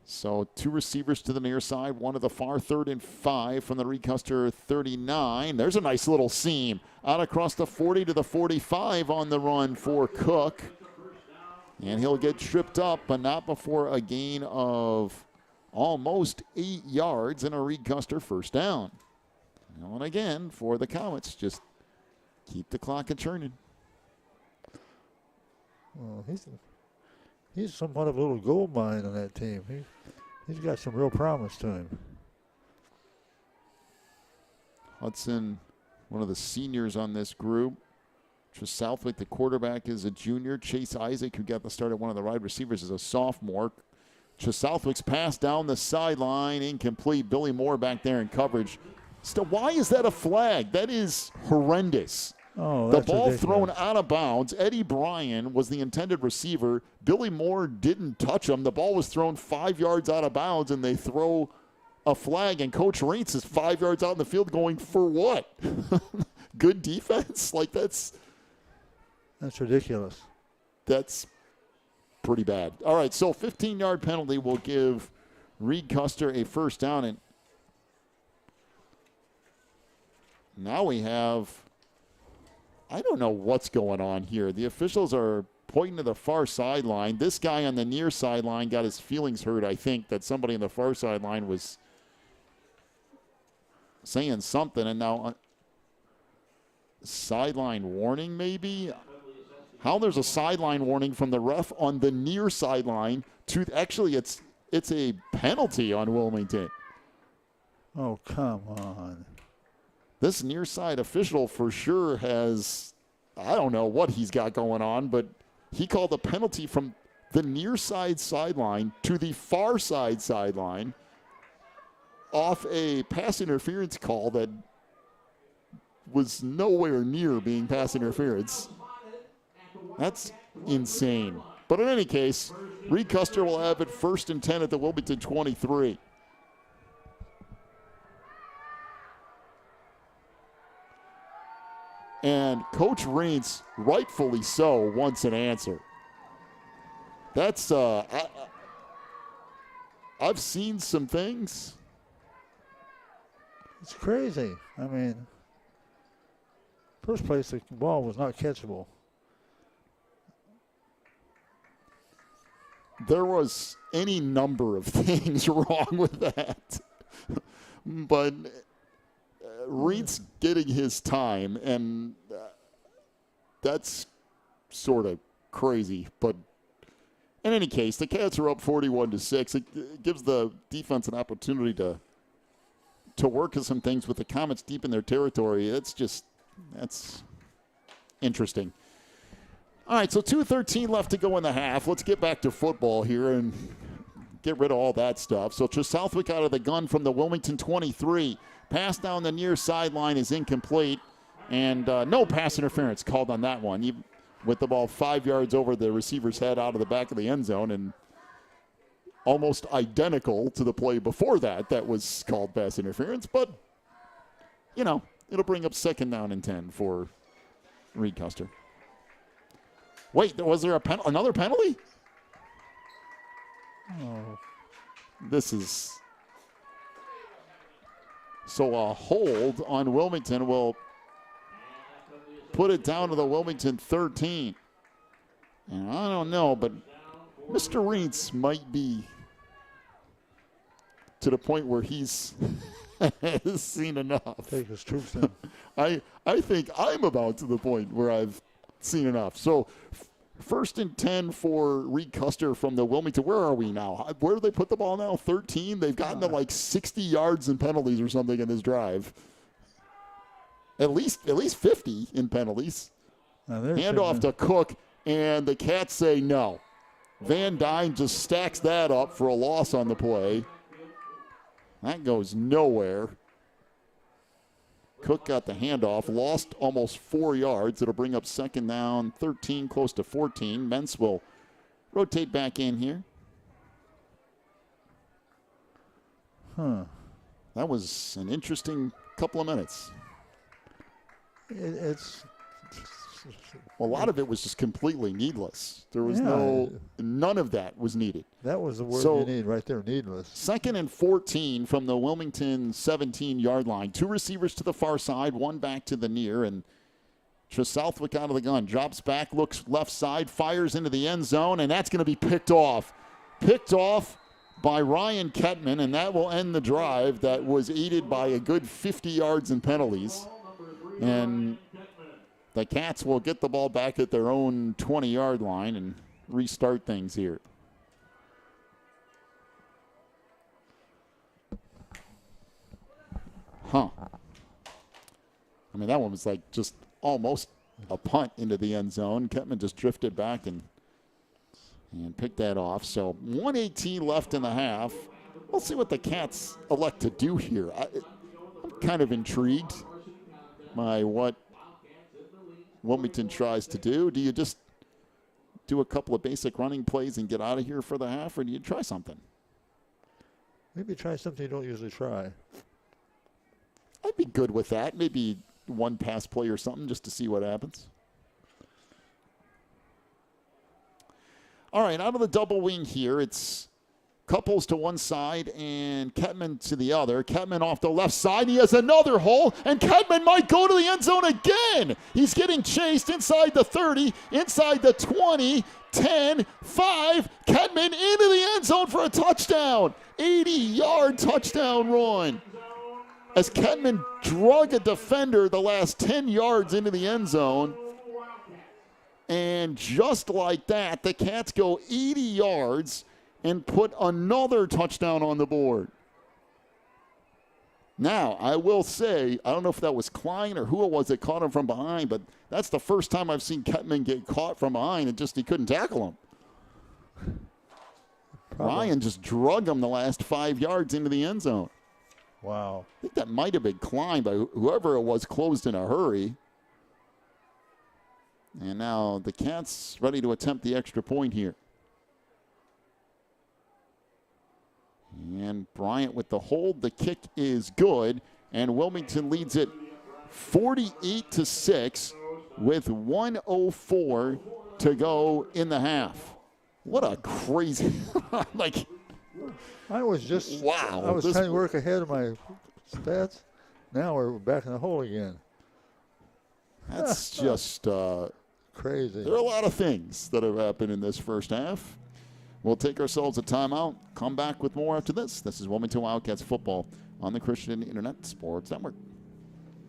So 2 receivers to the near side, 1 to the far, 3rd and 5 from the Reed Custer 39. There's a nice little seam out across the 40 to the 45 on the run for Cook. And he'll get tripped up, but not before a gain of almost 8 yards and a Reed Custer first down. And again, for the Comets, just keep the clock a-churning. Well, he's somewhat of a little gold mine on that team. He's got some real promise to him. Hudson, one of the seniors on this group. Southwick, the quarterback, is a junior. Chase Isaac, who got the start at one of the wide receivers, is a sophomore. Southwick's pass down the sideline, incomplete. Billy Moore back there in coverage. Still, why is that a flag? That is horrendous. Oh, The that's ball ridiculous. thrown out of bounds. Eddie Bryan was the intended receiver. Billy Moore didn't touch him. The ball was thrown 5 yards out of bounds, and they throw a flag, and Coach Raints is 5 yards out in the field going, for what? Good defense? Like, that's ridiculous. That's pretty bad. All right, so 15-yard penalty will give Reed Custer a first down. And now we have, I don't know what's going on here. The officials are pointing to the far sideline. This guy on the near sideline got his feelings hurt, I think, that somebody on the far sideline was saying something. And now sideline warning maybe? How there's a sideline warning from the ref on the near sideline to actually it's a penalty on Wilmington. Oh, come on. This near side official for sure has, I don't know what he's got going on, but he called a penalty from the near side sideline to the far side sideline off a pass interference call that was nowhere near being pass interference. That's insane. But in any case, Reed Custer will have it 1st and 10 at the Wilmington 23. And Coach Raints, rightfully so, wants an answer. That's, I've seen some things. It's crazy. I mean, first place, the ball was not catchable. There was any number of things wrong with that. But Reed's getting his time, and that's sort of crazy. But in any case, the Cats are up 41-6. It gives the defense an opportunity to work on some things with the Comets deep in their territory. That's interesting. All right, so 2:13 left to go in the half. Let's get back to football here and get rid of all that stuff. So Southwick out of the gun from the Wilmington 23. Pass down the near sideline is incomplete, and no pass interference called on that one. With the ball 5 yards over the receiver's head out of the back of the end zone, and almost identical to the play before that was called pass interference. But, it'll bring up 2nd down and 10 for Reed Custer. Wait, was there another penalty? Oh. This is... So a hold on Wilmington will put it down to the Wilmington 13. And I don't know, but Mr. Reitz might be to the point where he's seen enough. Take his troops in. I think I'm about to the point where I've seen enough. So 1st and 10 for Reed Custer from the Wilmington. Where are we now? Where do they put the ball now? 13? They've gotten to like 60 yards in penalties or something in this drive. At least 50 in penalties. Handoff to Cook, and the Cats say no. Van Dyne just stacks that up for a loss on the play. That goes nowhere. Cook got the handoff, lost almost 4 yards. It'll bring up 2nd down, 13, close to 14. Mentz will rotate back in here. That was an interesting couple of minutes. A lot of it was just completely needless. There was none of that was needed. That was the word you need right there, needless. 2nd and 14 from the Wilmington 17-yard line. 2 receivers to the far side, 1 back to the near, and Southwick out of the gun. Drops back, looks left side, fires into the end zone, and that's going to be picked off. Picked off by Ryan Kettman, and that will end the drive that was aided by a good 50 yards in penalties. And the Cats will get the ball back at their own 20-yard line and restart things here. I mean, that one was like just almost a punt into the end zone. Kettman just drifted back and picked that off. So 1:18 left in the half. We'll see what the Cats elect to do here. I'm kind of intrigued by what Wilmington tries to do? Do you just do a couple of basic running plays and get out of here for the half, or do you try something? Maybe try something you don't usually try. I'd be good with that. Maybe one pass play or something just to see what happens. All right, out of the double wing here, it's Couples to one side and Ketman to the other. Ketman off the left side. He has another hole, and Ketman might go to the end zone again. He's getting chased inside the 30, inside the 20, 10, 5. Ketman into the end zone for a touchdown. 80-yard touchdown run. As Ketman drug a defender the last 10 yards into the end zone. And just like that, the Cats go 80 yards and put another touchdown on the board. Now, I will say, I don't know if that was Klein or who it was that caught him from behind, but that's the first time I've seen Ketman get caught from behind and just he couldn't tackle him. Ryan just drug him the last 5 yards into the end zone. Wow. I think that might have been Klein, but whoever it was closed in a hurry. And now the Cats ready to attempt the extra point here. And Bryant with the hold. The kick is good. And Wilmington leads it 48-6 with 1:04 to go in the half. What a crazy, like. I was just, wow. I was trying to work ahead of my stats. Now we're back in the hole again. That's just crazy. There are a lot of things that have happened in this first half. We'll take ourselves a timeout, come back with more after this. This is Wilmington Wildcats football on the Christian Internet Sports Network.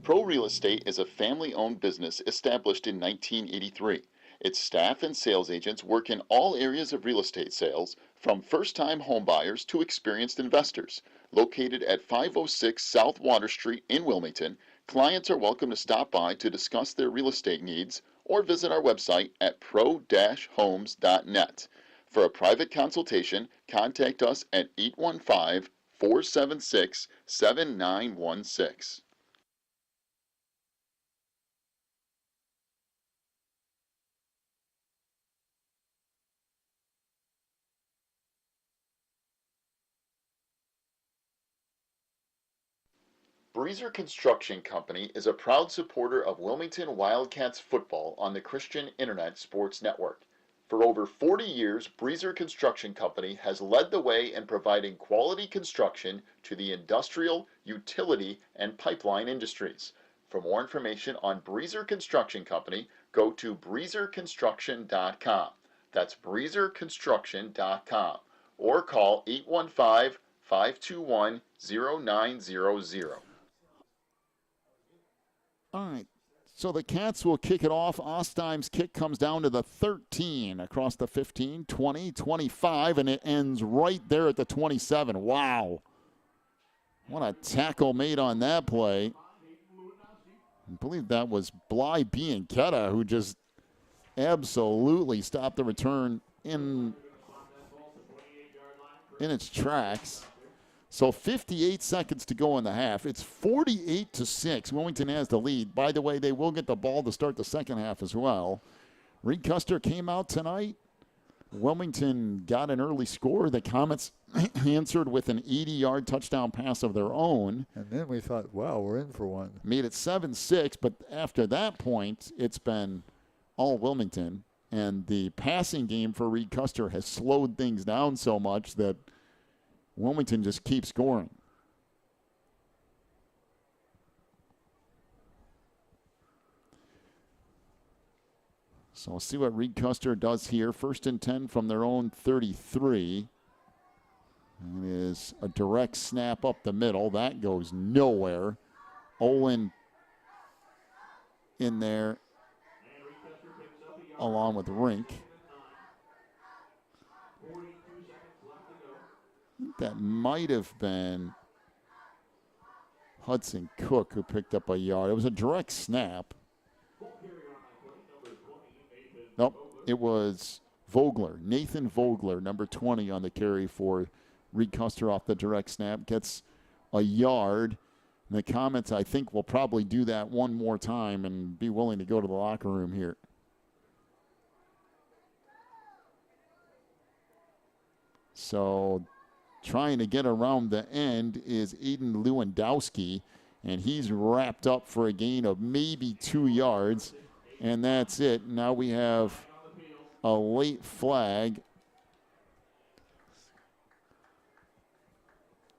Pro Real Estate is a family-owned business established in 1983. Its staff and sales agents work in all areas of real estate sales, from first-time homebuyers to experienced investors. Located at 506 South Water Street in Wilmington, clients are welcome to stop by to discuss their real estate needs or visit our website at pro-homes.net. For a private consultation, contact us at 815-476-7916. Breezer Construction Company is a proud supporter of Wilmington Wildcats football on the Christian Internet Sports Network. For over 40 years, Breezer Construction Company has led the way in providing quality construction to the industrial, utility, and pipeline industries. For more information on Breezer Construction Company, go to breezerconstruction.com. That's breezerconstruction.com. Or call 815-521-0900. All right. So the Cats will kick it off. Ostheim's kick comes down to the 13, across the 15, 20, 25, and it ends right there at the 27. Wow. What a tackle made on that play. I believe that was Bly Bianchetta who just absolutely stopped the return in its tracks. So 58 seconds to go in the half. It's 48-6. Wilmington has the lead. By the way, they will get the ball to start the second half as well. Reed Custer came out tonight. Wilmington got an early score. The Comets answered with an 80-yard touchdown pass of their own. And then we thought, wow, we're in for one. Made it 7-6, but after that point, it's been all Wilmington. And the passing game for Reed Custer has slowed things down so much that Wilmington just keeps scoring. So we'll see what Reed Custer does here. 1st and 10 from their own 33. It is a direct snap up the middle. That goes nowhere. Olin in there along with Rink. I think that might have been Hudson Cook who picked up a yard. It was a direct snap. Nope, it was Vogler, Nathan Vogler, number 20 on the carry for Reed Custer off the direct snap. Gets a yard. The Comets, I think, will probably do that one more time and be willing to go to the locker room here. So trying to get around the end is Aiden Lewandowski, and he's wrapped up for a gain of maybe 2 yards, and that's it. Now we have a late flag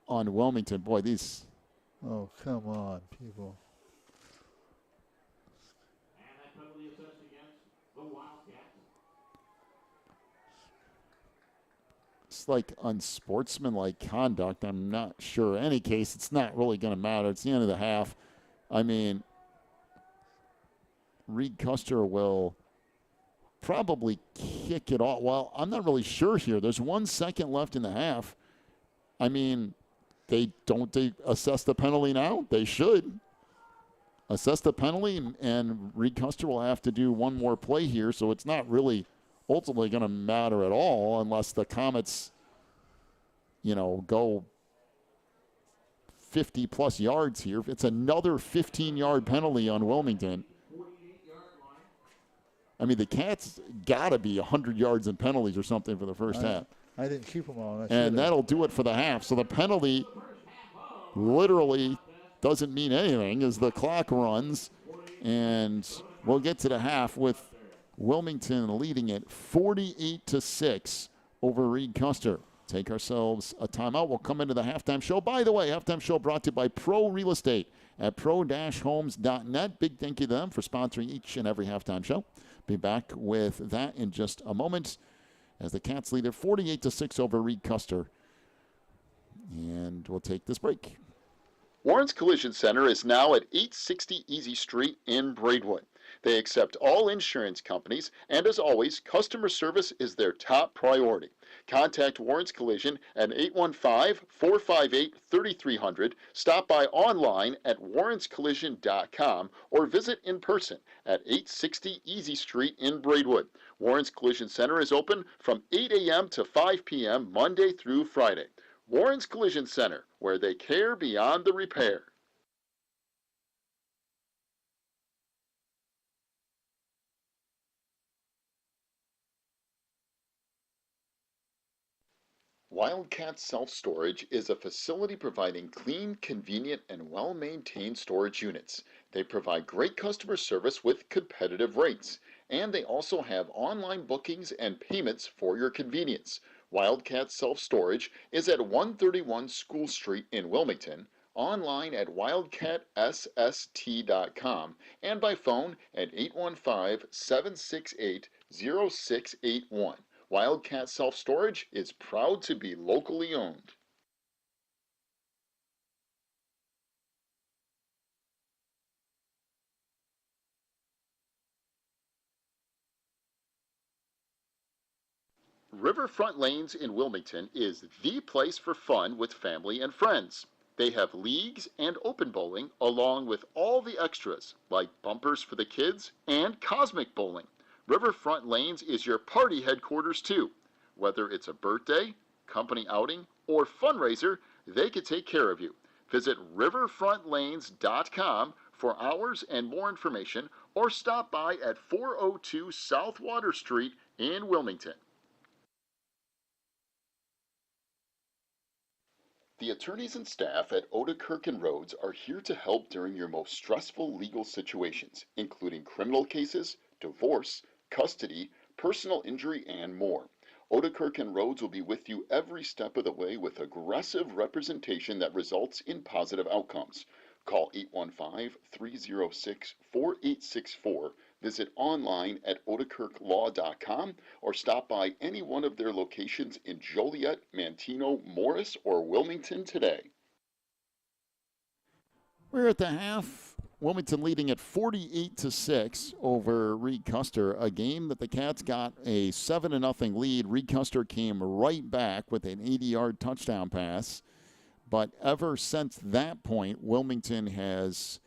on Wilmington. Boy, these... Oh, come on, people. It's like unsportsmanlike conduct. I'm not sure. In any case, it's not really going to matter. It's the end of the half. I mean, Reed Custer will probably kick it off. Well, I'm not really sure here. There's 1 second left in the half. I mean, they assess the penalty now? They should assess the penalty, and Reed Custer will have to do one more play here, so it's not really ultimately going to matter at all unless the Comets, go 50-plus yards here. It's another 15-yard penalty on Wilmington. I mean, the Cats got to be 100 yards in penalties or something for the first half. I didn't keep them all. And that'll do it for the half. So the penalty literally doesn't mean anything as the clock runs. And we'll get to the half with Wilmington leading it 48-6 over Reed Custer. Take ourselves a timeout. We'll come into the halftime show. By the way, halftime show brought to you by Pro Real Estate at pro-homes.net. Big thank you to them for sponsoring each and every halftime show. Be back with that in just a moment as the Cats lead it 48-6 over Reed Custer. And we'll take this break. Warren's Collision Center is now at 860 Easy Street in Braidwood. They accept all insurance companies, and as always, customer service is their top priority. Contact Warren's Collision at 815-458-3300, stop by online at warrenscollision.com, or visit in person at 860 Easy Street in Braidwood. Warren's Collision Center is open from 8 a.m. to 5 p.m. Monday through Friday. Warren's Collision Center, where they care beyond the repair. Wildcat Self-Storage is a facility providing clean, convenient, and well-maintained storage units. They provide great customer service with competitive rates, and they also have online bookings and payments for your convenience. Wildcat Self-Storage is at 131 School Street in Wilmington, online at wildcatsst.com, and by phone at 815-768-0681. Wildcat Self-Storage is proud to be locally owned. Riverfront Lanes in Wilmington is the place for fun with family and friends. They have leagues and open bowling along with all the extras like bumpers for the kids and cosmic bowling. Riverfront Lanes is your party headquarters too. Whether it's a birthday, company outing, or fundraiser, they can take care of you. Visit riverfrontlanes.com for hours and more information, or stop by at 402 South Water Street in Wilmington. The attorneys and staff at Odekirk and Rhodes are here to help during your most stressful legal situations, including criminal cases, divorce, custody, personal injury, and more. Odekirk and Rhodes will be with you every step of the way with aggressive representation that results in positive outcomes. Call 815-306-4864, visit online at odekirklaw.com, or stop by any one of their locations in Joliet, Manteno, Morris, or Wilmington today. We're at the half. Wilmington leading at 48-6 over Reed Custer, a game that the Cats got a 7-0 lead. Reed Custer came right back with an 80-yard touchdown pass. But ever since that point, Wilmington has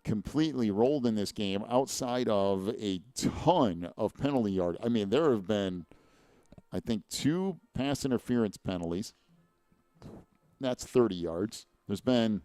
completely rolled in this game outside of a ton of penalty yards. I mean, there have been, I think, 2 pass interference penalties. That's 30 yards. There's been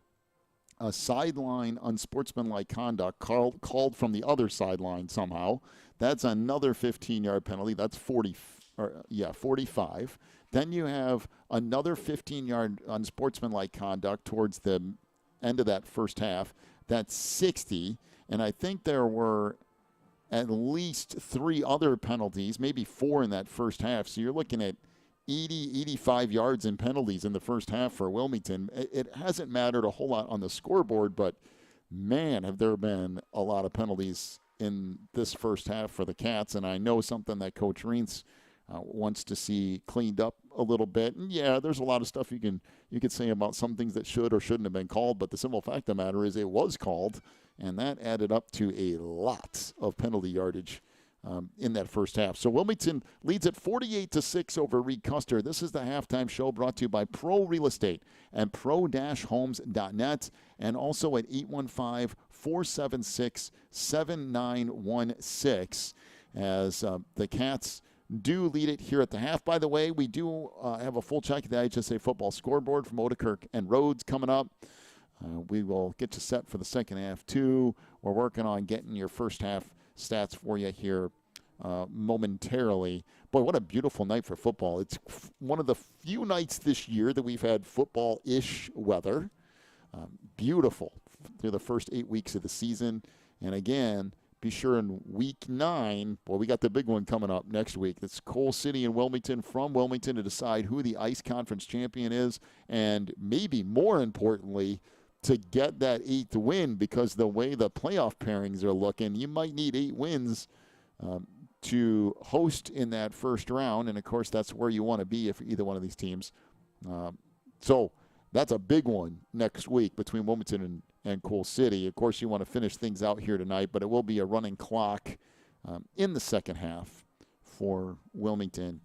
a sideline unsportsmanlike conduct called from the other sideline somehow. That's another 15-yard penalty. That's 45. Then you have another 15-yard unsportsmanlike conduct towards the end of that first half. That's 60. And I think there were at least 3 other penalties, maybe 4 in that first half. So you're looking at 85 yards in penalties in the first half for Wilmington. It hasn't mattered a whole lot on the scoreboard, but man, have there been a lot of penalties in this first half for the Cats. And I know something that Coach Reentz wants to see cleaned up a little bit. And yeah, there's a lot of stuff you could say about some things that should or shouldn't have been called, but the simple fact of the matter is it was called, and that added up to a lot of penalty yardage in that first half. So Wilmington leads at 48-6 over Reed Custer. This is the halftime show brought to you by Pro Real Estate and pro-homes.net, and also at 815-476-7916 as the Cats do lead it here at the half. By the way, we do have a full check of the IHSA football scoreboard from Odekirk and Rhodes coming up. We will get you set for the second half, too. We're working on getting your first half stats for you here momentarily. Boy, what a beautiful night for football. It's one of the few nights this year that we've had football-ish weather. Beautiful through the first 8 weeks of the season. And again, be sure in week 9, we got the big one coming up next week. It's Coal City and Wilmington, from Wilmington, to decide who the ICE Conference champion is, and maybe more importantly, to get that 8th win, because the way the playoff pairings are looking, you might need 8 wins to host in that first round, and of course that's where you want to be if you're either one of these teams. So that's a big one next week between Wilmington and Coal City. Of course, you want to finish things out here tonight, but it will be a running clock in the second half for Wilmington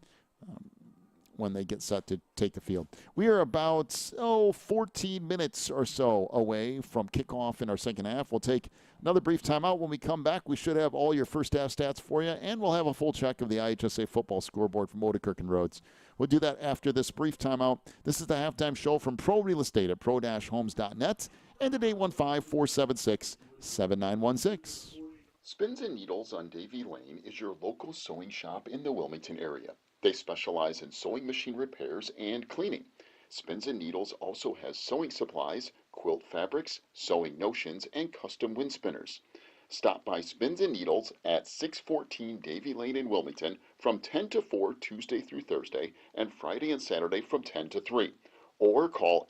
when they get set to take the field. We are about 14 minutes or so away from kickoff in our second half. We'll take another brief timeout. When we come back, we should have all your first half stats for you, and we'll have a full check of the IHSA football scoreboard from Odekirk and Rhodes. We'll do that after this brief timeout. This is the halftime show from Pro Real Estate at pro-homes.net and at 815-476-7916. Spins and Needles on Davie Lane is your local sewing shop in the Wilmington area. They specialize in sewing machine repairs and cleaning. Spins and Needles also has sewing supplies, quilt fabrics, sewing notions, and custom wind spinners. Stop by Spins and Needles at 614 Davie Lane in Wilmington from 10 to 4 Tuesday through Thursday, and Friday and Saturday from 10 to 3. Or call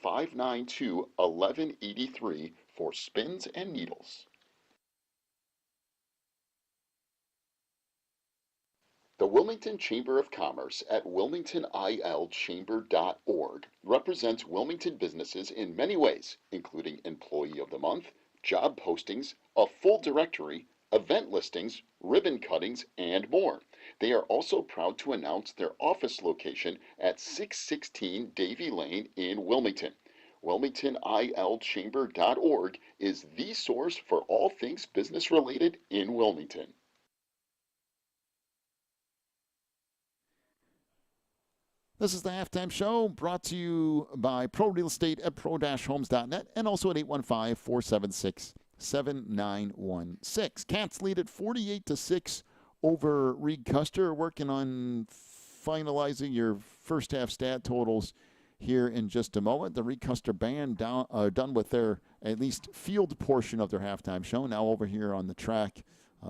815-592-1183 for Spins and Needles. The Wilmington Chamber of Commerce at wilmingtonilchamber.org represents Wilmington businesses in many ways, including Employee of the Month, job postings, a full directory, event listings, ribbon cuttings, and more. They are also proud to announce their office location at 616 Davie Lane in Wilmington. WilmingtonILChamber.org is the source for all things business related in Wilmington. This is the halftime show brought to you by Pro Real Estate at pro-homes.net and also at 815-476-7916. Cats lead at 48-6 over Reed Custer. Working on finalizing your first half stat totals here in just a moment. The Reed Custer band done with their at least field portion of their halftime show. Now over here on the track,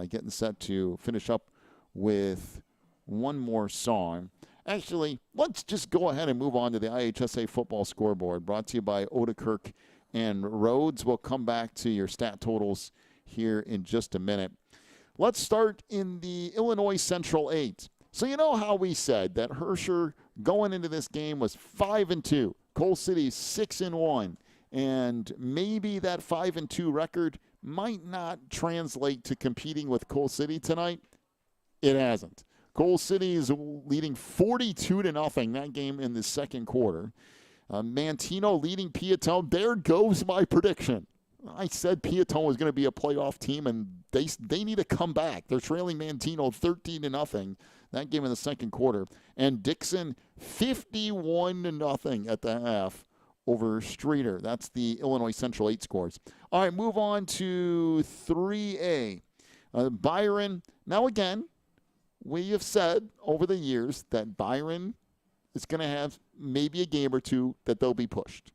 getting set to finish up with one more song. Actually, let's just go ahead and move on to the IHSA football scoreboard, brought to you by Odekirk and Rhodes. We'll come back to your stat totals here in just a minute. Let's start in the Illinois Central 8. So you know how we said that Herscher going into this game was 5-2, Coal City 6-1, and maybe that 5-2 record might not translate to competing with Coal City tonight. It hasn't. Coal City is leading 42-0 that game in the second quarter. Mantino leading Piatone. There goes my prediction. I said Piatone was going to be a playoff team, and they need to come back. They're trailing Mantino 13-0 that game in the second quarter. And Dixon 51-0 at the half over Streator. That's the Illinois Central 8 scores. All right, move on to 3A. Byron, now again, we have said over the years that Byron is going to have maybe a game or two that they'll be pushed.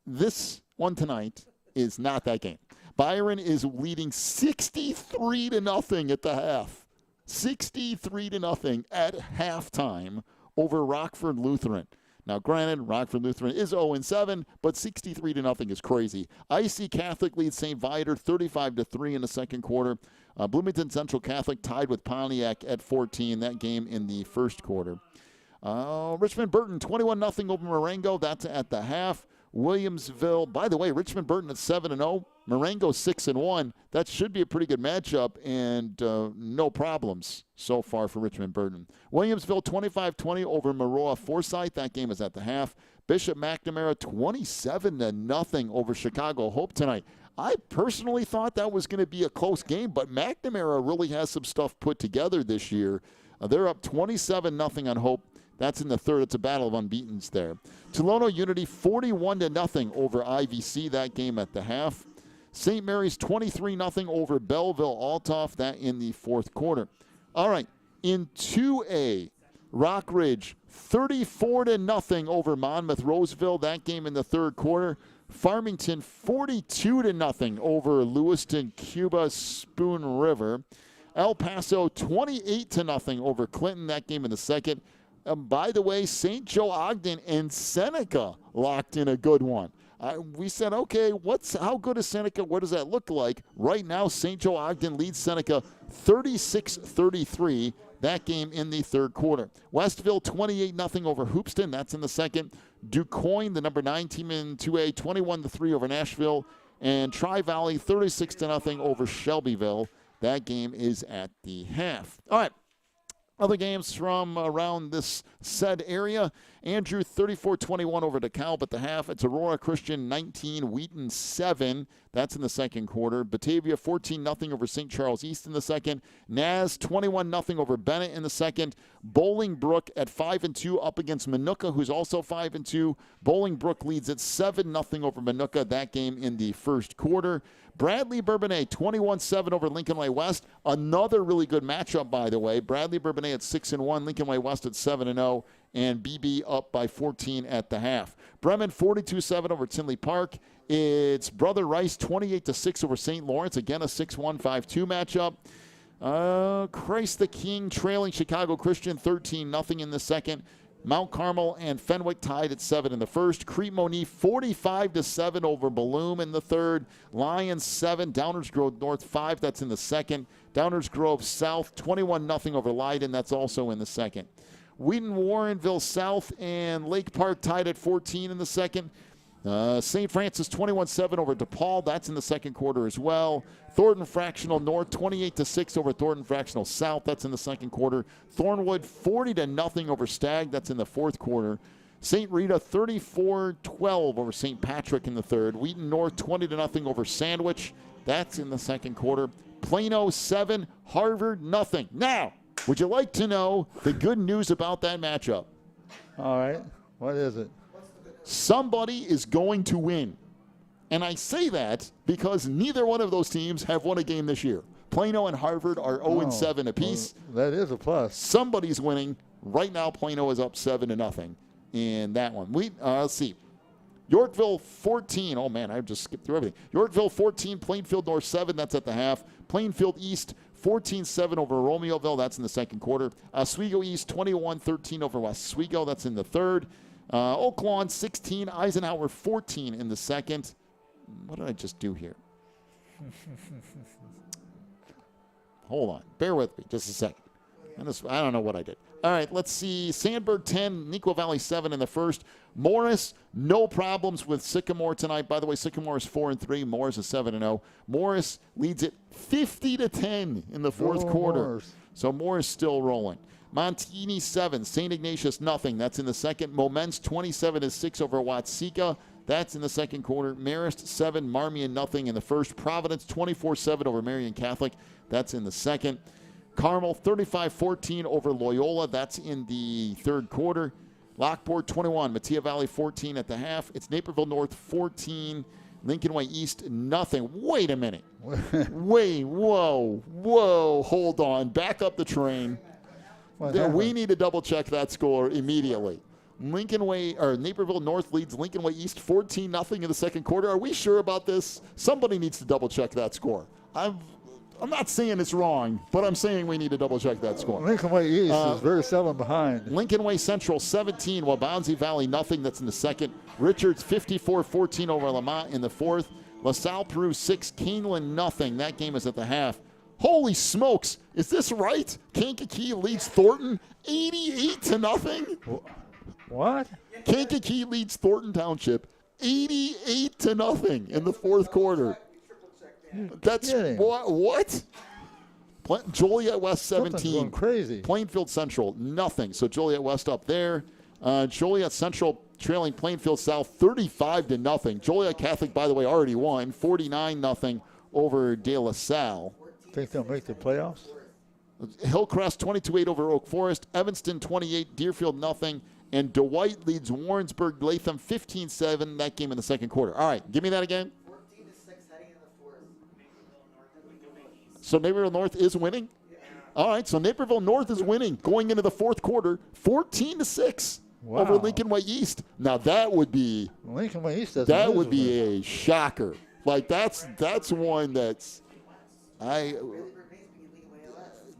This one tonight is not that game. Byron is leading 63-0 at the half. 63-0 at halftime over Rockford Lutheran. Now, granted, Rockford Lutheran is 0-7, but 63-0 is crazy. IC Catholic leads St. Viator 35-3 in the second quarter. Bloomington Central Catholic tied with Pontiac at 14. That game in the first quarter. Richmond Burton 21-0 over Marengo. That's at the half. Williamsville, by the way, Richmond Burton at 7-0. Marengo 6-1. That should be a pretty good matchup, and no problems so far for Richmond Burton. Williamsville 25-20 over Maroa Forsyth. That game is at the half. Bishop McNamara 27-0 over Chicago Hope tonight. I personally thought that was going to be a close game, but McNamara really has some stuff put together this year. They're up 27-0 on Hope. That's in the third. It's a battle of unbeatens there. Tolono Unity 41-0 over IVC. That game at the half. St. Mary's 23-0 over Belleville Altoff. That in the fourth quarter. All right. In 2A, Rock Ridge 34-0 over Monmouth Roseville. That game in the third quarter. Farmington 42-0 over Lewiston Cuba Spoon River. El Paso 28-0 over Clinton. That game in the second. By the way, St. Joe Ogden and Seneca locked in a good one. We said, okay, how good is Seneca? What does that look like? Right now, St. Joe Ogden leads Seneca 36-33. That game in the third quarter. Westville 28-0 over Hoopston. That's in the second. DuQuoin, the number 9 team in 2A, 21-3 over Nashville. And Tri-Valley 36-0 over Shelbyville. That game is at the half. All right. Other games from around this said area. Andrew 34-21 over DeKalb at the half. It's Aurora Christian 19, Wheaton 7. That's in the second quarter. Batavia 14-0 over St. Charles East in the second. Naz 21-0 over Bennett in the second. Bolingbrook at 5-2 up against Manuka, who's also 5-2. Bolingbrook leads at 7-0 over Manuka. That game in the first quarter. Bradley Bourbonnais 21-7 over Lincoln Way West. Another really good matchup, by the way. Bradley Bourbonnais at 6-1, Lincoln Way West at 7-0, and BB up by 14 at the half. Bremen 42-7 over Tinley Park. It's Brother Rice 28-6 over St. Lawrence. Again, a 6-1, 5-2 matchup. Christ the King trailing Chicago Christian 13-0 in the second. Mount Carmel and Fenwick tied at 7 in the first. Crete-Monee 45-7 over Balloom in the third. Lions 7, Downers Grove North 5. That's in the second. Downers Grove South 21-0 over Leiden. That's also in the second. Wheaton Warrenville South and Lake Park tied at 14 in the second. St. Francis 21-7 over DePaul. That's in the second quarter as well. Thornton Fractional North 28-6 over Thornton Fractional South. That's in the second quarter. Thornwood 40-0 over Stagg. That's in the fourth quarter. St. Rita 34-12 over St. Patrick in the third. Wheaton North 20-0 over Sandwich. That's in the second quarter. Plano 7, Harvard nothing. Now, would you like to know the good news about that matchup? All right. What is it? Somebody is going to win. And I say that because neither one of those teams have won a game this year. Plano and Harvard are 0-7 apiece. Well, that is a plus. Somebody's winning. Right now, Plano is up 7-0 in that one. Let's see. Yorkville 14. Oh, man, I just skipped through everything. Yorkville 14, Plainfield North 7. That's at the half. Plainfield East 14-7 over Romeoville. That's in the second quarter. Oswego East 21-13 over Oswego. That's in the third. Oak Lawn 16, Eisenhower 14 in the second. What did I just do here? Hold on. Bear with me just a second. I don't know what I did. All right, let's see. Sandburg 10, Neuqua Valley 7 in the first. Morris, no problems with Sycamore tonight. By the way, Sycamore is 4-3. Morris is 7-0. Morris leads it 50-10 in the fourth quarter. Morris. So Morris still rolling. Montini 7, St. Ignatius nothing. That's in the second. Moments 27-6 over Watseka. That's in the second quarter. Marist 7, Marmion nothing in the first. Providence 24-7 over Marion Catholic. That's in the second. Carmel 35-14 over Loyola. That's in the third quarter. Lockport 21, Mattia Valley 14 at the half. It's Naperville North 14, Lincoln Way East nothing. Wait a minute. Whoa, hold on. Back up the train. We need to double check that score immediately. Naperville North leads Lincoln Way East 14-0 in the second quarter. Are we sure about this? Somebody needs to double check that score. I'm not saying it's wrong, but I'm saying we need to double check that score. Lincoln Way East is very seldom behind. Lincoln Way Central 17, Waubonsee Valley nothing. That's in the second. Richards 54-14 over Lamont in the fourth. LaSalle Peru 6, Canelan nothing. That game is at the half. Holy smokes, is this right? Kankakee leads Thornton 88-0. What? Kankakee leads Thornton Township 88-0 in the fourth quarter. That's what? Joliet West 17. Going crazy. Plainfield Central nothing. So Joliet West up there. Joliet Central trailing Plainfield South 35-0. Joliet Catholic, by the way, already won 49-0 over De La Salle. Think they'll make the playoffs? Hillcrest 22-8 over Oak Forest. Evanston 28. Deerfield nothing. And Dwight leads Warrensburg Latham 15-7. That game in the second quarter. All right, give me that again. So Naperville North is winning? All right, so Naperville North is winning going into the fourth quarter, 14-6 over Lincoln Way East. Now that would be Lincoln Way East. That would be a shocker. Like that's one that's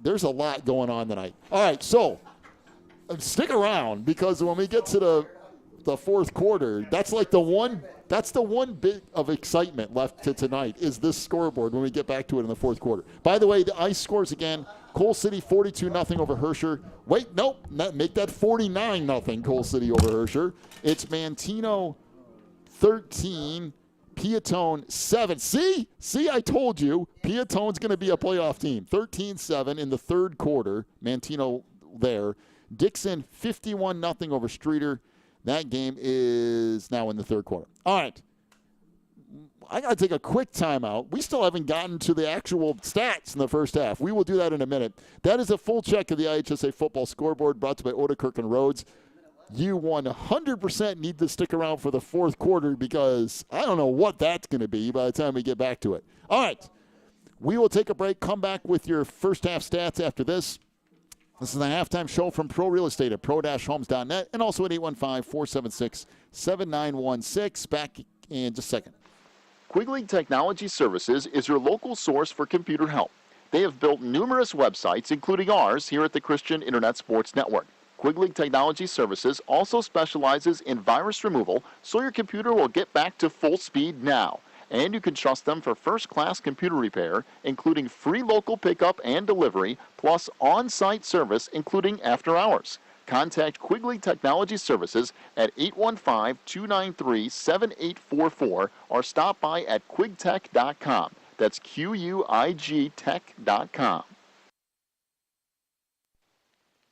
there's a lot going on tonight. All right, so stick around because when we get to the fourth quarter, that's the one bit of excitement left to tonight is this scoreboard when we get back to it in the fourth quarter. By the way, the ICE scores again. Coal City 42-0 over Herscher. Wait, nope, make that 49-0 Coal City over Herscher. It's Mantino 13, Piatone 7. See, I told you, Piatone's going to be a playoff team. 13-7 in the third quarter. Mantino there. Dixon 51-0 over Streeter. That game is now in the third quarter. All right. I got to take a quick timeout. We still haven't gotten to the actual stats in the first half. We will do that in a minute. That is a full check of the IHSA football scoreboard brought to you by Odekirk and Rhodes. You 100% need to stick around for the fourth quarter because I don't know what that's going to be by the time we get back to it. All right. We will take a break, come back with your first half stats after this. This is the halftime show from Pro Real Estate at pro-homes.net and also at 815-476-7916. Back in just a second. Quigley Technology Services is your local source for computer help. They have built numerous websites, including ours, here at the Christian Internet Sports Network. Quigley Technology Services also specializes in virus removal, so your computer will get back to full speed now. And you can trust them for first-class computer repair, including free local pickup and delivery, plus on-site service, including after hours. Contact Quigley Technology Services at 815-293-7844 or stop by at quigtech.com. That's QUIG tech.com.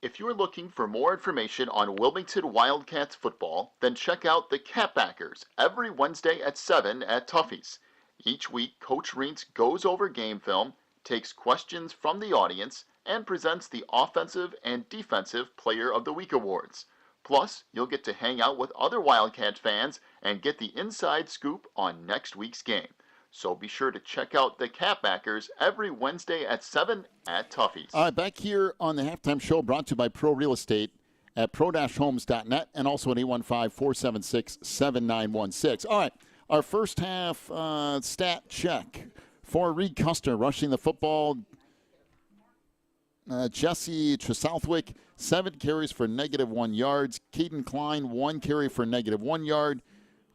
If you're looking for more information on Wilmington Wildcats football, then check out the Catbackers every Wednesday at 7 at Tuffy's. Each week, Coach Reentz goes over game film, takes questions from the audience, and presents the Offensive and Defensive Player of the Week awards. Plus, you'll get to hang out with other Wildcat fans and get the inside scoop on next week's game. So be sure to check out the Catbackers every Wednesday at 7 at Tuffy's. All right, back here on the halftime show brought to you by Pro Real Estate at pro-homes.net and also at 815-476-7916. All right, our first half stat check for Reed Custer rushing the football. Jesse Tresouthwick, 7 carries for -1 yards. Caden Klein, 1 carry for -1 yard.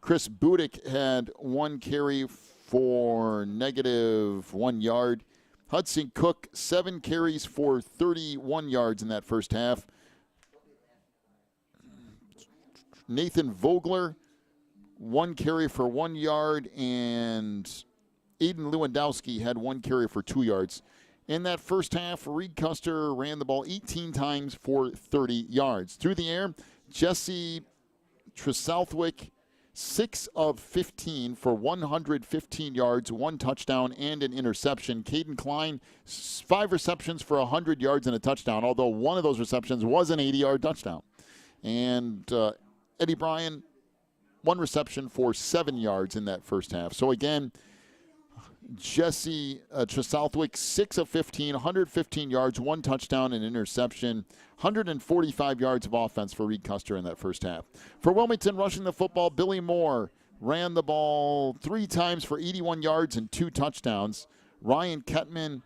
Chris Budick had 1 carry for -1 yard. Hudson Cook, 7 carries for 31 yards in that first half. Nathan Vogler, 1 carry for 1 yard, and Aiden Lewandowski had 1 carry for 2 yards. In that first half, Reed Custer ran the ball 18 times for 30 yards. Through the air, Jesse Tresouthwick, 6 of 15 for 115 yards, 1 touchdown, and an interception. Caden Klein, 5 receptions for 100 yards and a touchdown, although one of those receptions was an 80-yard touchdown. And Eddie Bryan, 1 reception for 7 yards in that first half. So again, Jesse Southwick, 6 of 15, 115 yards, 1 touchdown, and interception, 145 yards of offense for Reed Custer in that first half. For Wilmington, rushing the football, Billy Moore ran the ball 3 times for 81 yards and 2 touchdowns. Ryan Kettman,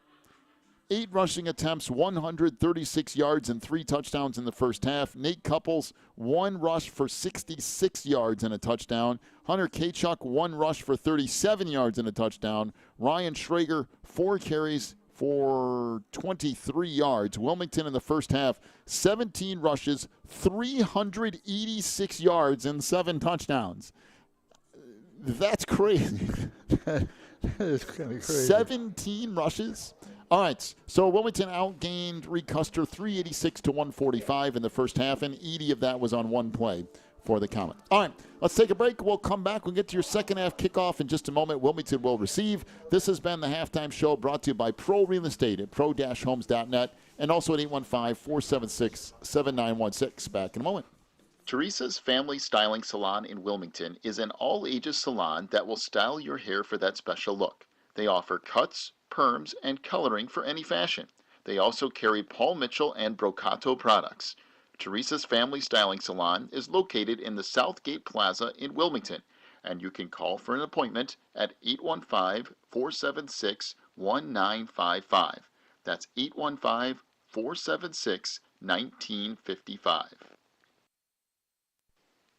8 rushing attempts, 136 yards, and 3 touchdowns in the first half. Nate Couples, 1 rush for 66 yards and a touchdown. Hunter Kachuk, 1 rush for 37 yards and a touchdown. Ryan Schrager, 4 carries for 23 yards. Wilmington in the first half, 17 rushes, 386 yards, and 7 touchdowns. That's crazy. That is kind of crazy. 17 rushes. All right, so Wilmington outgained Reed Custer 386 to 145 in the first half, and 80 of that was on 1 play for the Comet. All right, let's take a break. We'll come back. We'll get to your second half kickoff in just a moment. Wilmington will receive. This has been the Halftime Show brought to you by Pro Real Estate at pro-homes.net and also at 815-476-7916. Back in a moment. Teresa's Family Styling Salon in Wilmington is an all-ages salon that will style your hair for that special look. They offer cuts, perms, and coloring for any fashion. They also carry Paul Mitchell and Brocato products. Teresa's Family Styling Salon is located in the Southgate Plaza in Wilmington, and you can call for an appointment at 815-476-1955. That's 815-476-1955.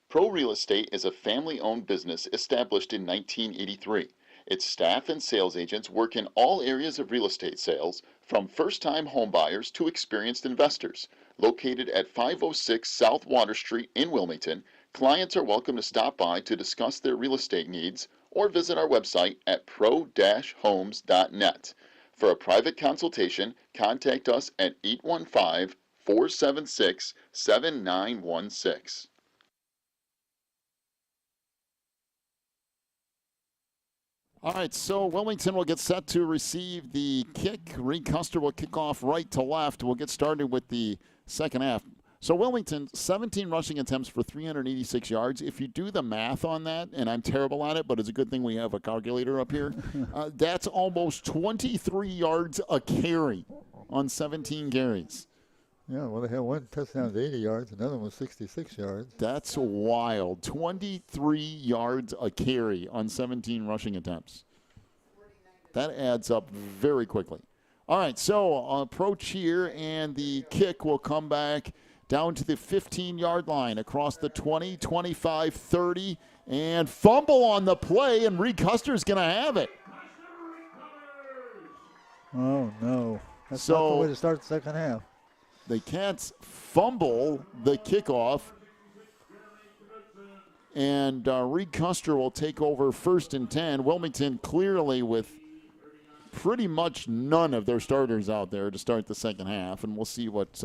Pro Real Estate is a family-owned business established in 1983. Its staff and sales agents work in all areas of real estate sales, from first-time homebuyers to experienced investors. Located at 506 South Water Street in Wilmington, clients are welcome to stop by to discuss their real estate needs or visit our website at pro-homes.net. For a private consultation, contact us at 815-476-7916. All right, so Wilmington will get set to receive the kick. Reed Custer will kick off right to left. We'll get started with the second half. So Wilmington, 17 rushing attempts for 386 yards. If you do the math on that, and I'm terrible at it, but it's a good thing we have a calculator up here, that's almost 23 yards a carry on 17 carries. Yeah, well, they had 1 touchdown to 80 yards, another one was 66 yards. That's wild. 23 yards a carry on 17 rushing attempts. That adds up very quickly. All right, so approach here, and the kick will come back down to the 15-yard line, across the 20, 25, 30, and fumble on the play, and Reed Custer's going to have it. Oh, no. That's not the way to start the second half. The Cats fumble the kickoff, and Reed Custer will take over 1st and 10. Wilmington clearly with pretty much none of their starters out there to start the second half, and we'll see what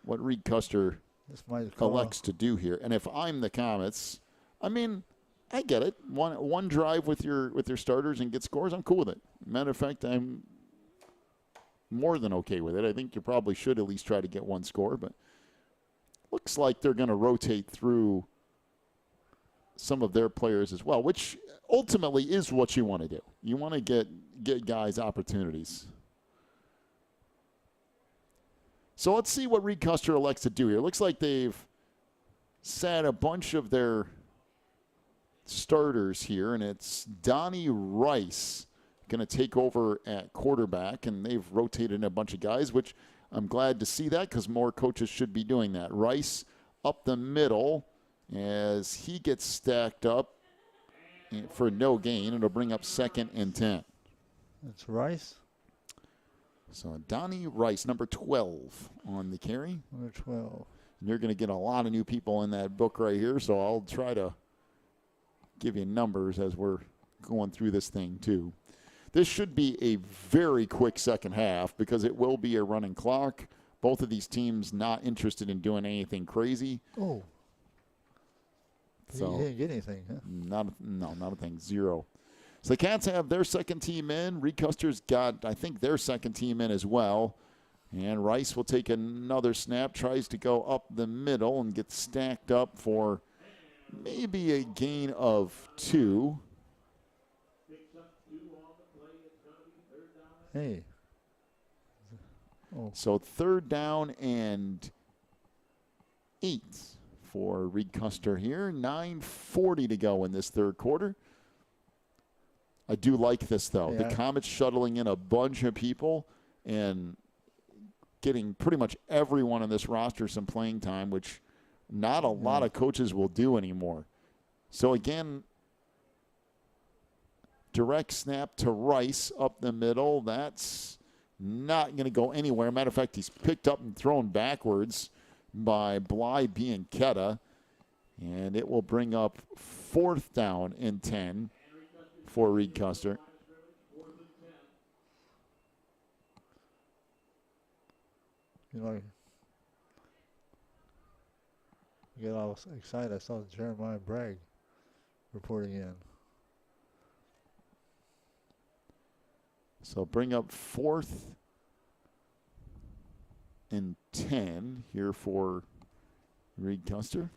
Reed Custer elects to do here. And if I'm the Comets, I mean, I get it. One drive with your starters and get scores, I'm cool with it. Matter of fact, I'm more than okay with it. I think you probably should at least try to get 1 score, but looks like they're going to rotate through some of their players as well, which ultimately is what you want to do. You want to get guys opportunities. So let's see what Reed Custer elects to do here. It looks like they've sat a bunch of their starters here, and it's Donnie Rice going to take over at quarterback, and they've rotated a bunch of guys, which I'm glad to see that because more coaches should be doing that. Rice up the middle as he gets stacked up for no gain. It'll bring up 2nd and 10. That's Rice. So Donnie Rice, number 12 on the carry. Number 12. And you're going to get a lot of new people in that book right here, so I'll try to give you numbers as we're going through this thing too. This should be a very quick second half because it will be a running clock. Both of these teams not interested in doing anything crazy. Oh. So he didn't get anything, huh? Not a thing. 0. So the Cats have their second team in. Reed Custer's got, I think, their second team in as well. And Rice will take another snap, tries to go up the middle and get stacked up for maybe a gain of 2. Hey. Oh. So 3rd down and 8 for Reed Custer here. 9:40 to go in this 3rd quarter. I do like this, though. Yeah. The Comets shuttling in a bunch of people and getting pretty much everyone on this roster some playing time, which not a lot of coaches will do anymore. So, again, direct snap to Rice up the middle. That's not going to go anywhere. Matter of fact, he's picked up and thrown backwards by Bly Bianchetta. And it will bring up 4th down and 10 for Reed Custer. You know, I get all excited. I saw Jeremiah Bragg reporting in. So bring up 4th and 10 here for Reed Custer.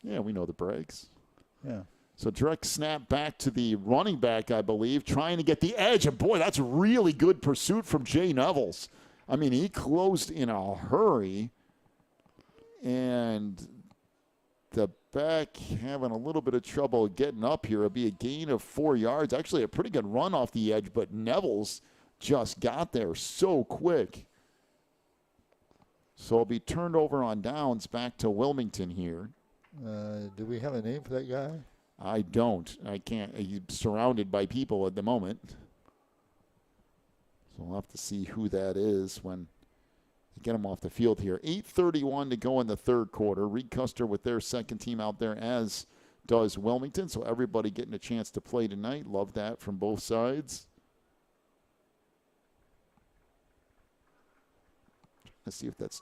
Yeah, we know the Braggs. Yeah. So direct snap back to the running back, I believe, trying to get the edge. And, boy, that's really good pursuit from Jay Nevels. I mean, he closed in a hurry. And the back having a little bit of trouble getting up here. It'll be a gain of 4 yards. Actually, a pretty good run off the edge, but Nevels just got there so quick. So it'll be turned over on downs back to Wilmington here. Do we have a name for that guy? I don't. I can't. He's surrounded by people at the moment. So we'll have to see who that is when they get him off the field here. 8:31 to go in the 3rd quarter. Reed Custer with their 2nd team out there, as does Wilmington. So everybody getting a chance to play tonight. Love that from both sides. Let's see if that's...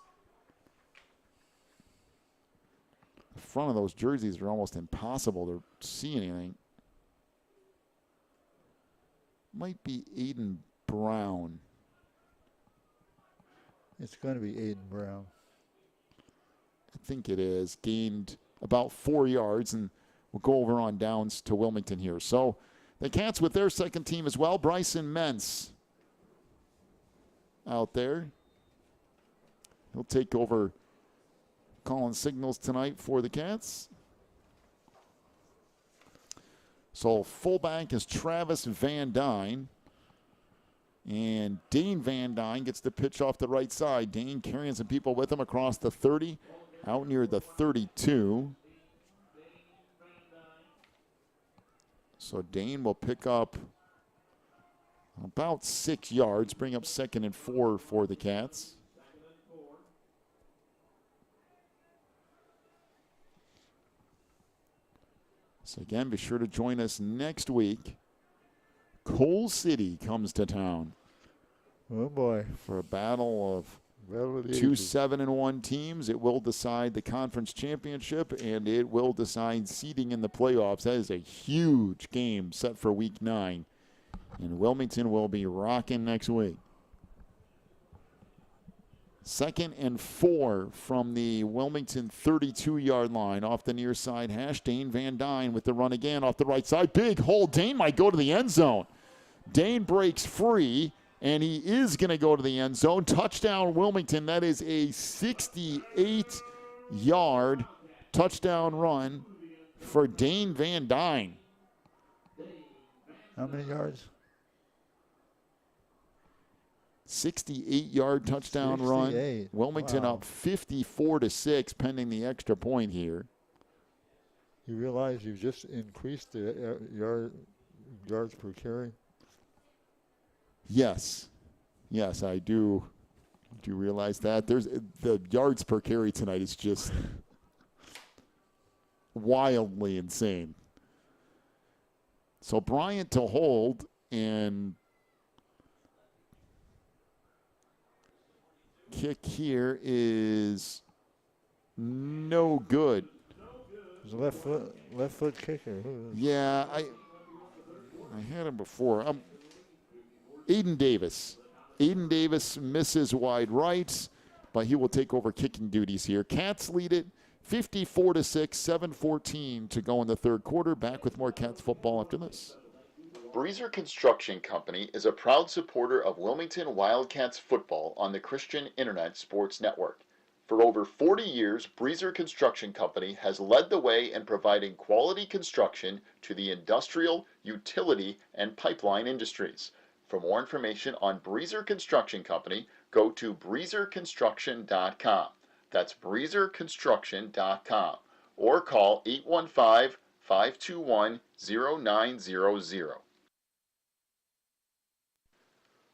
The front of those jerseys are almost impossible to see anything. Might be Aiden Brown. It's going to be Aiden Brown. I think it is. Gained about 4 yards, and we'll go over on downs to Wilmington here. So the Cats with their 2nd team as well. Bryson Mentz out there. He'll take over calling signals tonight for the Cats. So fullback is Travis Van Dyne. And Dane Van Dyne gets the pitch off the right side. Dane carrying some people with him across the 30, out near the 32. So Dane will pick up about 6 yards, bring up 2nd and 4 for the Cats. So again, be sure to join us next week. Coal City comes to town. Oh, boy. For a battle of Well, 2 7-1 teams. It will decide the conference championship, and it will decide seeding in the playoffs. That is a huge game set for week 9. And Wilmington will be rocking next week. 2nd and 4 from the Wilmington 32-yard line off the near side hash. Dane Van Dyne with the run again off the right side. Big hole. Dane might go to the end zone. Dane breaks free, and he is going to go to the end zone. Touchdown, Wilmington. That is a 68-yard touchdown run for Dane Van Dyne. How many yards? 68-yard touchdown run. Wilmington Wow. up 54-6 pending the extra point here. You realize you've just increased the yards per carry? Yes. Yes, I do realize that. There's the yards per carry tonight is just wildly insane. So Bryant to hold, and kick here is no good. It's a left foot kicker. Yeah, I had him before. Aiden Davis. Aiden Davis misses wide right, but he will take over kicking duties here. Cats lead it 54-6, 7:14 to go in the third quarter. Back with more Cats football after this. Breezer Construction Company is a proud supporter of Wilmington Wildcats football on the Christian Internet Sports Network. For over 40 years, Breezer Construction Company has led the way in providing quality construction to the industrial, utility, and pipeline industries. For more information on Breezer Construction Company, go to breezerconstruction.com. That's breezerconstruction.com. Or call 815-521-0900.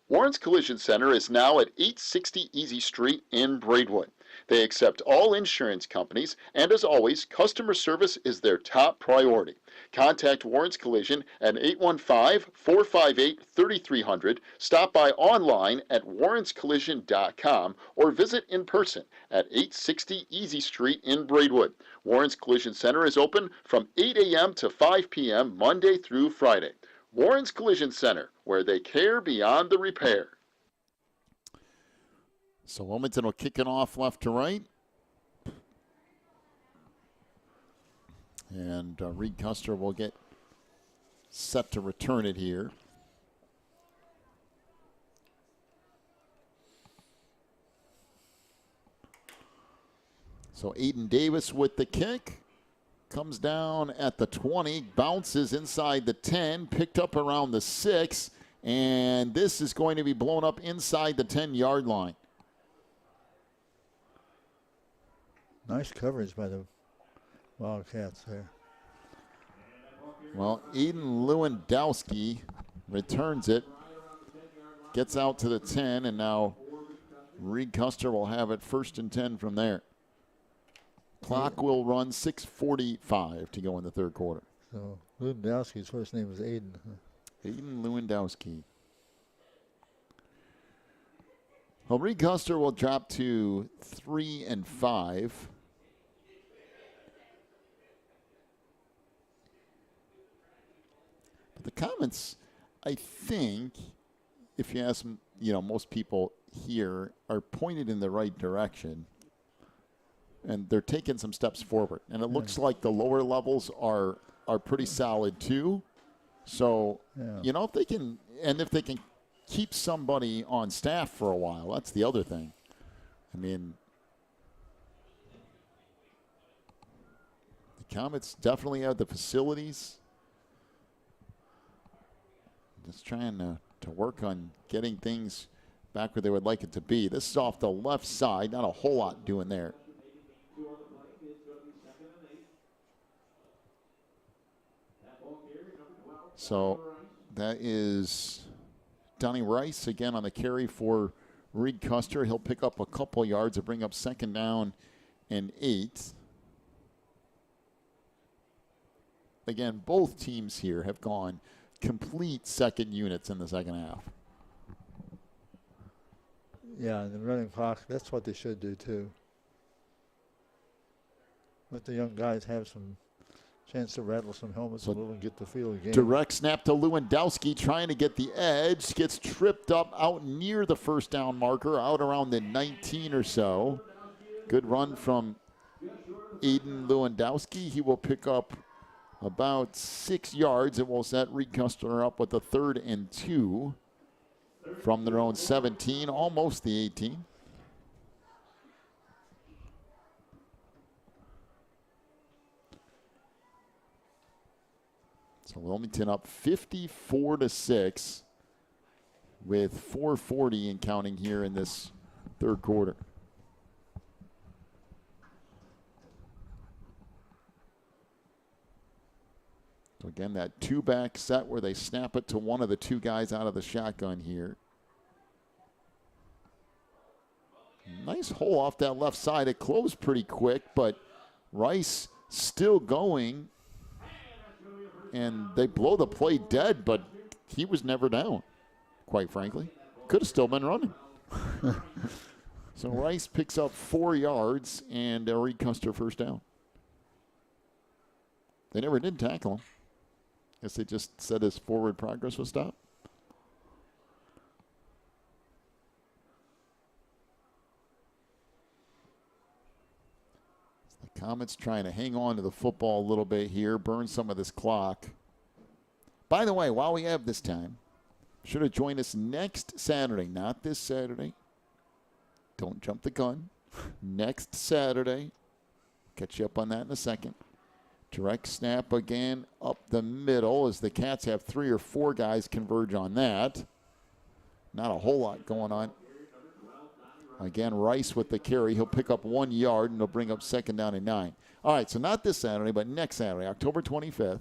Warren's Collision Center is now at 860 Easy Street in Braidwood. They accept all insurance companies, and as always, customer service is their top priority. Contact Warren's Collision at 815-458-3300, stop by online at warrenscollision.com, or visit in person at 860 Easy Street in Braidwood. Warren's Collision Center is open from 8 a.m. to 5 p.m. Monday through Friday. Warren's Collision Center, where they care beyond the repair. So Wilmington will kick it off left to right. And Reed Custer will get set to return it here. So Aiden Davis with the kick. Comes down at the 20, bounces inside the 10, picked up around the 6, and this is going to be blown up inside the 10-yard line. Nice coverage by the Wildcats there. Well, Aiden Lewandowski returns it, gets out to the 10, and now Reed Custer will have it 1st and 10 from there. Clock will run 6:45 to go in the third quarter. So Lewandowski's first name is Aiden. Aiden Lewandowski. Well, Reed Custer will drop to 3 and 5. But the comments, I think, if you ask, most people here are pointed in the right direction. And they're taking some steps forward. And it looks like the lower levels are pretty solid too. So, if they can keep somebody on staff for a while, that's the other thing. I mean, the Comets definitely have the facilities. Just trying to work on getting things back where they would like it to be. This is off the left side, not a whole lot doing there. So that is Donnie Rice again on the carry for Reed Custer. He'll pick up a couple yards to bring up 2nd down and 8. Again, both teams here have gone complete second units in the second half. Yeah, and the running clock, that's what they should do too. Let the young guys have some chance to rattle some helmets a little and get the feel of the game. Direct snap to Lewandowski, trying to get the edge. Gets tripped up out near the 1st down marker, out around the 19 or so. Good run from Aiden Lewandowski. He will pick up about 6 yards and will set Reed Custer up with a 3rd and 2 from their own 17, almost the 18. So Wilmington up 54-6 with 4:40 and counting here in this third quarter. So again, that 2-back set where they snap it to one of the 2 guys out of the shotgun here. Nice hole off that left side. It closed pretty quick, but Rice still going. And they blow the play dead, but he was never down, quite frankly. Could have still been running. So Rice picks up 4 yards and Reed Custer 1st down. They never did tackle him. Guess they just said his forward progress was stopped. Comets trying to hang on to the football a little bit here, burn some of this clock. By the way, while we have this time, should have joined us next Saturday, not this Saturday. Don't jump the gun. Next Saturday. Catch you up on that in a second. Direct snap again up the middle as the Cats have 3 or 4 guys converge on that. Not a whole lot going on. Again, Rice with the carry. He'll pick up 1 yard, and he'll bring up 2nd down and 9. All right, so not this Saturday, but next Saturday, October 25th,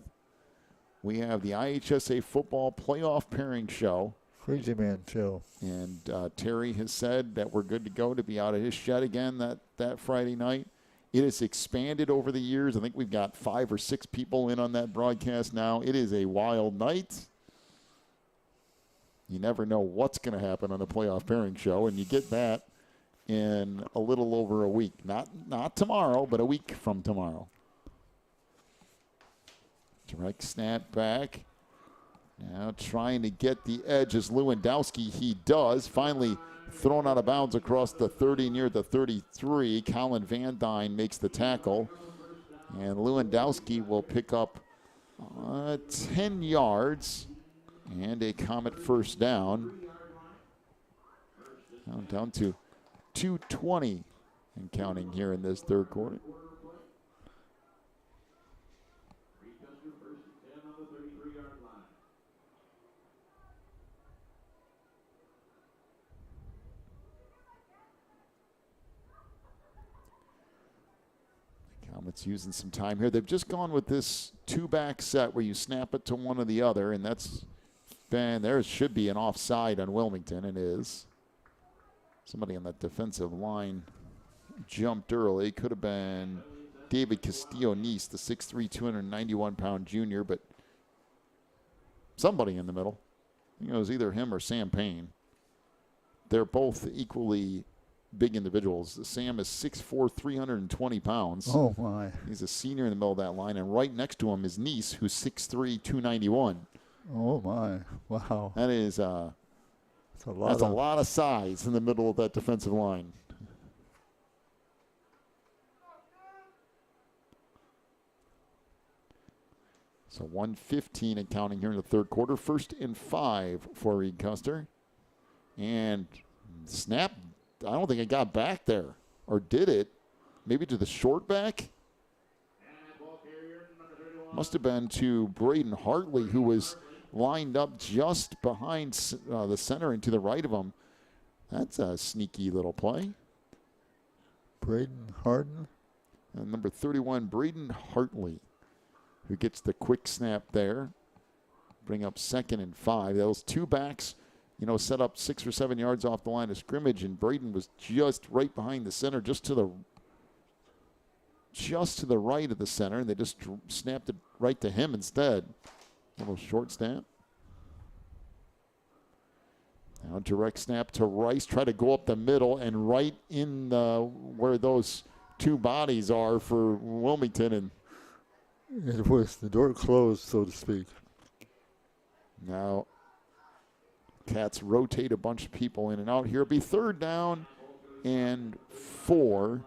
we have the IHSA football playoff pairing show. Crazy Man show. And Terry has said that we're good to go to be out of his shed again that Friday night. It has expanded over the years. I think we've got 5 or 6 people in on that broadcast now. It is a wild night. You never know what's going to happen on the playoff pairing show, and you get that in a little over a week. Not tomorrow, but a week from tomorrow. Direct snap back. Now trying to get the edge as Lewandowski. He does. Finally thrown out of bounds across the 30 near the 33. Colin Van Dyne makes the tackle. And Lewandowski will pick up 10 yards and a Comet first down. Down to 2:20 and counting here in this third quarter. Comets using some time here. They've just gone with this 2-back set where you snap it to one or the other, and that's been, there should be an offside on Wilmington, and is. Somebody on that defensive line jumped early. Could have been David Castillo-Nice, the 6'3", 291-pound junior, but somebody in the middle. I think it was either him or Sam Payne. They're both equally big individuals. Sam is 6'4", 320 pounds. Oh, my. He's a senior in the middle of that line, and right next to him is Nice, who's 6'3", 291. Oh, my. Wow. That is That's a lot of size in the middle of that defensive line. So 1:15 and counting here in the third quarter. 1st and 5 for Reed Custer. And snap, I don't think it got back there. Or did it? Maybe to the short back? Must have been to Braden Hartley, who was lined up just behind the center and to the right of him. That's a sneaky little play. Braden Harden. And number 31, Braden Hartley, who gets the quick snap there. Bring up 2nd and 5. Those 2 backs, set up 6 or 7 yards off the line of scrimmage, and Braden was just right behind the center, just to the right of the center, and they just snapped it right to him instead. Little short snap. Now direct snap to Rice. Try to go up the middle and right in where those 2 bodies are for Wilmington. And it was the door closed, so to speak. Now Cats rotate a bunch of people in and out here. It'll be 3rd down and 4.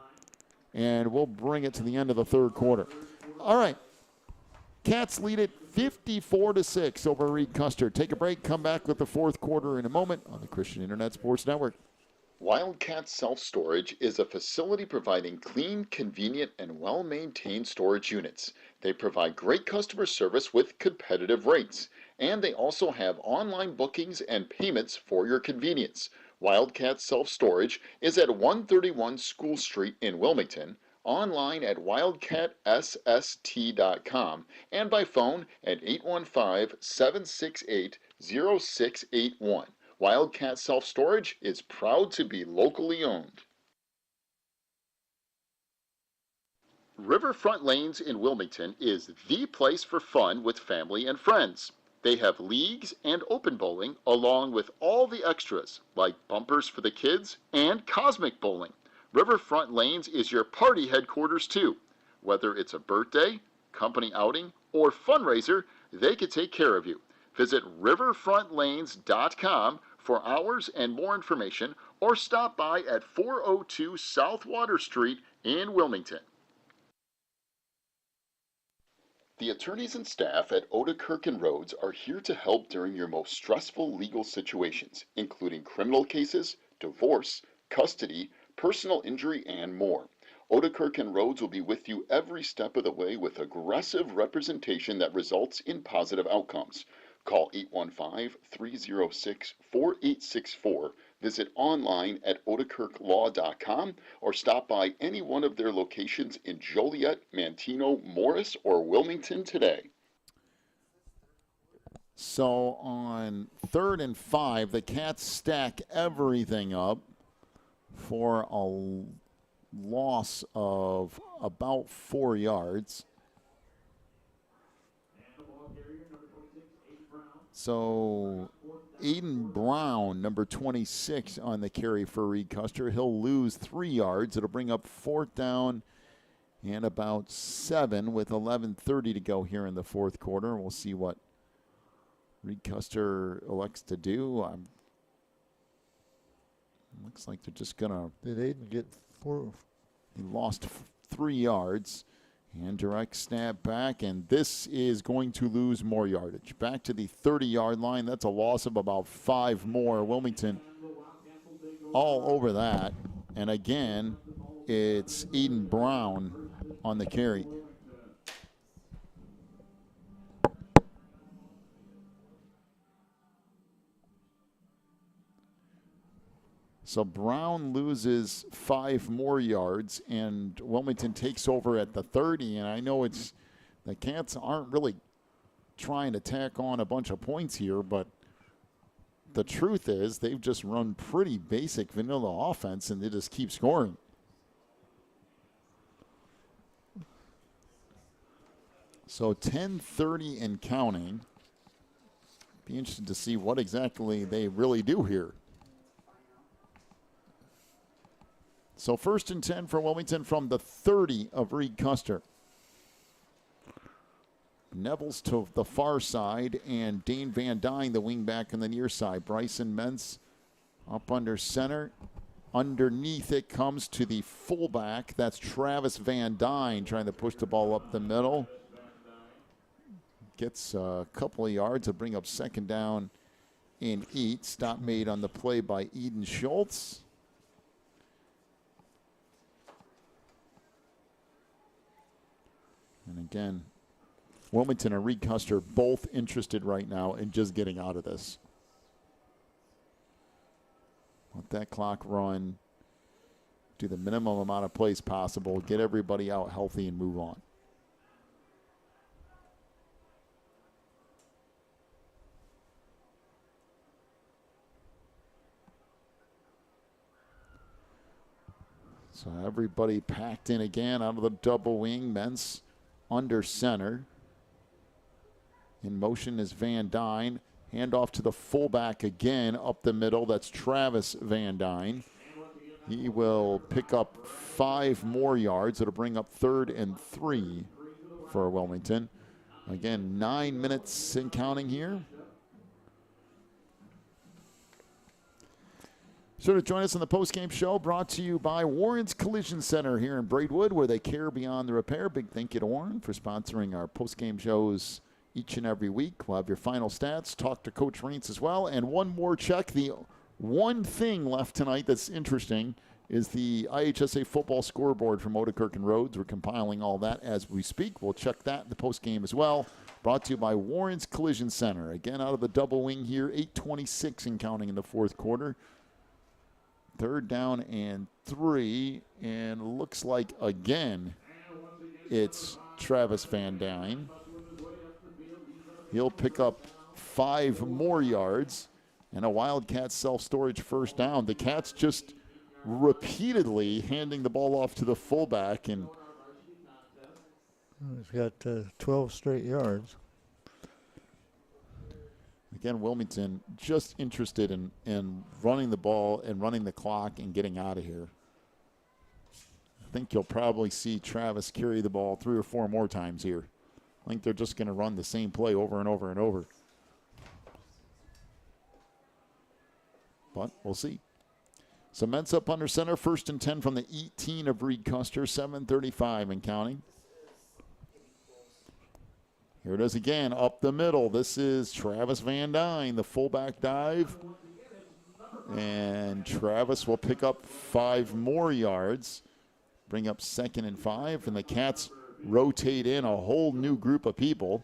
And we'll bring it to the end of the third quarter. All right. Cats lead it 54-6 over Reed Custer. Take a break, come back with the fourth quarter in a moment on the Christian Internet Sports Network. Wildcat Self-Storage is a facility providing clean, convenient, and well-maintained storage units. They provide great customer service with competitive rates, and they also have online bookings and payments for your convenience. Wildcat Self-Storage is at 131 School Street in Wilmington, online at wildcatsst.com, and by phone at 815-768-0681. Wildcat Self-Storage is proud to be locally owned. Riverfront Lanes in Wilmington is the place for fun with family and friends. They have leagues and open bowling along with all the extras like bumpers for the kids and cosmic bowling. Riverfront Lanes is your party headquarters too. Whether it's a birthday, company outing, or fundraiser, they can take care of you. Visit riverfrontlanes.com for hours and more information, or stop by at 402 South Water Street in Wilmington. The attorneys and staff at Odekirk and Rhodes are here to help during your most stressful legal situations, including criminal cases, divorce, custody, personal injury, and more. Odekirk and Rhodes will be with you every step of the way with aggressive representation that results in positive outcomes. Call 815-306-4864, visit online at odekirklaw.com, or stop by any one of their locations in Joliet, Manteno, Morris, or Wilmington today. So on 3rd and 5, the Cats stack everything up for a loss of about 4 yards. So Aiden Brown, number 26 on the carry for Reed Custer. He'll lose 3 yards. It'll bring up 4th down and about 7 with 11:30 to go here in the 4th quarter. We'll see what Reed Custer elects to do. Looks like they're just going to... Did Aiden get 4? He lost 3 yards. And direct snap back, and this is going to lose more yardage. Back to the 30-yard line. That's a loss of about 5 more. Wilmington all over that. And again, it's Eden Brown on the carry. So Brown loses 5 more yards, and Wilmington takes over at the 30. And I know it's the Cats aren't really trying to tack on a bunch of points here, but the truth is they've just run pretty basic vanilla offense, and they just keep scoring. So 10:30 and counting. Be interested to see what exactly they really do here. So 1st and 10 for Wilmington from the 30 of Reed Custer. Neville's to the far side, and Dane Van Dyne, the wingback, on the near side. Bryson Mentz up under center. Underneath it comes to the fullback. That's Travis Van Dyne trying to push the ball up the middle. Gets a couple of yards to bring up 2nd down and 8. Stop made on the play by Eden Schultz. And again, Wilmington and Reed Custer both interested right now in just getting out of this. Let that clock run, do the minimum amount of plays possible, get everybody out healthy, and move on. So everybody packed in again out of the double wing. Mentz under center. In motion is Van Dyne. Hand off to the fullback again up the middle. That's Travis Van Dyne. He will pick up 5 more yards. It'll bring up 3rd and 3 for Wilmington. Again, 9 minutes and counting here. Sure to join us on the postgame show, brought to you by Warren's Collision Center here in Braidwood, where they care beyond the repair. Big thank you to Warren for sponsoring our postgame shows each and every week. We'll have your final stats, talk to Coach Reintz as well, and one more check. The one thing left tonight that's interesting is the IHSA football scoreboard from Odekirk and Rhodes. We're compiling all that as we speak. We'll check that in the postgame as well. Brought to you by Warren's Collision Center. Again, out of the double wing here, 8:26 and counting in the 4th quarter. 3rd down and 3, and looks like again it's Travis Van Dyne. He'll pick up 5 more yards and a Wildcat self-storage 1st down. The Cats just repeatedly handing the ball off to the fullback, and he's got 12 straight yards. again, Wilmington just interested in running the ball and running the clock and getting out of here. I think you'll probably see Travis carry the ball 3 or 4 more times here. I think they're just going to run the same play over and over and over. But we'll see. So Mentz up under center, 1st and 10 from the 18 of Reed Custer, 7:35 and counting. Here it is again, up the middle. This is Travis Van Dyne, the fullback dive. And Travis will pick up 5 more yards, bring up 2nd and 5, and the Cats rotate in a whole new group of people.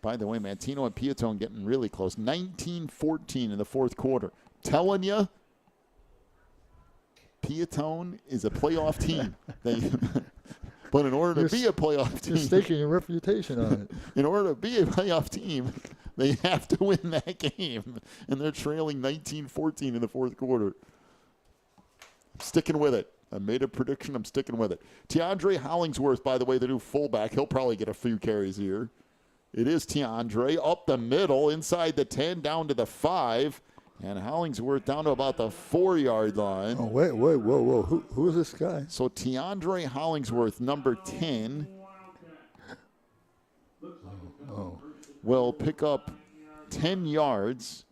By the way, Mantino and Piatone getting really close. 19-14 in the 4th quarter. Telling you, Piatone is a playoff team. But in order to be a playoff team, you're staking your reputation on it. In order to be a playoff team, they have to win that game. And they're trailing 19-14 in the 4th quarter. I'm sticking with it. I made a prediction. I'm sticking with it. Tiandre Hollingsworth, by the way, the new fullback. He'll probably get a few carries here. It is Tiandre up the middle, inside the 10, down to the 5. And Hollingsworth down to about the 4-yard line. Oh, wait, whoa. Who is this guy? So Tiandre Hollingsworth, number 10, will pick up 10 yards.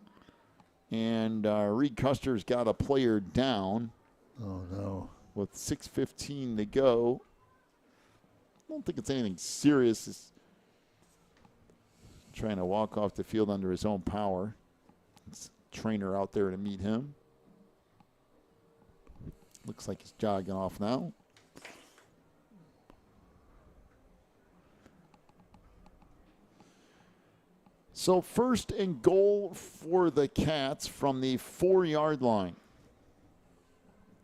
And Reed Custer's got a player down. Oh, no. With 6:15 to go. I don't think it's anything serious. It's trying to walk off the field under his own power. It's a trainer out there to meet him. Looks like he's jogging off now. So 1st and goal for the Cats from the 4-yard line.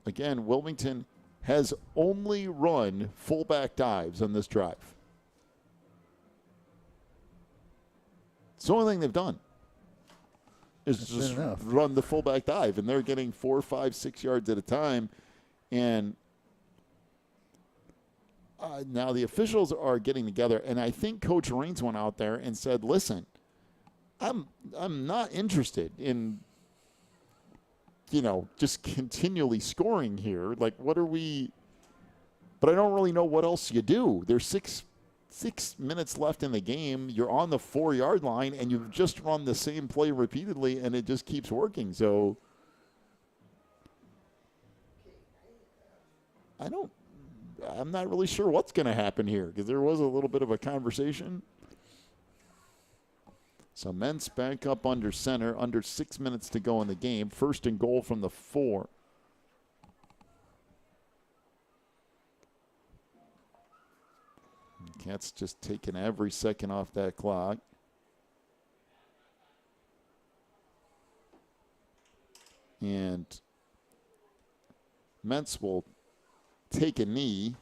Again, Wilmington has only run fullback dives on this drive. It's the only thing they've done is just run the fullback dive, and they're getting 4, 5, 6 yards at a time. And now the officials are getting together, and I think Coach Raines went out there and said, listen, I'm not interested in, just continually scoring here. Like, what are we – but I don't really know what else you do. There's 6 minutes left in the game. You're on the 4-yard line, and you've just run the same play repeatedly, and it just keeps working. So I'm not really sure what's going to happen here because there was a little bit of a conversation. So Mentz back up under center, under 6 minutes to go in the game. 1st and goal from the 4. Cats just taking every second off that clock. And Mentz will take a knee.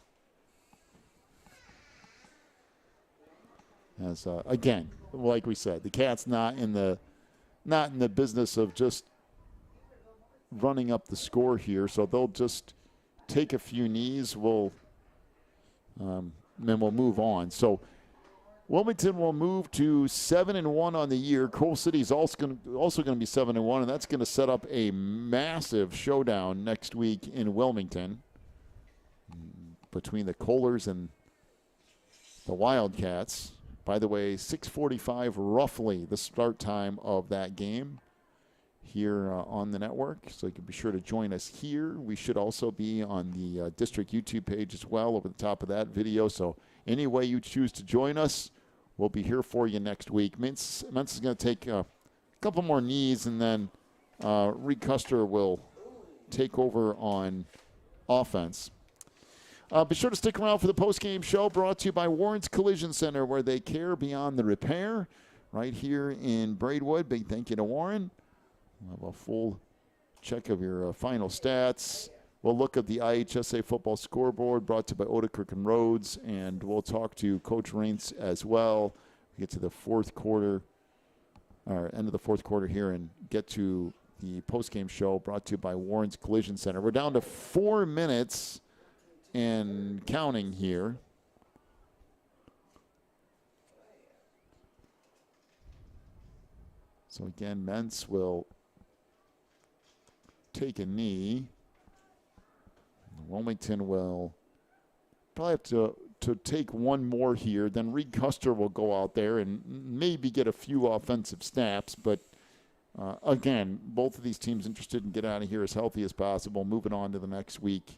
As again, like we said, the Cats not in the business of just running up the score here, so they'll just take a few knees. Then we'll move on. So Wilmington will move to 7-1 on the year. Coal City is also going to be 7-1, and that's going to set up a massive showdown next week in Wilmington between the Kohlers and the Wildcats. By the way, 6:45 roughly the start time of that game here on the network. So you can be sure to join us here. We should also be on the district YouTube page as well over the top of that video. So any way you choose to join us, we'll be here for you next week. Mentz is going to take a couple more knees, and then Reed Custer will take over on offense. Be sure to stick around for the post-game show brought to you by Warren's Collision Center, where they care beyond the repair, right here in Braidwood. Big thank you to Warren. We'll have a full check of your final stats. We'll look at the IHSA football scoreboard brought to you by Odekirk and Rhodes, and we'll talk to Coach Raines as well. We get to the 4th quarter, or end of the 4th quarter here, and get to the post-game show brought to you by Warren's Collision Center. We're down to 4 minutes and counting here. So again, Mentz will take a knee. Wilmington will probably have to take one more here. Then Reed Custer will go out there and maybe get a few offensive snaps, but Again, both of these teams interested in getting out of here as healthy as possible, moving on to the next week.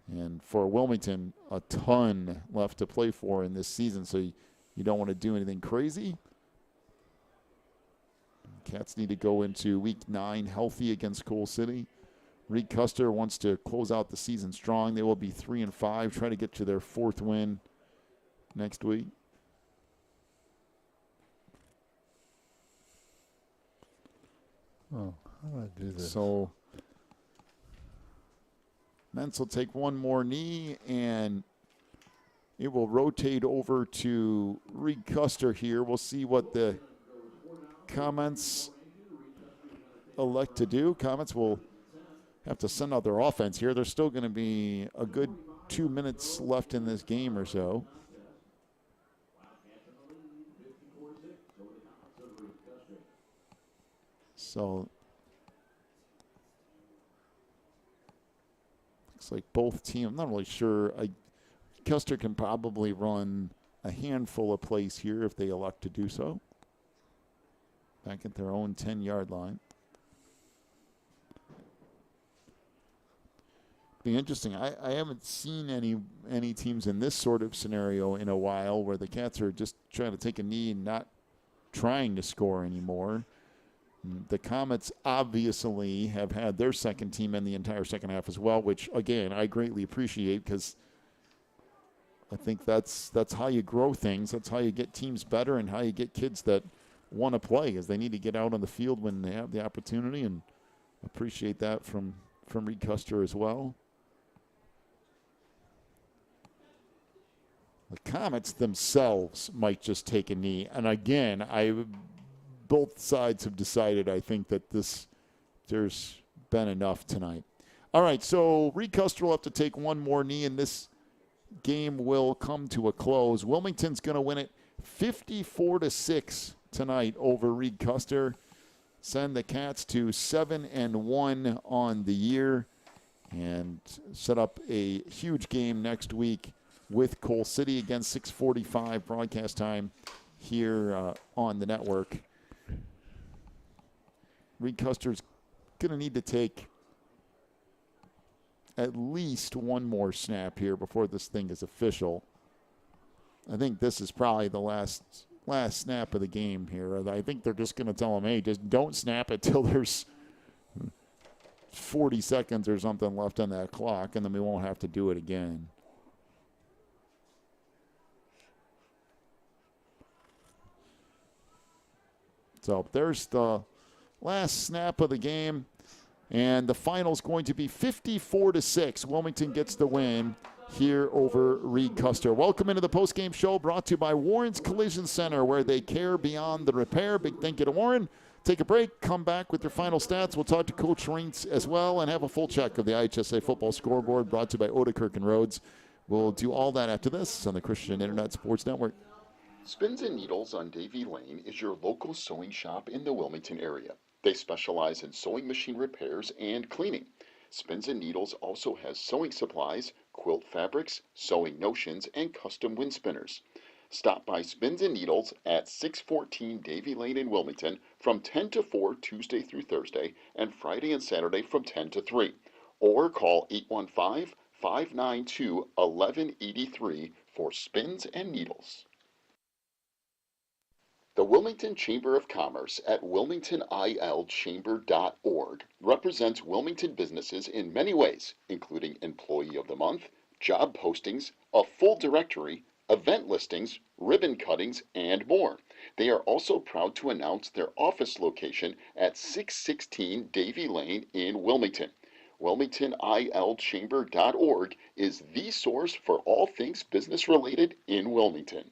And for Wilmington, a ton left to play for in this season, so you don't want to do anything crazy. Cats need to go into week 9 healthy against Coal City. Reed Custer wants to close out the season strong. They will be 3-5, try to get to their 4th win next week. Oh, how do I do this? So Mentz will take one more knee, and it will rotate over to Reed Custer here. We'll see what the comments elect to do. Comments will have to send out their offense here. There's still going to be a good 2 minutes left in this game or so. So looks like both teams, I'm not really sure. Custer can probably run a handful of plays here if they elect to do so. Back at their own 10-yard line. Be interesting. I haven't seen any teams in this sort of scenario in a while where the Cats are just trying to take a knee and not trying to score anymore. The Comets obviously have had their second team in the entire second half as well, which, again, I greatly appreciate because I think that's how you grow things. That's how you get teams better and how you get kids that want to play, is they need to get out on the field when they have the opportunity, and appreciate that from Reed Custer as well. The Comets themselves might just take a knee. And again, both sides have decided, I think, that there's been enough tonight. All right, so Reed Custer will have to take one more knee, and this game will come to a close. Wilmington's going to win it 54-6 tonight over Reed Custer. Send the Cats to 7-1 on the year and set up a huge game next week with Coal City. Again, 6:45 broadcast time here on the network. Reed Custer's going to need to take at least one more snap here before this thing is official. I think this is probably the last snap of the game here. I think they're just going to tell him, hey, just don't snap it till there's 40 seconds or something left on that clock, and then we won't have to do it again. So there's the last snap of the game, and the final is going to be 54-6. Wilmington gets the win here over Reed Custer. Welcome into the postgame show, brought to you by Warren's Collision Center, where they care beyond the repair. Big thank you to Warren. Take a break, come back with your final stats. We'll talk to Coach Reintz as well and have a full check of the IHSA football scoreboard, brought to you by Odekirk and Rhodes. We'll do all that after this on the Christian Internet Sports Network. Spins and Needles on Davie Lane is your local sewing shop in the Wilmington area. They specialize in sewing machine repairs and cleaning. Spins and Needles also has sewing supplies, quilt fabrics, sewing notions, and custom wind spinners. Stop by Spins and Needles at 614 Davie Lane in Wilmington from 10 to 4 Tuesday through Thursday and Friday and Saturday from 10 to 3. Or call 815-592-1183 for Spins and Needles. The Wilmington Chamber of Commerce at wilmingtonilchamber.org represents Wilmington businesses in many ways, including Employee of the Month, job postings, a full directory, event listings, ribbon cuttings, and more. They are also proud to announce their office location at 616 Davie Lane in Wilmington. WilmingtonILchamber.org is the source for all things business related in Wilmington.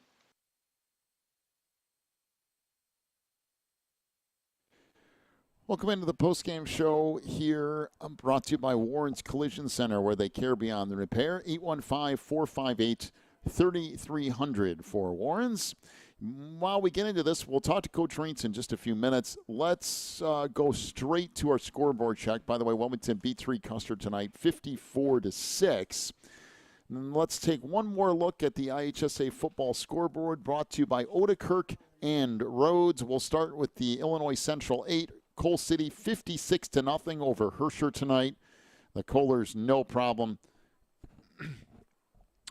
Welcome into the postgame show here, brought to you by Warren's Collision Center, where they care beyond the repair. 815-458-3300 for Warren's. While we get into this, we'll talk to Coach Reintz in just a few minutes. Let's go straight to our scoreboard check. By the way, Wilmington beats Reed Custer tonight, 54-6. Let's take one more look at the IHSA football scoreboard, brought to you by Odekirk and Rhodes. We'll start with the Illinois Central 8. Coal City 56-0 over Herscher tonight. The Kohlers, no problem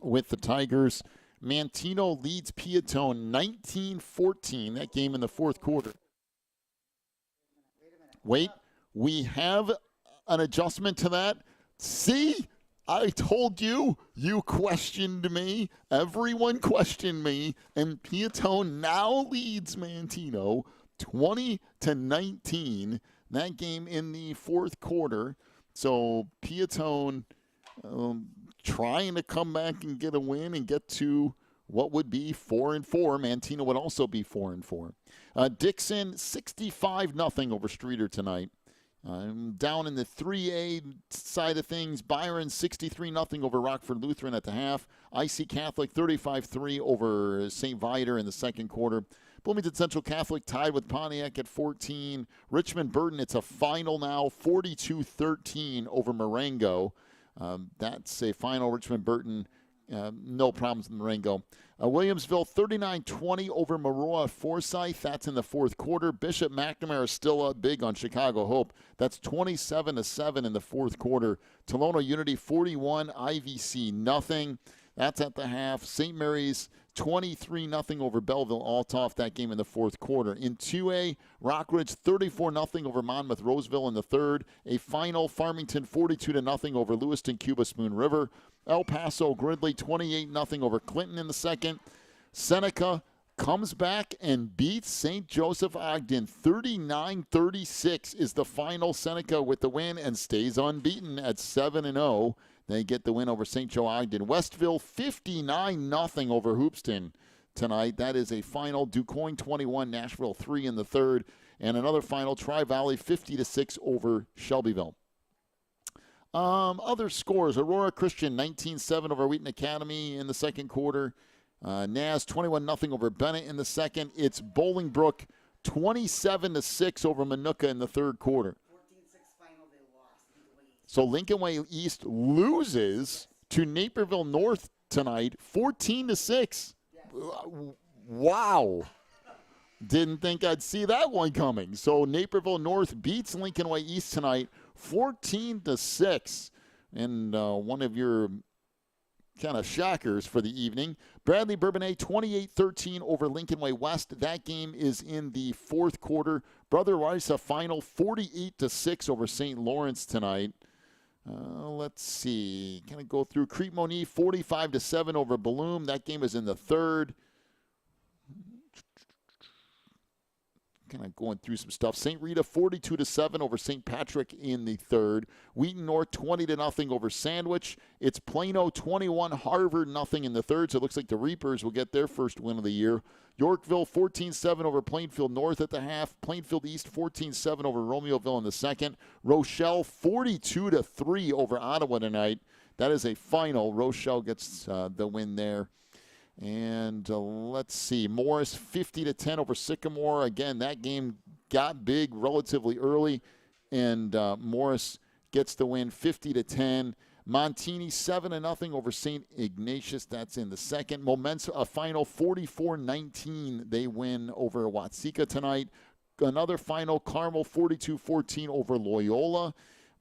with the Tigers. Mantino leads Piatone 19-14, that game in the fourth quarter. Wait, we have an adjustment to that. See, I told you, you questioned me. Everyone questioned me, and Piatone now leads Mantino 20-19. That game in the fourth quarter. So Piatone trying to come back and get a win and get to what would be 4-4. Mantino would also be 4-4. Dixon 65-0 over Streeter tonight. Down in the 3A side of things, Byron 63-0 over Rockford Lutheran at the half. IC Catholic 35-3 over St. Viator in the second quarter. Bloomington Central Catholic tied with Pontiac at 14. Richmond Burton, it's a final now, 42-13 over Marengo. That's a final. Richmond Burton, no problems in Marengo. Williamsville 39-20 over Maroa Forsyth. That's in the fourth quarter. Bishop McNamara is still up big on Chicago Hope. That's 27-7 in the fourth quarter. Tolono Unity 41, IVC nothing. That's at the half. St. Mary's 23-0 over Belleville Altoff, that game in the fourth quarter. In 2A, Rockridge 34-0 over Monmouth Roseville in the third. A final, Farmington 42-0 over Lewiston Cuba Spoon River. El Paso Gridley 28-0 over Clinton in the second. Seneca comes back and beats St. Joseph Ogden 39-36 is the final. Seneca with the win and stays unbeaten at 7-0. They get the win over St. Joe Ogden. Westville 59-0 over Hoopston tonight. That is a final. DuQuoin 21, Nashville 3 in the third. And another final, Tri-Valley 50-6 over Shelbyville. Other scores, Aurora Christian 19-7 over Wheaton Academy in the second quarter. Naz 21-0 over Bennett in the second. It's Bolingbrook 27-6 over Manuka in the third quarter. So Lincoln Way East loses to Naperville North tonight, 14-6. Wow. Didn't think I'd see that one coming. So Naperville North beats Lincoln Way East tonight, 14-6. And one of your kind of shockers for the evening, Bradley Bourbonnais 28-13 over Lincoln Way West. That game is in the fourth quarter. Brother Rice a final 48-6 over St. Lawrence tonight. Let's see. Kind of go through Crete Moni 45-7 over Balloon. That game is in the third. Kind of going through some stuff. St. Rita 42-7 over St. Patrick in the third. Wheaton North 20-0 over Sandwich. It's Plano 21, Harvard nothing in the third. So it looks like the Reapers will get their first win of the year. Yorkville 14-7 over Plainfield North at the half. Plainfield East 14-7 over Romeoville in the second. Rochelle 42-3 over Ottawa tonight. That is a final. Rochelle gets the win there. And let's see, Morris 50-10 over Sycamore. Again, that game got big relatively early, and Morris gets the win 50-10. Montini 7-0 over St. Ignatius. That's in the second. Momentum, a final 44-19. They win over Watseka tonight. Another final, Carmel 42-14 over Loyola.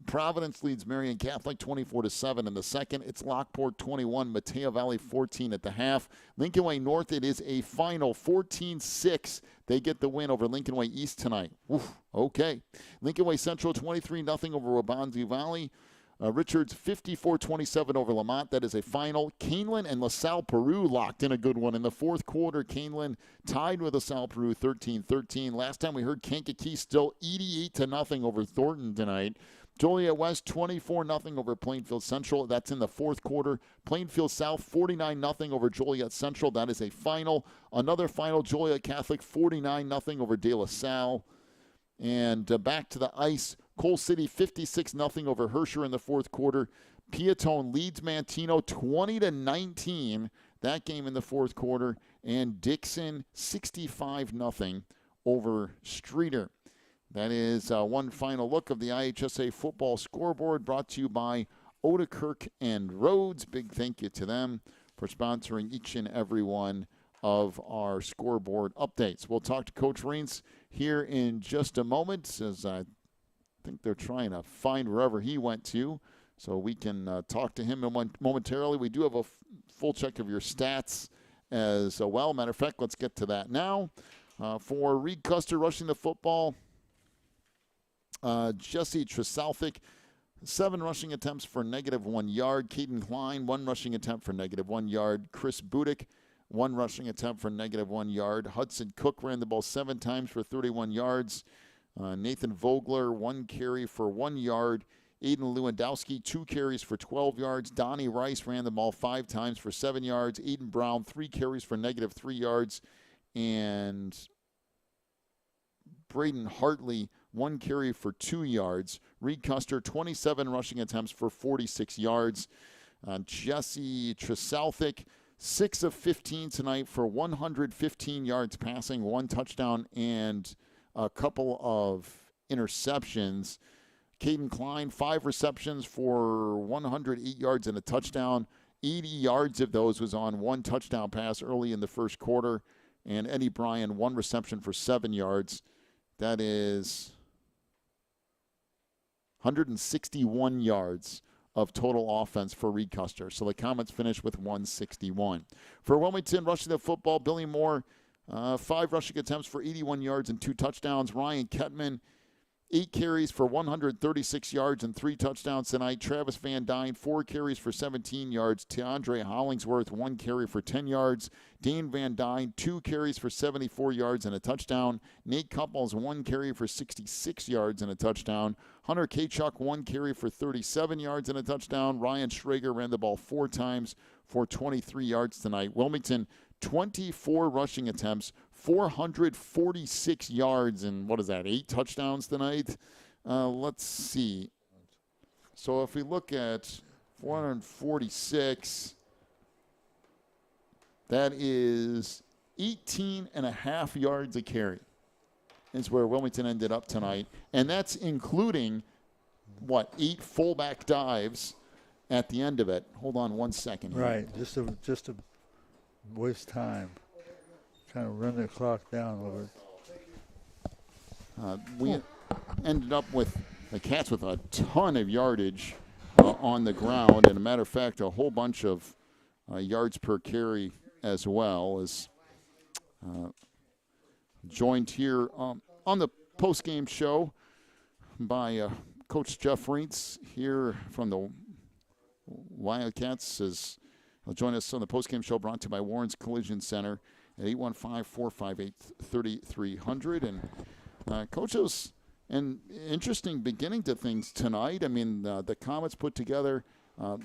Providence leads Marion Catholic 24-7 in the second. It's Lockport 21, Mateo Valley 14 at the half. Lincoln Way North, it is a final 14-6. They get the win over Lincoln Way East tonight. Oof, okay. Lincoln Way Central 23-0 over Wabanzi Valley. Richards 54-27 over Lamont. That is a final. Canelan and LaSalle Peru locked in a good one in the fourth quarter. Canelan tied with LaSalle Peru 13-13. Last time we heard Kankakee still 88-0 over Thornton tonight. Joliet West 24-0 over Plainfield Central. That's in the fourth quarter. Plainfield South 49-0 over Joliet Central. That is a final. Another final, Joliet Catholic 49-0 over De La Salle. And back to the ice. Coal City 56-0 over Herscher in the fourth quarter. Piatone leads Mantino 20-19. That game in the fourth quarter. And Dixon 65-0 over Streeter. That is one final look of the IHSA football scoreboard brought to you by Odekirk and Rhodes. Big thank you to them for sponsoring each and every one of our scoreboard updates. We'll talk to Coach Reins here in just a moment, as I think they're trying to find wherever he went to, so we can talk to him momentarily. We do have a full check of your stats as well. Matter of fact, let's get to that now. For Reed Custer rushing the football, Jesse Tresalthic, 7 rushing attempts for -1 yard. Caden Klein, 1 rushing attempt for -1 yard. Chris Budick, 1 rushing attempt for -1 yard. Hudson Cook ran the ball 7 times for 31 yards. Nathan Vogler, 1 carry for 1 yard. Aiden Lewandowski, 2 carries for 12 yards. Donnie Rice ran the ball 5 times for 7 yards. Aiden Brown, 3 carries for -3 yards. And Braden Hartley, 1 carry for 2 yards. Reed Custer, 27 rushing attempts for 46 yards. Jesse Tresalthic, 6 of 15 tonight for 115 yards passing, 1 touchdown, and a couple of interceptions. Caden Klein, 5 receptions for 108 yards and a touchdown. 80 yards of those was on 1 touchdown pass early in the first quarter. And Eddie Bryan, 1 reception for 7 yards. That is 161 yards of total offense for Reed Custer. So the Comets finished with 161. For Wilmington, rushing the football, Billy Moore, 5 rushing attempts for 81 yards and 2 touchdowns. Ryan Kettman, 8 carries for 136 yards and 3 touchdowns tonight. Travis Van Dyne, 4 carries for 17 yards. Teandre Hollingsworth, 1 carry for 10 yards. Dane Van Dyne, 2 carries for 74 yards and a touchdown. Nate Couples, 1 carry for 66 yards and a touchdown. Hunter Kachuk, 1 carry for 37 yards and a touchdown. Ryan Schrager ran the ball 4 times for 23 yards tonight. Wilmington, 24 rushing attempts, 446 yards, and 8 touchdowns tonight? Let's see. So if we look at 446, that is 18.5 yards a carry is where Wilmington ended up tonight. And that's including, 8 fullback dives at the end of it. Hold on one second here. Right, just to waste time. Kind of run the clock down a little bit. We ended up with the Cats with a ton of yardage on the ground, and a matter of fact, a whole bunch of yards per carry as well. As joined here on the post-game show by Coach Jeff Reitz here from the Wildcats. As he'll join us on the post-game show brought to you by Warren's Collision Center at 815-458-3300. And Coach, it was an interesting beginning to things tonight. I mean, the Comets put together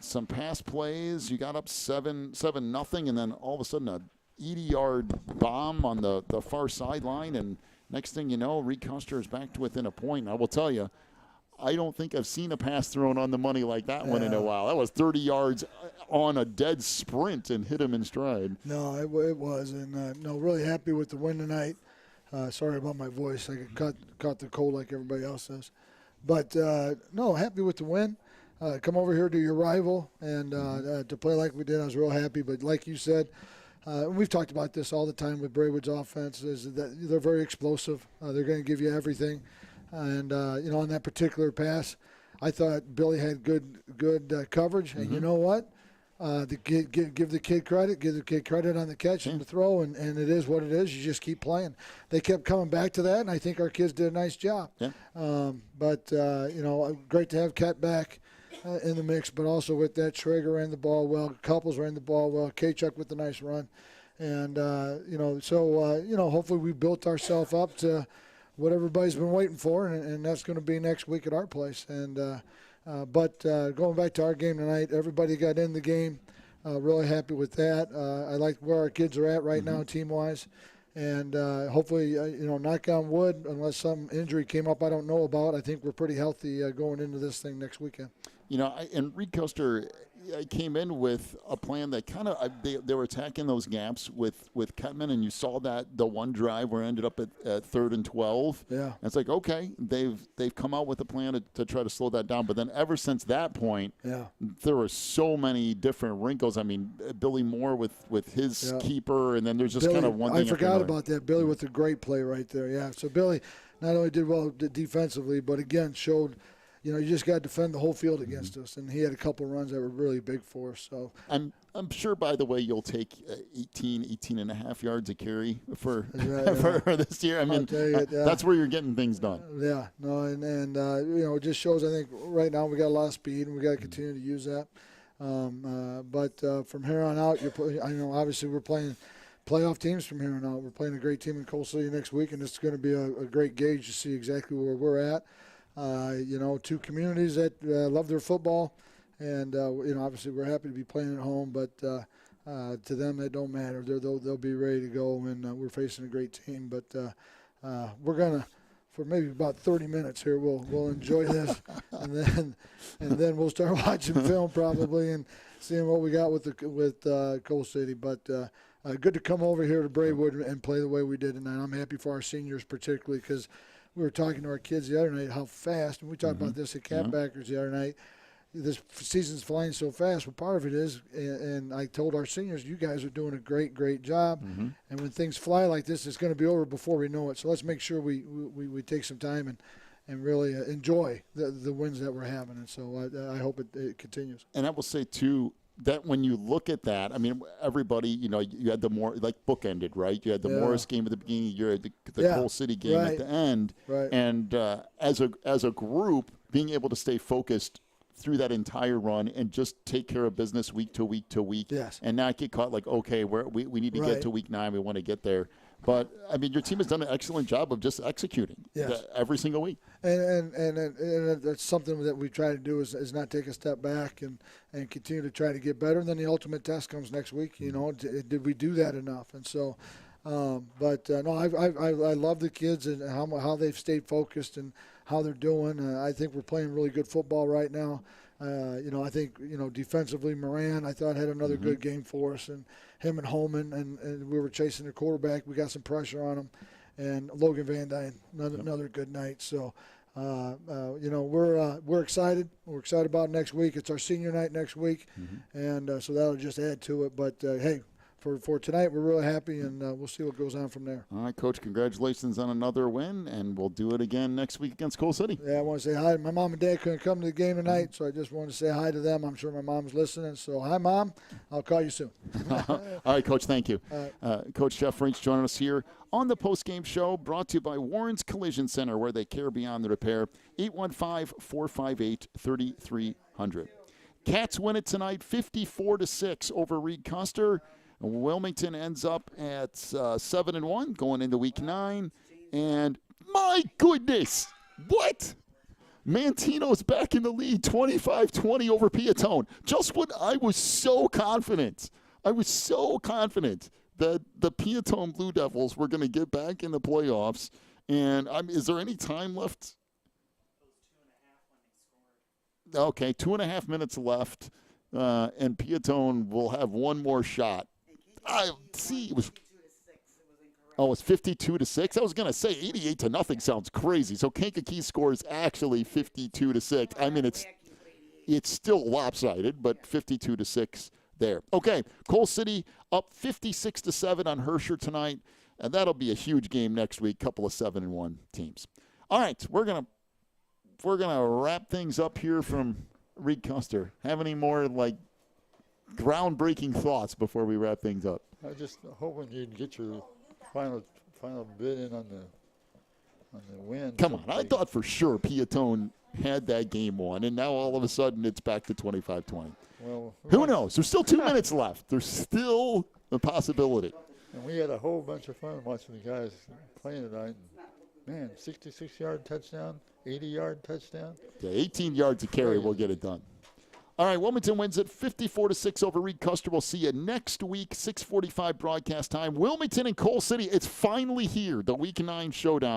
some pass plays. You got up 7-0, and then all of a sudden a 80-yard bomb on the far sideline, and next thing you know, Reed Custer is back to within a point. I will tell you, I don't think I've seen a pass thrown on the money like that one in a while. That was 30 yards on a dead sprint and hit him in stride. No, it was. And, really happy with the win tonight. Sorry about my voice. I caught the cold like everybody else does. But, happy with the win. Come over here to your rival and to play like we did, I was real happy. But like you said, we've talked about this all the time with Braywood's offense, is that they're very explosive. They're going to give you everything. And, on that particular pass, I thought Billy had good coverage. And you know what? Give the kid credit. Give the kid credit on the catch and the throw, and it is what it is. You just keep playing. They kept coming back to that, and I think our kids did a nice job. Yeah. Great to have Cat back in the mix, but also with that, Schrager ran the ball well. Couples ran the ball well. Kachuk with a nice run. And, hopefully we built ourselves up to – what everybody's been waiting for, and that's going to be next week at our place. And going back to our game tonight, everybody got in the game. Really happy with that. I like where our kids are at right now, team-wise. And hopefully, knock on wood, unless some injury came up I don't know about, I think we're pretty healthy going into this thing next weekend. And Reed Custer came in with a plan that kind of they were attacking those gaps with Kettman, and you saw that the one drive where it ended up at 3rd and 12. Yeah. And it's like, okay, they've come out with a plan to try to slow that down. But then ever since that point, there were so many different wrinkles. I mean, Billy Moore with his keeper, and then there's just kind of one thing. I forgot about that. Billy with a great play right there. Yeah. So Billy not only did well defensively, but again showed. You just got to defend the whole field against us, and he had a couple runs that were really big for us. So I'm sure, by the way, you'll take 18 and a half yards a carry for this year. I mean, that's where you're getting things done. Yeah, no, and it just shows. I think right now we got a lot of speed, and we got to continue to use that. But from here on out, obviously we're playing playoff teams from here on out. We're playing a great team in Coal City next week, and it's going to be a great gauge to see exactly where we're at. Two communities that love their football, and obviously we're happy to be playing at home. But to them, it don't matter. They'll be ready to go, and we're facing a great team. But we're gonna, for maybe about 30 minutes here, we'll enjoy this, and then we'll start watching film probably and seeing what we got with Coal City. But good to come over here to Braidwood and play the way we did tonight. I'm happy for our seniors particularly because. We were talking to our kids the other night how fast, and we talked about this at Catbackers the other night, this season's flying so fast. Well, part of it is, and I told our seniors, you guys are doing a great, great job. And when things fly like this, it's going to be over before we know it. So let's make sure we take some time and really enjoy the wins that we're having. And so I hope it continues. And I will say, too, that when you look at that, I mean, everybody, you had the more, like, bookended, right? You had the Morris game at the beginning of the year, the Coal City game at the end. Right. And as a group, being able to stay focused through that entire run and just take care of business week to week to week. Yes. And not get caught like, okay, we need to get to week 9. We want to get there. But, I mean, your team has done an excellent job of just executing every single week. And that's something that we try to do is not take a step back and continue to try to get better. And then the ultimate test comes next week. Did we do that enough? And so, no, I love the kids and how they've stayed focused and how they're doing. I think we're playing really good football right now. I think, defensively, Moran, I thought, had another good game for us. And him and Holman, and we were chasing the quarterback. We got some pressure on him. And Logan Van Dyne, another good night. So, we're excited. We're excited about next week. It's our senior night next week. And so that'll just add to it. But, hey, for tonight, we're really happy, and we'll see what goes on from there. All right, Coach, congratulations on another win, and we'll do it again next week against Coal City. Yeah, I want to say hi. My mom and dad couldn't come to the game tonight, so I just wanted to say hi to them. I'm sure my mom's listening. So, hi, Mom. I'll call you soon. All right, Coach, thank you. Coach Jeff French joining us here on the postgame show, brought to you by Warren's Collision Center, where they care beyond the repair. 815-458-3300. Cats win it tonight, 54-6 over Reed Custer. Wilmington ends up at 7-1 going into week 9. And my goodness, what? Mantino's back in the lead, 25-20 over Piatone. Just when I was so confident. I was so confident that the Piatone Blue Devils were going to get back in the playoffs. And is there any time left? Okay, 2.5 minutes left. And Piatone will have one more shot. It was 52-6. I was going to say 88-0 sounds crazy. So Kankakee scores actually 52-6. I mean, it's still lopsided, but 52-6 there. Okay, Coal City up 56-7 on Herscher tonight, and that'll be a huge game next week. Couple of 7-1 teams. All right, we're gonna wrap things up here from Reed Custer. Have any more groundbreaking thoughts before we wrap things up? I just hoping you'd get your final bid in on the win. Come on, I thought for sure Piatone had that game won, and now all of a sudden it's back to 25-20. Well, who knows? There's still 2 minutes left. There's still a possibility. And we had a whole bunch of fun watching the guys playing tonight. Man, 66-yard touchdown, 80-yard touchdown. Yeah, 18 yards of carry will get it done. All right, Wilmington wins it 54-6 over Reed Custer. We'll see you next week, 6:45 broadcast time. Wilmington and Coal City, it's finally here, the Week 9 showdown.